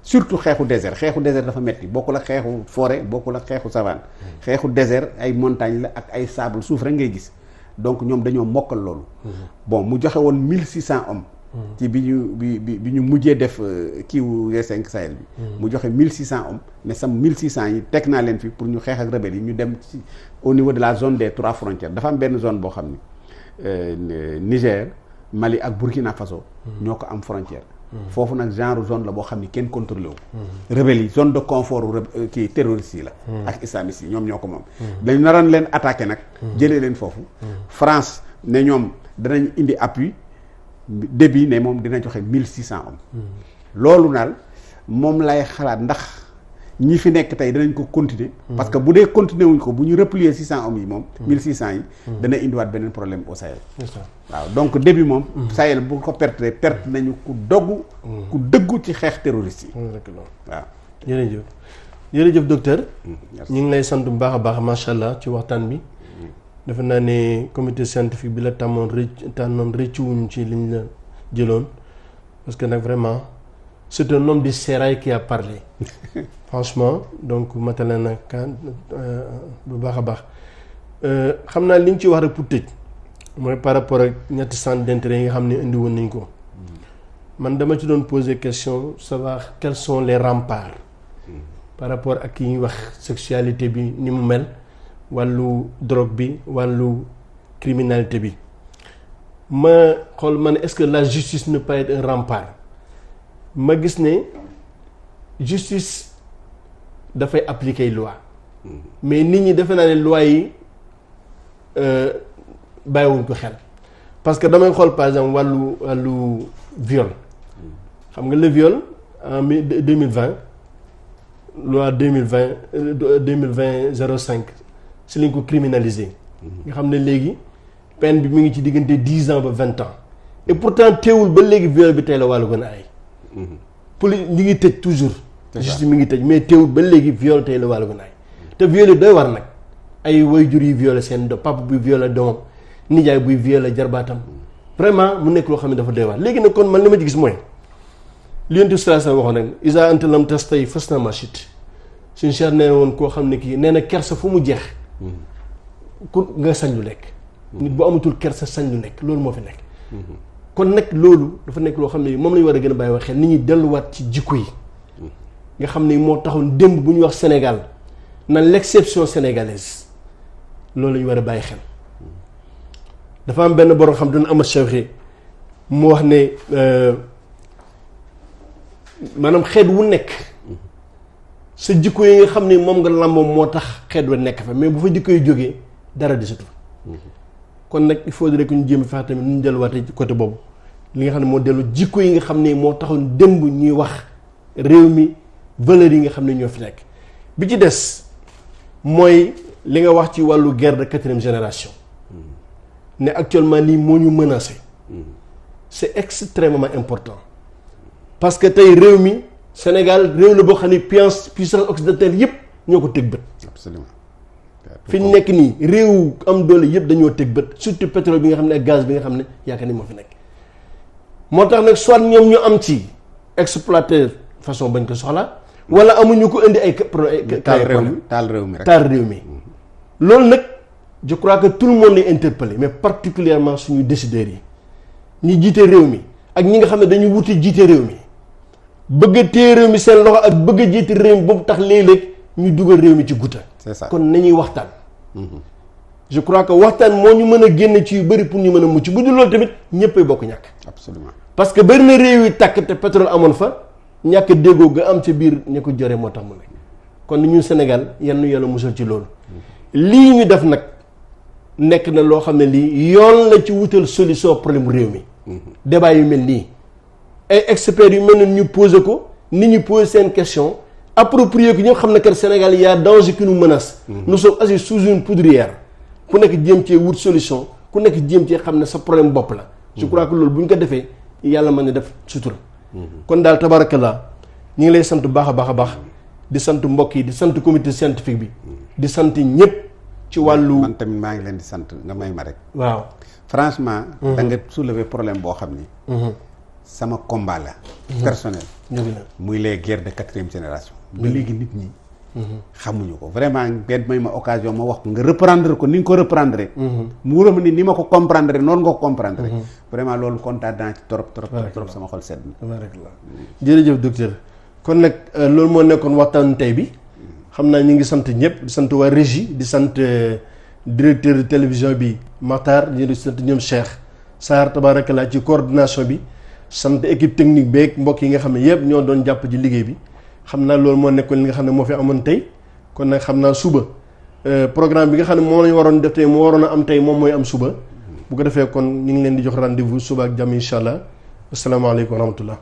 surtout xeexu désert dafa metti bokkul ak xeexu forêt bokkul ak xeexu savane. xeexu désert ay montagne la ak ay sable suuf rek ngay gis donc ñoom dañoo mokkal loolu. bon mu joxe woon 1600 hommes. ci bi ñu mujjee def kiiwu G5 Sahel bi. mu joxe 1600 hommes mais sam 1600 yi teg naa leen fi pour ñu xeex ak rebelles yi ñu dem ci au niveau de la zone des 3 frontières dafa am benn zone boo xam ni Niger Mali ak Burkina Faso. ñoo ko am frontière. foofu nag genre zone la boo xam ni kenn contrôlé wu. rebelles yi zone de confort kii terroristes yi la. ak islamistes yi ñoom ñoo ko moom. dañu naroon leen attaqué nag. jëlee leen foofu. France ne ñoom danañ indi appui début ne moom dina joxe 1600 hommes. loolu daal moom lay xalaat ndax ñi fi nekk tey danañ ko continuer. parce que bu dee continuer wuñ ko bu ñu replier 600 hommes yi moom. 1600 yi. dana indiwaat beneen problème au Sahel. waaw donc début moom. Sahel bu ko perte nañu ku dëggu ci xeex terroriste yi. waaw. jërëjëf docteur. ñu ngi lay sant bu baax a baax macha allah ci waxtaan bi. defe naa ne comité scientifique bi la tànnoon rëccuwuñ ci liñ la jëloon parce que nag vraiment c'est un homme du sérail qui a parlé. franchement donc matale na kan bu baax a baax xam naa li ñu ci wax rek pour tëj mooy par rapport ak ñetti centre d'intérêt yi nga xam ne indi woon nañ ko man dama ci doon poser question savoir quels sont les remparts par rapport ak yi ñuy wax sexualité bi ni mu mel wàllu drogue bi wàllu criminalité bi ma xool ma ne est-ce que la justice ne peut être un rempart ma gis ne justice dafay appliquer loi mais nit ñi defe naa ne loi yi bàyyiwuñ ko xel parce que damay xool par exemple wàllu viol xam nga le viol en 2020 loi 2020 05 si lañ ko criminaliser nga xam ne léegi peine bi mu ngi ci diggante 10 ans ba 20 ans et pourtant teewul ba léegi viol bi tey la wàllu gën a ay police ñi ngi tëj toujours justice mi ngi tëj mais teewul ba léegi viol tey la wàllu gën a ay te viol yi doy war nag ay waajur yi violé seen papa buy violé doomam nijaay buy violé jarbaatam vraiment mu nekk loo xam ne dafa doy war léegi nag kon man li ma ci gis mooy li Yonent bi sallallahu alayhi wasallam waxoon rek isa anta lam tastay fasna ma shit suñu cher nee na woon koo xam ne kii nee na kersa fu mu jeex ku nga sañ lu lekk nit bu amatul kersa sañ lu nekk loolu moo fi nekk kon nag loolu dafa nekk loo xam ne moom lañu war a gën a bàyyi wax xel nit ñi delluwaat ci jikko yi nga xam ne moo taxoon démb bu ñu wax Sénégal na l'exception sénégalaise loolu la ñu war a bàyyi xel dafa am benn borom xam dana ama Chawri mu wax ne maanaam xeet wu nekk sa jikko yi nga xam ne moom nga làmboo moo tax xeet wa nekk fa mais bu fa jikko yi jógee dara desatu fa kon nag il faudrait que ñu jéem a fexe tamit nu ñu delluwaatee ci côté boobu li nga xam ne moo dellu jikko yi nga xam ne moo taxoon démb ñuy wax réew mi valeurs yi nga xam ne ñoo fi nekk bi ci des mooy li nga wax ci wàllu guerre de 4e génération ne actuellement nii moo ñu menacé c'est extrêmement important parce que tey réew mi Sénégal réew la boo xam ne puissance occidentale yépp ñoo ko teg bët. absolument fi ñu nekk nii réew am doole yëpp dañoo teg bët surtout pétrole bi nga xam ne ak gaz bi nga xam ne yaakaar ni moo fi nekk moo tax nag soit ñoom ñu am ci exploiter façon bañ ko soxla wala amuñu ko indi ay taal réew mi rek taal réew mi loolu nag je crois que tout le monde est interpellé mais particulièrement suñu décideurs yi ñi jiite réew mi ak ñi nga xam ne dañu wuti jiite réew mi bëgg a téye réew mi seen loxo ak bëgg a jiite réew mi ba mu tax léeg-léeg ñu dugal réew mi ci guta c'est ça kon nañuy waxtaan je crois que waxtaan moo ñu mën a génn ci yu bëri pour ñu mën a mucc bu dul loolu tamit ñëppay bokk ñàkk absolument parce que bëri na réew yi tàkk te pétrole amoon fa ñàkk déggoo ga am ca biir ña ko jore moo tax mu nekk kon ñun Sénégal yenn yàlla musal ci loolu lii ñu def nag nekk na loo xam ne lii yoon la ci wutal solution problème réew mi débat yu mel nii ay experts yu mel ne ñu posé ko nit ñi posé seen question approprié ko ñëpp xam ne que Sénégal y a danger qui nous menace nous sommes assis sous une poudrière ku nekk jéem cee wut solution ku nekk jéem cee xam ne sa problème bopp la je crois que loolu bu ñu ko defee yàlla mën na def sutura kon daal tabarakallah ñu ngi lay sant baax a baax a baax di sant mbokk yi di sant comité scientifique bi di sant ñëpp ci wàllu man tamit maa ngi leen di sant nga may ma rek waaw franchement da nga soulever problème boo xam ni sama combat la personnel muy les guerres de 4e génération ba léegi nit ñi xamuñu ko vraiment ngeen may ma occasion ma wax ko nga reprendre ko ni nga ko reprendre mu wóor ma ni ma ko comprendre noonu nga ko comprendre vraiment loolu kontaan naa ci trop sama xol sedd na jërëjëf docteur kon nag loolu moo nekkoon waxtaanu tey bi xam naa ñu ngi sant ñëpp di sant waa régie di sant directeur de télévision bi Matar di sant ñoom Cheikh Sarr tabarakallah ci coordination bi sant équipe technique beeg mbokk yi nga xam ne yëpp ñoo doon jàpp ci liggéey bi xam naa loolu moo nekkoon li nga xam ne moo fi amoon tey kon nag xam naa suba programme bi nga xam ne moom lañu waroon def tey moo waroon a am tey moom mooy am suba bu ko defee kon ñu ngi leen di jox rendez-vous suba ak jàmm incha allah asalaamaaleykum wa rahmatullah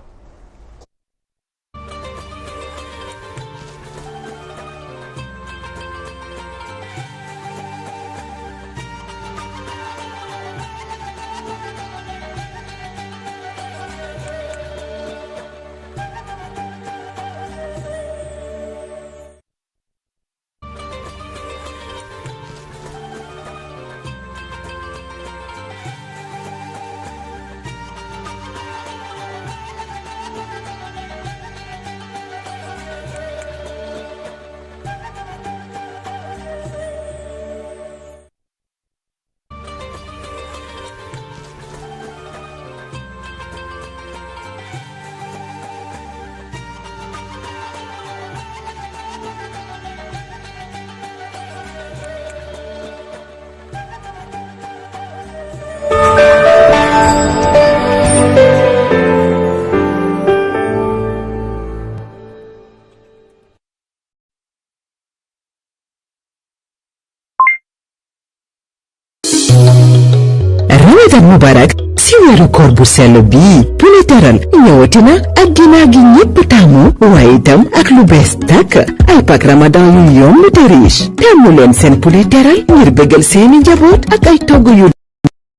Ramadan Mubarak si weeru koor bu sell bii poulet teral ñëwatina ak ginaar gi ñépp taamu waaye itam ak lu bees tàkk ay pak Ramadan yu yomb te riche taamu leen seen poulet teral ngir bëggal seeni njaboot ak ay togg yu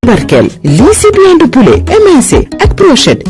barkeel lii si blanc de poulet émincé ak brochette